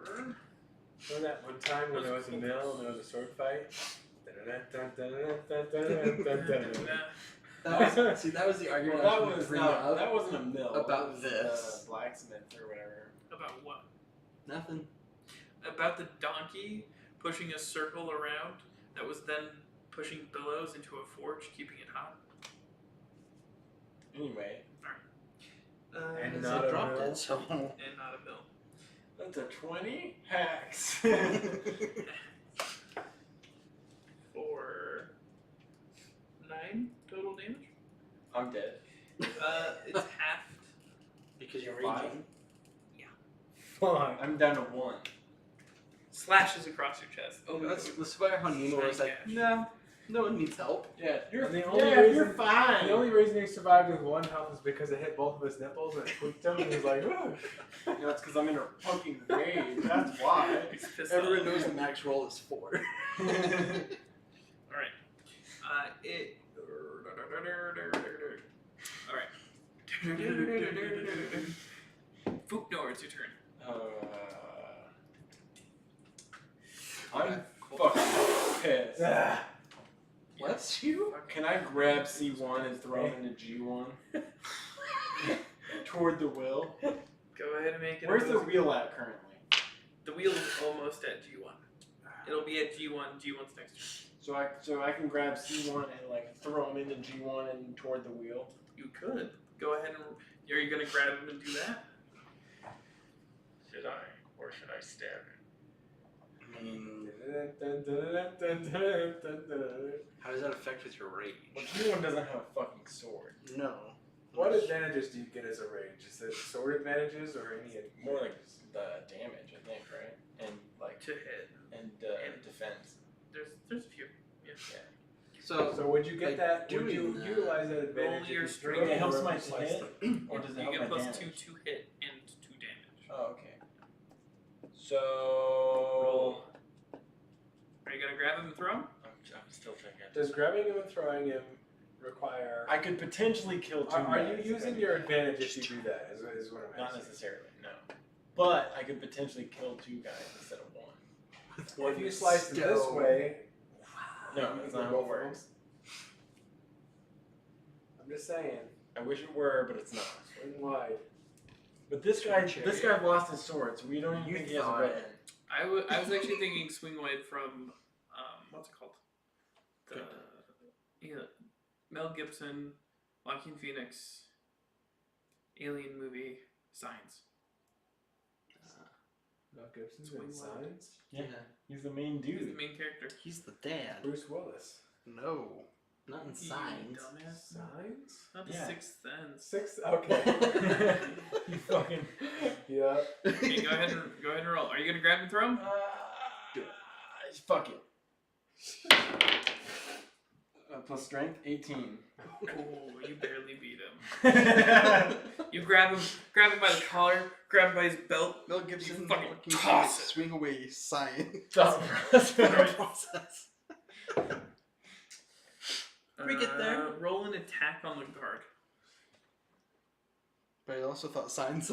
Remember that one time when there was a mill and there was a sword fight? That was, see, that was the argument I Well, was that going to was bring not, up. that wasn't a mill. about that was this. The blacksmith or whatever. About what? Nothing. About the donkey pushing a circle around that was then pushing billows into a forge, keeping it hot. Anyway, And As not I a dropped mill. it, so. And not a bill. that's a 20 hacks. 4, 9 total damage. I'm dead. It's halved. Because you're Five. raging. Fuck. I'm down to 1. Slashes across your chest. Oh, that's why how Nemo was like, Cash. no, No one needs help. Yeah, you're fine. The only reason he survived with 1 health is because it hit both of his nipples and it tweaked him, and he's like, "Ugh." You know, it's because I'm in a fucking rage. That's why. He's pissed Everyone off. knows the max roll is 4. Alright. Alright. Fooknor, it's your turn. I'm fucking pissed. Bless you. Can I grab C1 and throw it into G1? Toward the wheel? Go ahead and make it. Where's the wheel at currently? The wheel is almost at G1. It'll be at G1. G1's next turn. So I can grab C1 and like throw him into G1 and toward the wheel. You could. Go ahead and. Are you going to grab him and do that? Should I? Or should I stab him? I mean, how does that affect with your rage? Well, G1 doesn't have a fucking sword. No. What advantages do you get as a rage? Is it sword advantages or any? More like the damage, I think, right? And like To hit. and defense. There's a few. Yeah. So So would you get Like that? Would doing you that. utilize that advantage? your if you strength. throw It helps or my slice hit, them? or does it You help get my plus damage? 2 to hit and 2 damage. Oh, okay. So Roll. Are you going to grab him and throw him? I'm still thinking. Does grabbing him and throwing him require? I could potentially kill 2 Are guys. you using your advantage if you do that? Is what I'm Not asking. necessarily, no. But I could potentially kill 2 guys instead of 1. If you slice it this way, No, that's not how it works. I'm just saying. I wish it were, but it's not. Swing wide. But this guy lost his sword, so we don't even You think he has a thought- weapon. I was actually thinking swing wide from, what's it called? Mel Gibson, Joaquin Phoenix, alien movie, Signs. Mel Gibson's Swing in wide. Signs. Yeah, he's the main He's the dude. main character. he's the dad. Bruce Willis. No, not in You signs. dumbass. Signs. Not the Yeah. Sixth Sense. 6. Okay. You fucking. Yeah. Okay, go ahead and roll. Are you gonna grab and throw him? Fuck it. Plus strength, 18. Oh, you barely beat him. You grab him by the collar, grab him by his belt. Mel Gibson You fucking fucking toss it. swing away sign. That's process. We get there. Roll an attack on the guard. But I also thought signs.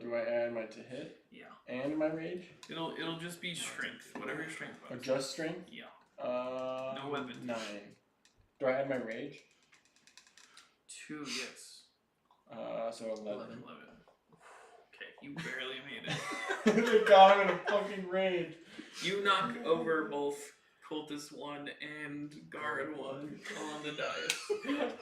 Do I add my to hit Yeah. and my rage? It'll just be strength, whatever your strength Or was. just strength? Yeah. No weapon. 9. Do I add my rage? 2, yes. So 11. 11. Okay, you barely made it. Thank God I'm in a fucking rage. You knock over both Cultist 1 and Guard 1 on the dice.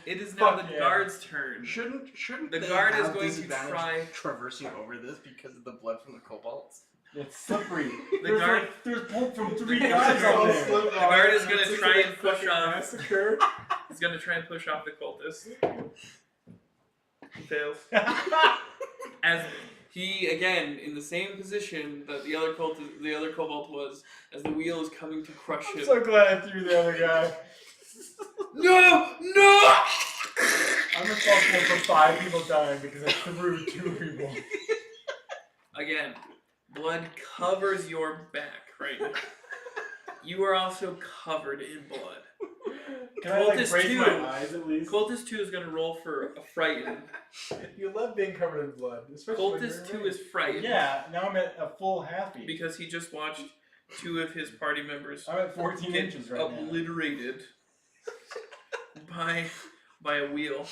It is now Fuck the yeah. guard's turn. Shouldn't The they guard is have going to disadvantage try- traversing over this because of the blood from the kobolds? It's slippery. The guard- There's pulp from 3 The guys guard- on there. The guard is going It's to just try like and push fucking off. massacre. He's going to try and push off the cultist. He fails. As he again in the same position that the other kobold was, as the wheel is coming to crush I'm him. so glad I threw the other guy. No! I'm responsible for 5 people dying because I threw 2 people. Again, blood covers your back right now. You are also covered in blood. Can I like Cultist brace 2. my eyes at least? Cultist 2 is going to roll for a frighten. You love being covered in blood, especially when Cultist you're 2 is frightened Yeah, now I'm at a full halfie. because he just watched 2 of his party members I'm at 14 get inches right now. obliterated by a wheel.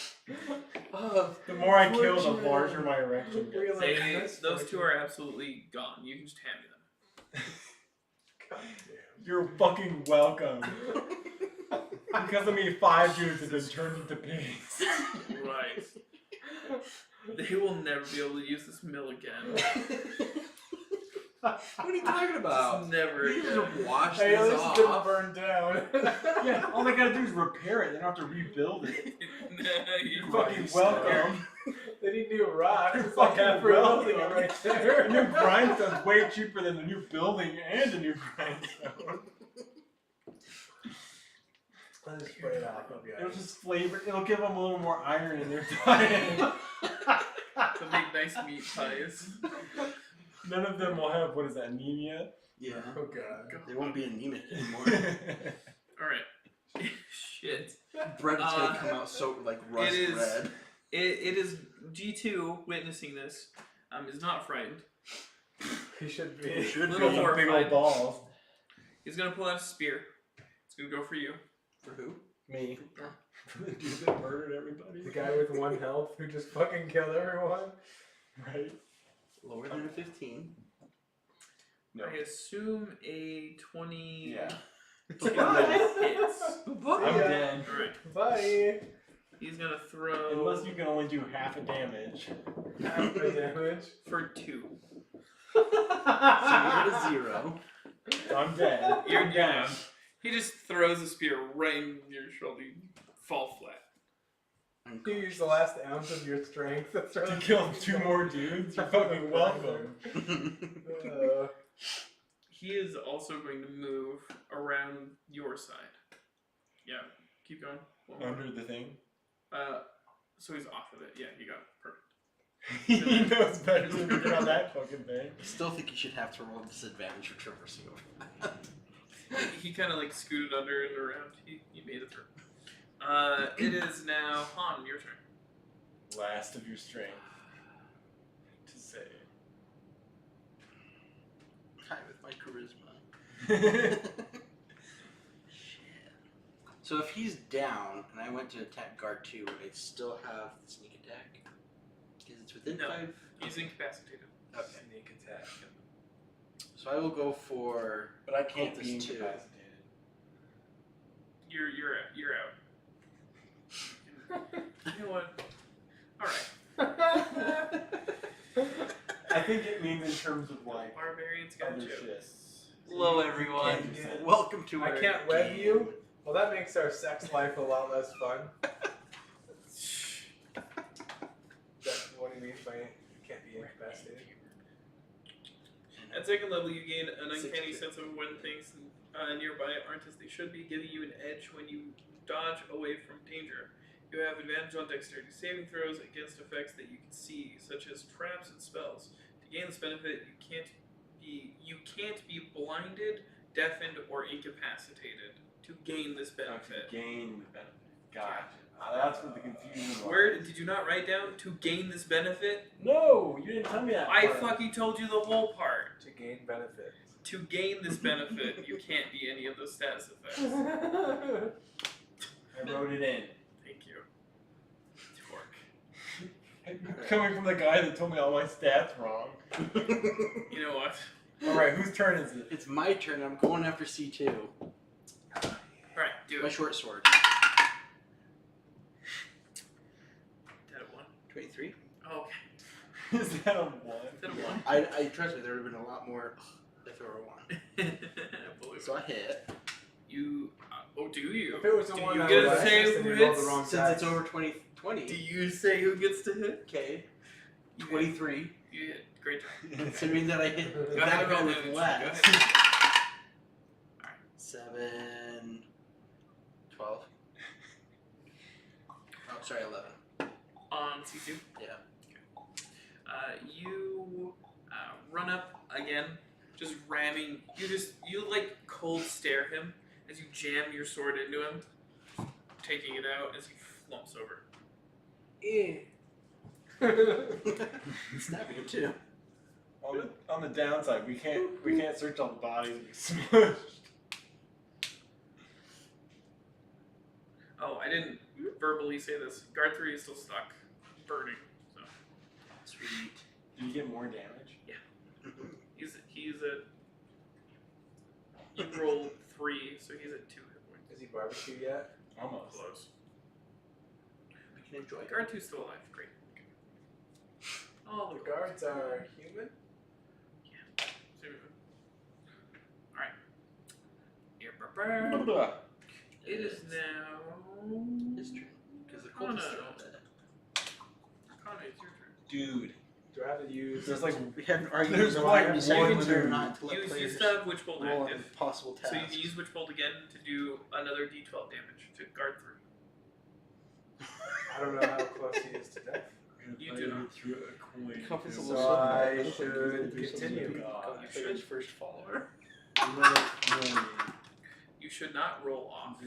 The more I kill, the larger my erection gets. Those 2 are absolutely gone. You can just hand me them. You're fucking welcome. Because of me, 5 dudes have been turned into pigs. Right. They will never be able to use this mill again. What are you talking about? Just never You again. just wash Hey, at this least it didn't off. burn down. Yeah, all they gotta do is repair it. They don't have to rebuild it. You You're fucking welcome. They need new rocks. It's like half for building it right A there. new grindstone's way cheaper than a new building and a new grindstone. I'll just spray it off. It'll be It'll alright. just flavor. It'll give them a little more iron in their diet. To make nice meat pies. None of them will have what is that, anemia? Yeah. Oh god. They won't be anemic anymore. Alright. Shit. Bread is gonna come out so like rust it is- red. It is G2 witnessing this. Is not frightened. He should be. It should Little be. more. Big Horrified. old balls. He's gonna pull out a spear. It's gonna go for you. For who? Me. The dude that murdered everybody. The guy with 1 health who just fucking killed everyone. Right? Lower than a 15. No. I assume a 20 Yeah. hits. I'm ya. dead. Alright. Bye. He's gonna throw Unless you can only do half a damage. Half the damage. for 2. So you're at a 0. So I'm dead. You're I'm down. He just throws a spear right in your shoulder. You fall flat. You use the last ounce of your strength to throw To kill 2 more dudes? You're fucking welcome. He is also going to move around your side. Yeah, keep going. One more. Under the thing. So he's off of it. Yeah, you got it. Perfect. He knows better than to get on that fucking thing. I still think you should have to roll a disadvantage for traversing over that. He kind of like scooted under and around. He made it through. It is now Han, your turn. Last of your strength. To say. Hi with my charisma. Shit. So if he's down and I went to attack guard 2, would I still have the sneak attack? Because it's within No. 5. He's incapacitated. Okay. Sneak attack. So I will go for. But I can't Cultist be 2. incapacitated. You're out. You know what? Alright. I think it means in terms of like Barbarians got other you. shit. Hello, everyone. Can't do that. Welcome to I our can't wed game. you? Well, that makes our sex life a lot less fun. That's what he means by can't be incapacitated. At second level, you gain an uncanny 60. sense of when things nearby aren't as they should be, giving you an edge when you dodge away from danger. You have advantage on dexterity saving throws against effects that you can see, such as traps and spells. To gain this benefit, you can't be blinded, deafened, or incapacitated. To gain this benefit. Gain the benefit. Gotcha. That's what the confusion was. Where did you not write down to gain this benefit? No, you didn't tell me that. I part. fucking told you the whole part. To gain benefit. To gain this benefit, you can't be any of those status effects. I wrote it in. Thank you. Torque. Coming from the guy that told me all my stats wrong. You know what? Alright, whose turn is it? It's my turn. I'm going after C2. Alright, do My it. short sword. Dead at 1. 23. Oh, okay. Is that a 1? Dead at 1. I trust me. There would have been a lot more if there were a 1. Believe So it. I hit. You. Oh, do you? If it was a Do one, you I get would to have say assisted who and rolled hits? the wrong Since die. it's over 20. Do you say who gets to hit? Okay. You 23. You hit. Great job. Considering that I hit Go that ahead, guy roll with damage. less. Go ahead. 7. 12. Oh, sorry, 11. On C2. Yeah. You run up again, just ramming. You like cold stare him as you jam your sword into him, taking it out as he flumps over. Stabbing him too. On the downside, we can't search all the bodies and be smushed. Oh, I didn't verbally say this. Guard 3 is still stuck, burning. So Sweet. Do you get more damage? he's at. You rolled 3, so he's at 2 hit points. Is he barbecue yet? Almost. Close. We can enjoy it. Guard 2's still alive. Great. Oh, The guards are human? Alright. It is now. His turn. Because the Arcana. cultists are all dead. Arcana, it's your turn. dude. Do I have to use? There's like We haven't argued There's in like one deciding one whether or dude. not to let You players still have Witch Bolt roll on active. possible So you tasks. can use Witch Bolt again to do another d12 damage to guard 3. I don't know how close he is to death. You do not. Through a coin. Compass So will I slip. should continue. You should. His first follower. You should not roll off.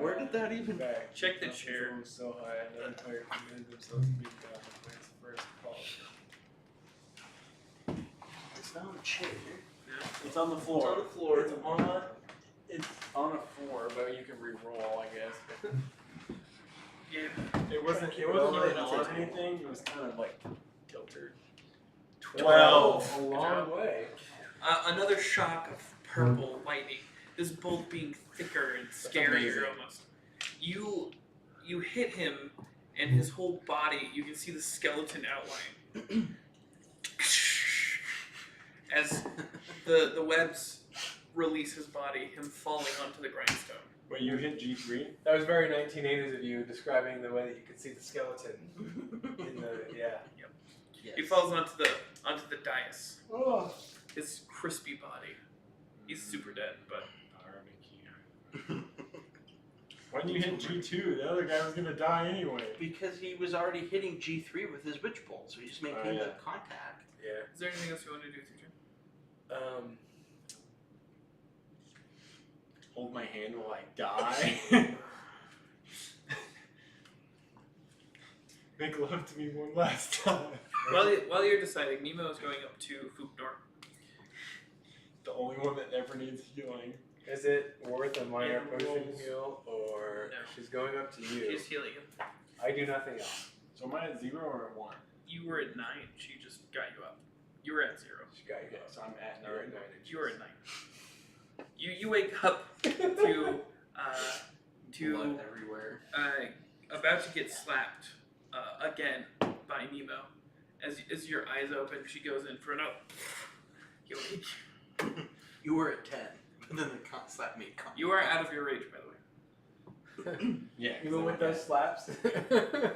Where did that even? Check the chair. So high, another player committed themselves to being God and wins the first call. It's not on the chair. It's on the It's floor. on the floor. It's on a 4, but you can re-roll, I guess. Yeah. It wasn't Keep it really on on the anything. It was kind of like tilted. 12. A long way. Another shock of purple lightning. This bolt being thicker and scarier amazing. almost. You hit him, and his whole body. You can see the skeleton outline. As the webs release his body, him falling onto the grindstone. Wait, you hit G3? That was very 1980s of you, describing the way that you could see the skeleton. In the Yes. He falls onto the dais. Oh. His crispy body. He's super dead, but Why didn't you hit G2? The other guy was gonna die anyway. Because he was already hitting G3 with his witch bolt, so he just maintained yeah. the contact. Yeah. is there anything else you want to do, Teacher? Hold my hand while I die. Make love to me one last time. While you're deciding, Nemo is going up to Foopnor. The only one that never needs healing. Is it worth a minor And potion rolls. heal, or No. she's going up to you? She's healing him. I do nothing else. So am I at 0 or at 1? You were at 9. She just got you up. You were at 0. She got you. Okay, so I'm at You're 9. at 9. You were at 9. You wake up to Blood everywhere. about to get slapped again by Nemo. As your eyes open, she goes in for another. You wake. You were at 10, but then the slap made con. You are out of your rage, by the way. Yeah. Even with those slaps. Alright.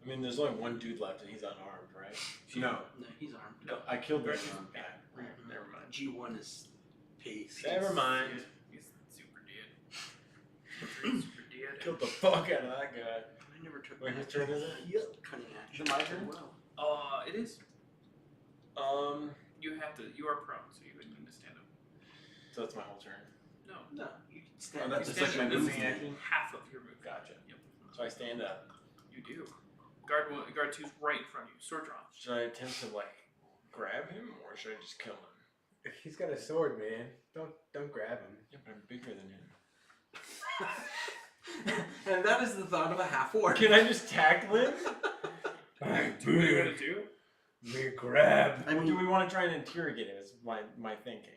I mean, there's only one dude left and he's unarmed, right? No. No, he's armed. No. I killed this Right. one. Yeah. Right, Never mind. G1 is pace. Never mind. He's super dead. He's super dead. Killed the fuck out of that guy. I never took Wait, my whose turn is it? Yep. Cunning action. Is it my turn? Well. It is. You have to. You are prone, so you would need to stand up. So that's my whole turn. No. No, you can stand. Oh, that's You just stand like my up. moving This is action? half of your move. Gotcha. Yep. So I stand up. You do. Guard 2's right in front of you. Sword drawn. Should I attempt to like grab him or should I just kill him? He's got a sword, man. Don't grab him. Yeah, but I'm bigger than him. And that is the thought of a half orc. Can I just tackle him? What are you gonna do? Me grab. I Or mean, do we want to try and interrogate him? Is my thinking.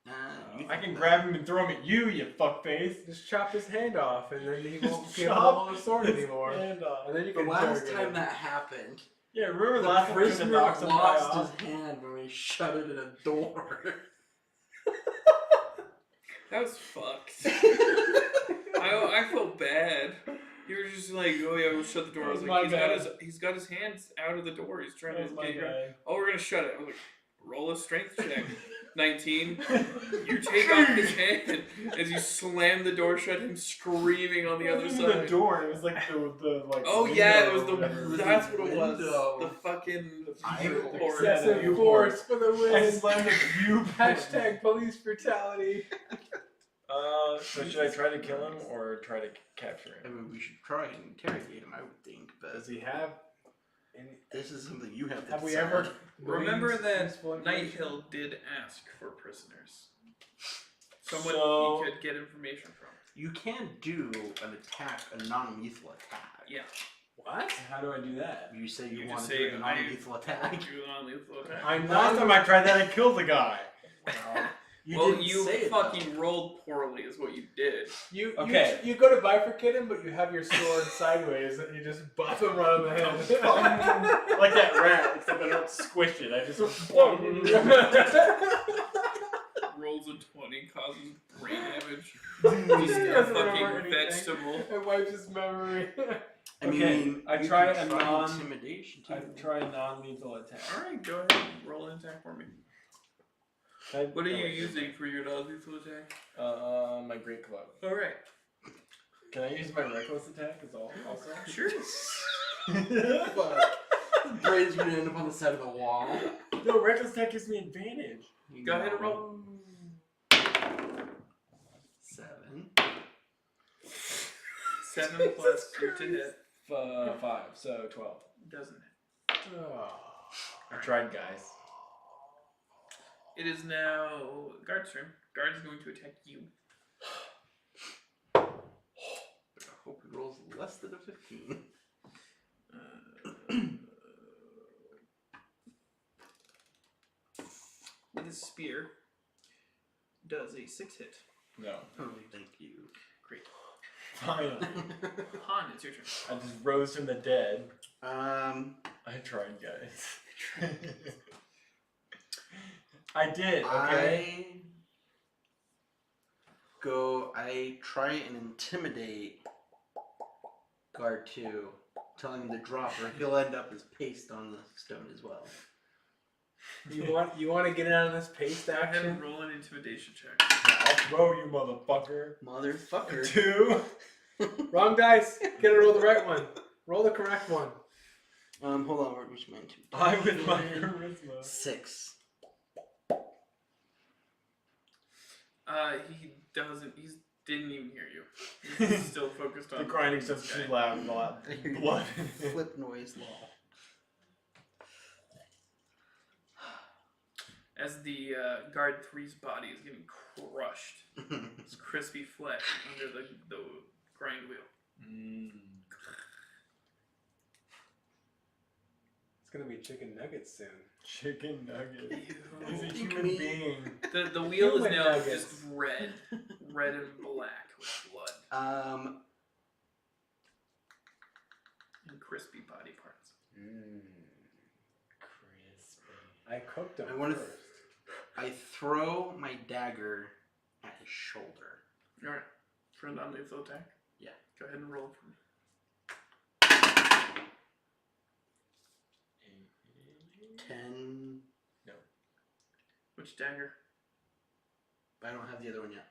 you I can think grab him and throw him at you, you fuckface. Just chop his hand off, and then he won't Just give him chop all the sword his anymore. hand off. And then you The can last interrogate time him. that happened, Yeah, remember the the last time we prisoner knocked some guy lost off? his hand when we shut it in a door. That was fucked. I felt bad. You were just like, oh yeah, we'll shut the door. I was That was like, my he's got his hands out of the door. He's trying That was to my get your. bad. Oh, we're gonna shut it. I was like, roll a strength check. 19. You take off his hand as you slam the door shut. Him screaming on the other It wasn't side. the door. It was like the like. Oh yeah, it was window or whatever. the. That's what it was. Window. The fucking. Eyeball. Or- Excessive Yeah, force for the I win. slammed the view. Hashtag police brutality. So should I try to kill him or try to capture I him? mean, we should try and interrogate him, I would think, but Does he have any? this is something you have to Have we decide. ever? Remember gleaned that useful information? Nighthill did ask for prisoners. Someone So- he could get information from. You can do an attack, a non-lethal attack. Yeah. What? How do I do that? You say you, You want just to say, do a non-lethal attack. Do a non-lethal attack. I'm Last time I tried that, I killed the guy. You well, didn't you say it, fucking though. rolled poorly, is what you did. You Okay. you go to bifurcate him, but you have your sword sideways, and you just buff him right on the head. Like that rat, except I don't squish it. I just. Rolls a 20, causes brain damage. He Just a doesn't fucking remember anything. vegetable. It wipes his memory. I Okay, mean, I you try can a non- intimidation too. I try a non-lethal attack. Alright, go ahead and roll an attack for me. What are you wait, using for your non-lethal attack? My great club. Alright. Can I use my reckless attack as also? Sure. Brain's gonna end up on the side of the wall. No, reckless attack gives me advantage. Go ahead and roll. 7. 7 plus your to hit. 5, so 12. Doesn't hit. I tried, guys. It is now Guard's turn. Guard is going to attack you. I hope he rolls less than a 15. With his spear, does a 6 hit. No. Oh, thank you. Great. Finally. Han, it's your turn. I just rose from the dead. I I tried, guys. I did, okay? I try and intimidate Guard 2, telling him to drop or he'll end up as paste on the stone as well. You want to get out of this paste Go ahead action? and roll an intimidation check. I'll throw you, motherfucker. Motherfucker. 2. Wrong dice. Gotta roll the right one. Roll the correct one. Hold on, which mine too? I with my charisma. 6. He didn't even hear you. He's still focused on The grinding this stuff's guy. too loud and a lot I hear blood. Flip noise law. As the Guard 3's body is getting crushed. It's crispy flesh under the grind wheel. It's gonna be chicken nuggets soon. Chicken nugget. He's a Ew. human being. The wheel is Human now nuggets. just red and black with blood and crispy body parts. Crispy. I cooked them I wanna first. I throw my dagger at his shoulder. Alright, for a non-lethal attack? Yeah. Go ahead and roll for me. 10. Which dagger? But I don't have the other one yet.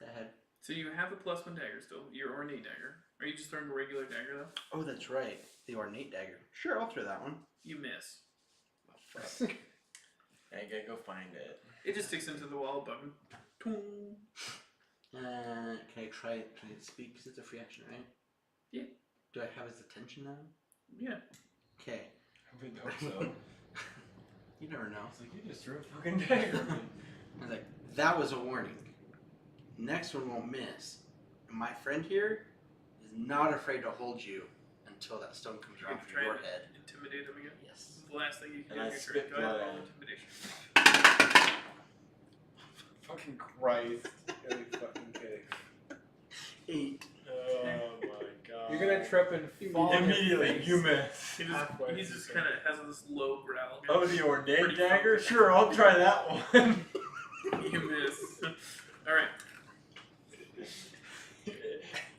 That had. So you have a +1 dagger still, your ornate dagger. Are you just throwing a regular dagger though? Oh, that's right. The ornate dagger. Sure, I'll throw that one. You miss. Oh, fuck. I gotta go find it. It just sticks into the wall above him. Toom. Can I try to speak because it's a free action, right? Yeah. Do I have his attention now? Yeah. Okay. I would hope so. You never know. It's like, you just threw a fucking dagger. I was like, that was a warning. Next one won't miss. And my friend here is not afraid to hold you until that stone comes You're around gonna from try your to head. intimidate him again? Yes. This is the last thing you can And do I in your turn. spit Go ahead and blood roll at him. intimidation. Fucking Christ. Are you fucking kidding? 8. Oh my god. You're gonna trip and fall. on your Immediately, face. you miss. He just kind of has this low growl. Oh, the ornate Pretty dagger? fucking- Sure, I'll try that one. You miss. Alright.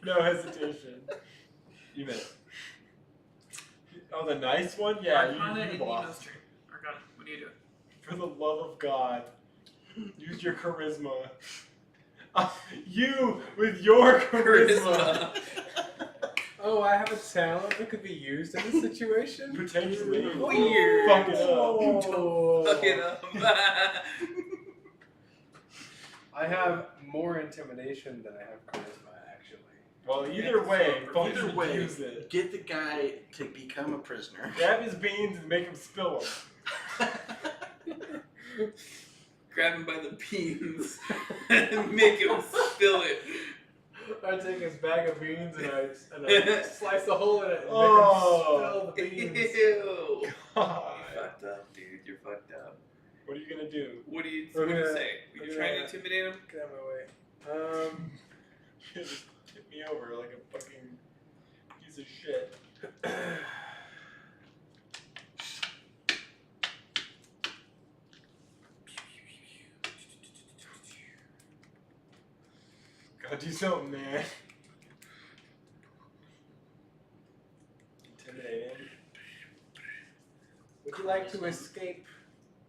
No hesitation. You miss. Oh, the nice one? Yeah, Arcana and you Nemo's lost. turn. Arcana, what do you do? For the love of God, use your charisma. You with your charisma. Oh, I have a talent that could be used in this situation? Potentially. Weird. Fuck it up. Fuck it up. I have more intimidation than I have charisma, actually. Well, either way, fucking Either way, use it. get the guy to become a prisoner. Grab his beans and make him spill them. Grab him by the beans and make him spill it. I take his bag of beans and I slice a hole in it and Oh. make him spill the beans. Ew. God. You're fucked up, dude. You're fucked up. What are you gonna do? What do you We're what do you gonna- say? Are you we're trying to gonna- intimidate him? Get out of my way. Just tip me over like a fucking piece of shit. Gotta do something, man. like to escape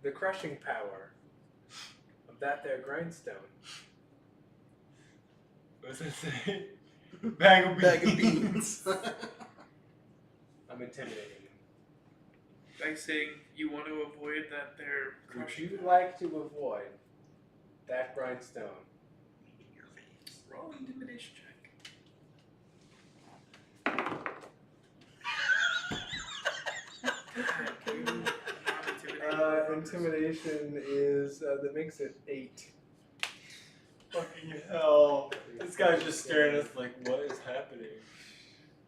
the crushing power of that there grindstone? What does it say? Bag of beans. Bag of beans. I'm intimidating you. By saying you want to avoid that there Would crushing. you like to avoid that grindstone? Roll intimidation check. Can you not intimidate? Intimidation is that makes it 8. Fucking hell. This guy's just staring at us like, what is happening?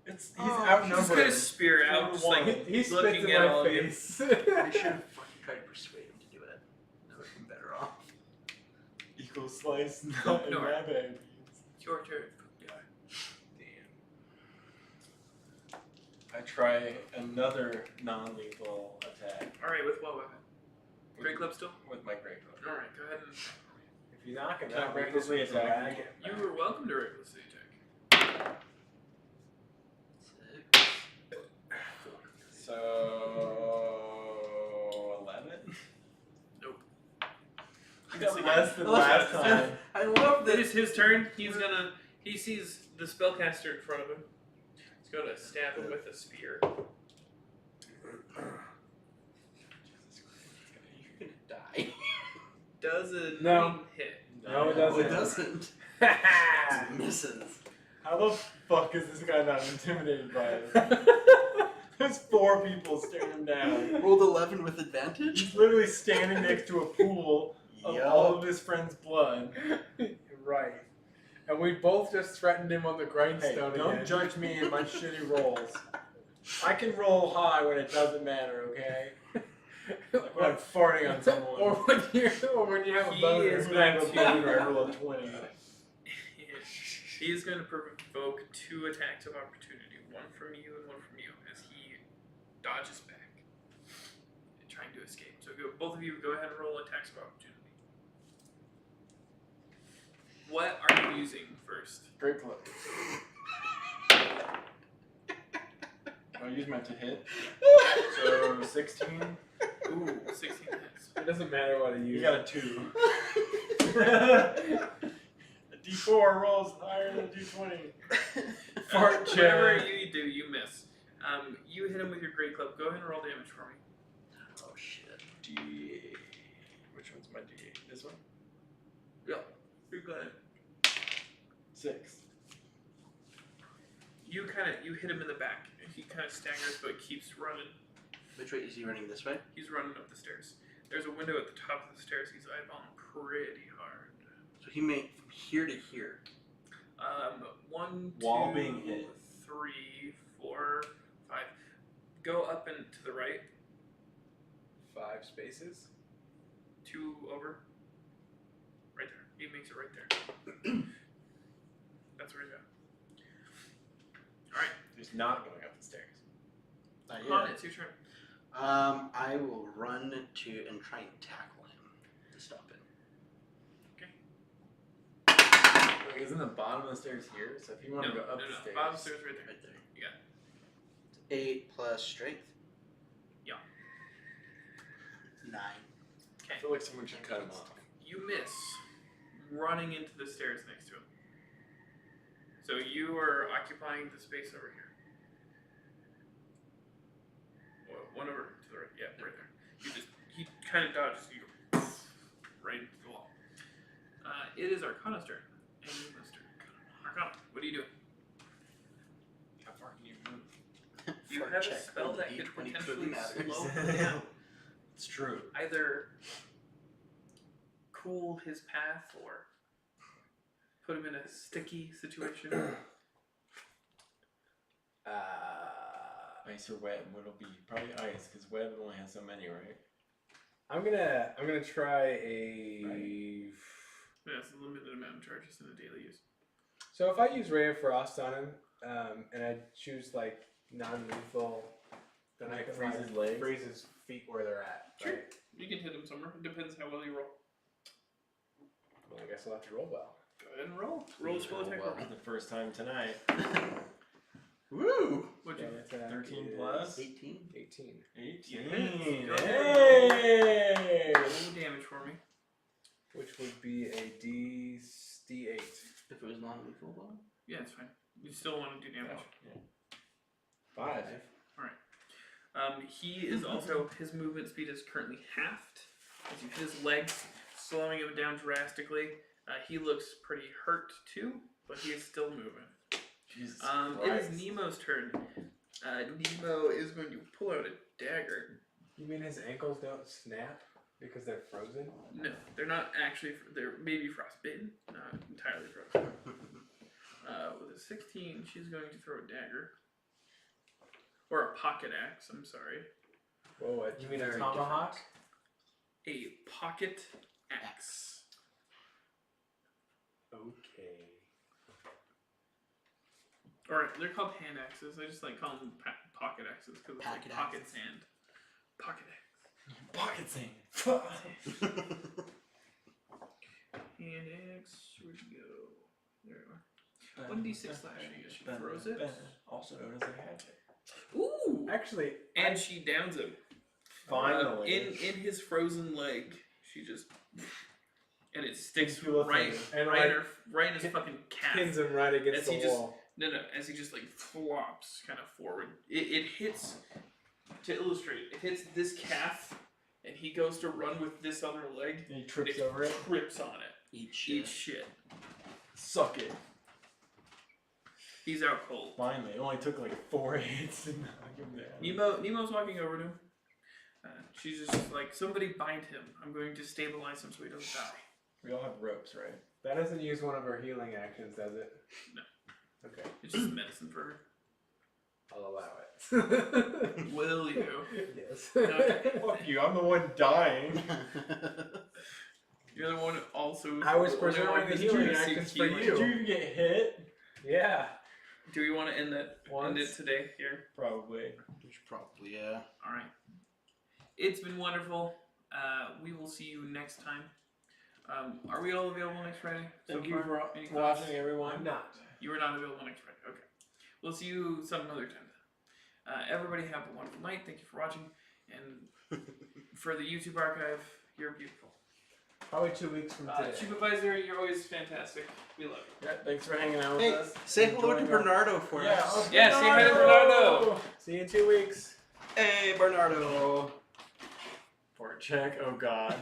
He's outnumbered. Just gonna spear out, just like He spits looking in at my all of you. face. I should have fucking tried to persuade him to do it. That would have been better off. Equal slice, not No. in my bag of beans. It's your turn. I try another non-lethal attack Alright, with what weapon? Great club still? with my great club. Alright, go ahead and. If you knock him Can I out, recklessly you attack drag him? him. You were welcome to recklessly attack. 6. So 11. Nope. I got less than last time. I love It this. is his turn. He sees the spellcaster in front of him. He's gonna stab him with a spear. You're gonna die. Does a No. 9 hit? No, it No, doesn't. it doesn't. It misses. How the fuck is this guy not intimidated by it? There's 4 people staring him down. Rolled 11 with advantage. He's literally standing next to a pool of all of his friend's blood. Right. And we both just threatened him on the Hey, grindstone don't again. judge me and my shitty rolls. I can roll high when it doesn't matter, okay? Like when I'm farting on someone. or when you have a He boner. is When I have a going boner, I to. roll a 20. He is going to provoke 2 attacks of opportunity, one from you and one from you, as he dodges back, trying to escape. So both of you go ahead and roll attacks of opportunity. What are you using first? Great club. I'll use my to hit. So 16. Ooh, 16 hits. It doesn't matter what I use. You got a 2. A D4 rolls higher than a D20. Fart Whatever check. you do, you miss. You hit him with your great club. Go ahead and roll damage for me. Oh shit. D. Which one's my D8? This one? Yeah, you're good. 6. You hit him in the back. He kind of staggers, but keeps running. Which way is he running? This way? He's running up the stairs. There's a window at the top of the stairs. He's eyeballing pretty hard. So he made from here to here. 1, 2, Wall being hit. 3, 4, 5. Go up and to the right. 5 spaces. 2 over. Right there. He makes it right there. That's where he's at. Alright. He's not going up the stairs. Not Come on, yet. it's your turn. I will run to and try and tackle him to stop it. Like, isn't the bottom of the stairs here? So if you want to go up the stairs. Bottom stairs right there. Right there. You got it. 8 plus strength. Yeah. 9. I feel like someone should cut him off. You miss running into the stairs next to him. So you are occupying the space over here. Well, one over to the right. Yeah, right there. He kind of dodges you right into the wall. It is Arcana's turn. And you must turn. Arcana, what are you doing? How far can you move? You Fart have a check spell rolled a that could D20 clearly potentially matters. slow him down. It's true. Either cool his path or put him in a sticky situation. Ice or web? What'll be? Probably ice, because web only has so many, right? I'm gonna try a. Right. Yeah, it's a limited amount of charges in a daily use. So if I use Ray of Frost on him, and I choose like non-lethal, then I can Freeze like, his legs? freeze his feet where they're at. Sure. Right? You can hit him somewhere. It depends how well you roll. Well, I guess I'll have to roll well. Go ahead and roll. Roll a spell attack. well. roll. The first time tonight. Woo! What'd you? That attack 13 is plus? 18. 18. 18. Go ahead. Hey! Roll damage for me. Which would be a D8. If it was non-lethal, though. Yeah, it's fine. You still want to do damage. 5. He is also, his movement speed is currently halved. As you hit his legs, slowing him down drastically. He looks pretty hurt too, but he is still moving. Jesus It is Christ. Nemo's turn. Nemo is going to pull out a dagger. You mean his ankles don't snap because they're frozen? No, they're not actually, they're maybe frostbitten, not entirely frozen. With a 16, she's going to throw a dagger. Or a pocket axe, I'm sorry. Whoa, what? You mean a Very tomahawk? A pocket axe. Okay. Or they're called hand axes. I just like calling them pocket axes because it's like Pocket pocket sand. Pocket axe. Pocket thing. Hand axe. Where'd you go? There you are. 1d6 slashing as she throws it. Also known as a hatchet. Ooh! Actually, And she downs him. finally. In his frozen leg, she just. And it sticks Feel a right, thing. And right, like, right in his fucking calf. pins him right against As the he just- wall. No, as he just like flops kind of forward. It hits, to illustrate, it hits this calf, and he goes to run with this other leg. And he trips It over it. trips on it. Eat shit. Eat shit. Suck it. He's out cold. Finally, it only took like 4 hits to knock him down. Nemo's walking over to him. She's just like, somebody bind him. I'm going to stabilize him so he doesn't die. We all have ropes, right? That doesn't use one of her healing actions, does it? No. Okay. It's just medicine for her. I'll allow it. Will you? Yes. Okay. Fuck you, I'm the one dying. You're the one also. I was the only preserving one the who's healing received actions for healing. you. Did you even get hit? Yeah. Do we want to end it Once. today here? Probably. You should probably, yeah. All right. It's been wonderful. We will see you next time. Are we all available next Friday? Thank so you far? for Any thoughts? watching, everyone. I'm not. You were not available next Friday. Okay. We'll see you some other time. Everybody have a wonderful night. Thank you for watching. And for the YouTube archive, you're beautiful. Probably 2 weeks from today. Supervisor, you're always fantastic. We love you. Yeah, thanks for hanging out with Hey, us. say hello to Enjoying our- Bernardo for Yeah, us. Yeah, say hi to Bernardo. See you in 2 weeks. Hey, Bernardo. For a check, oh god.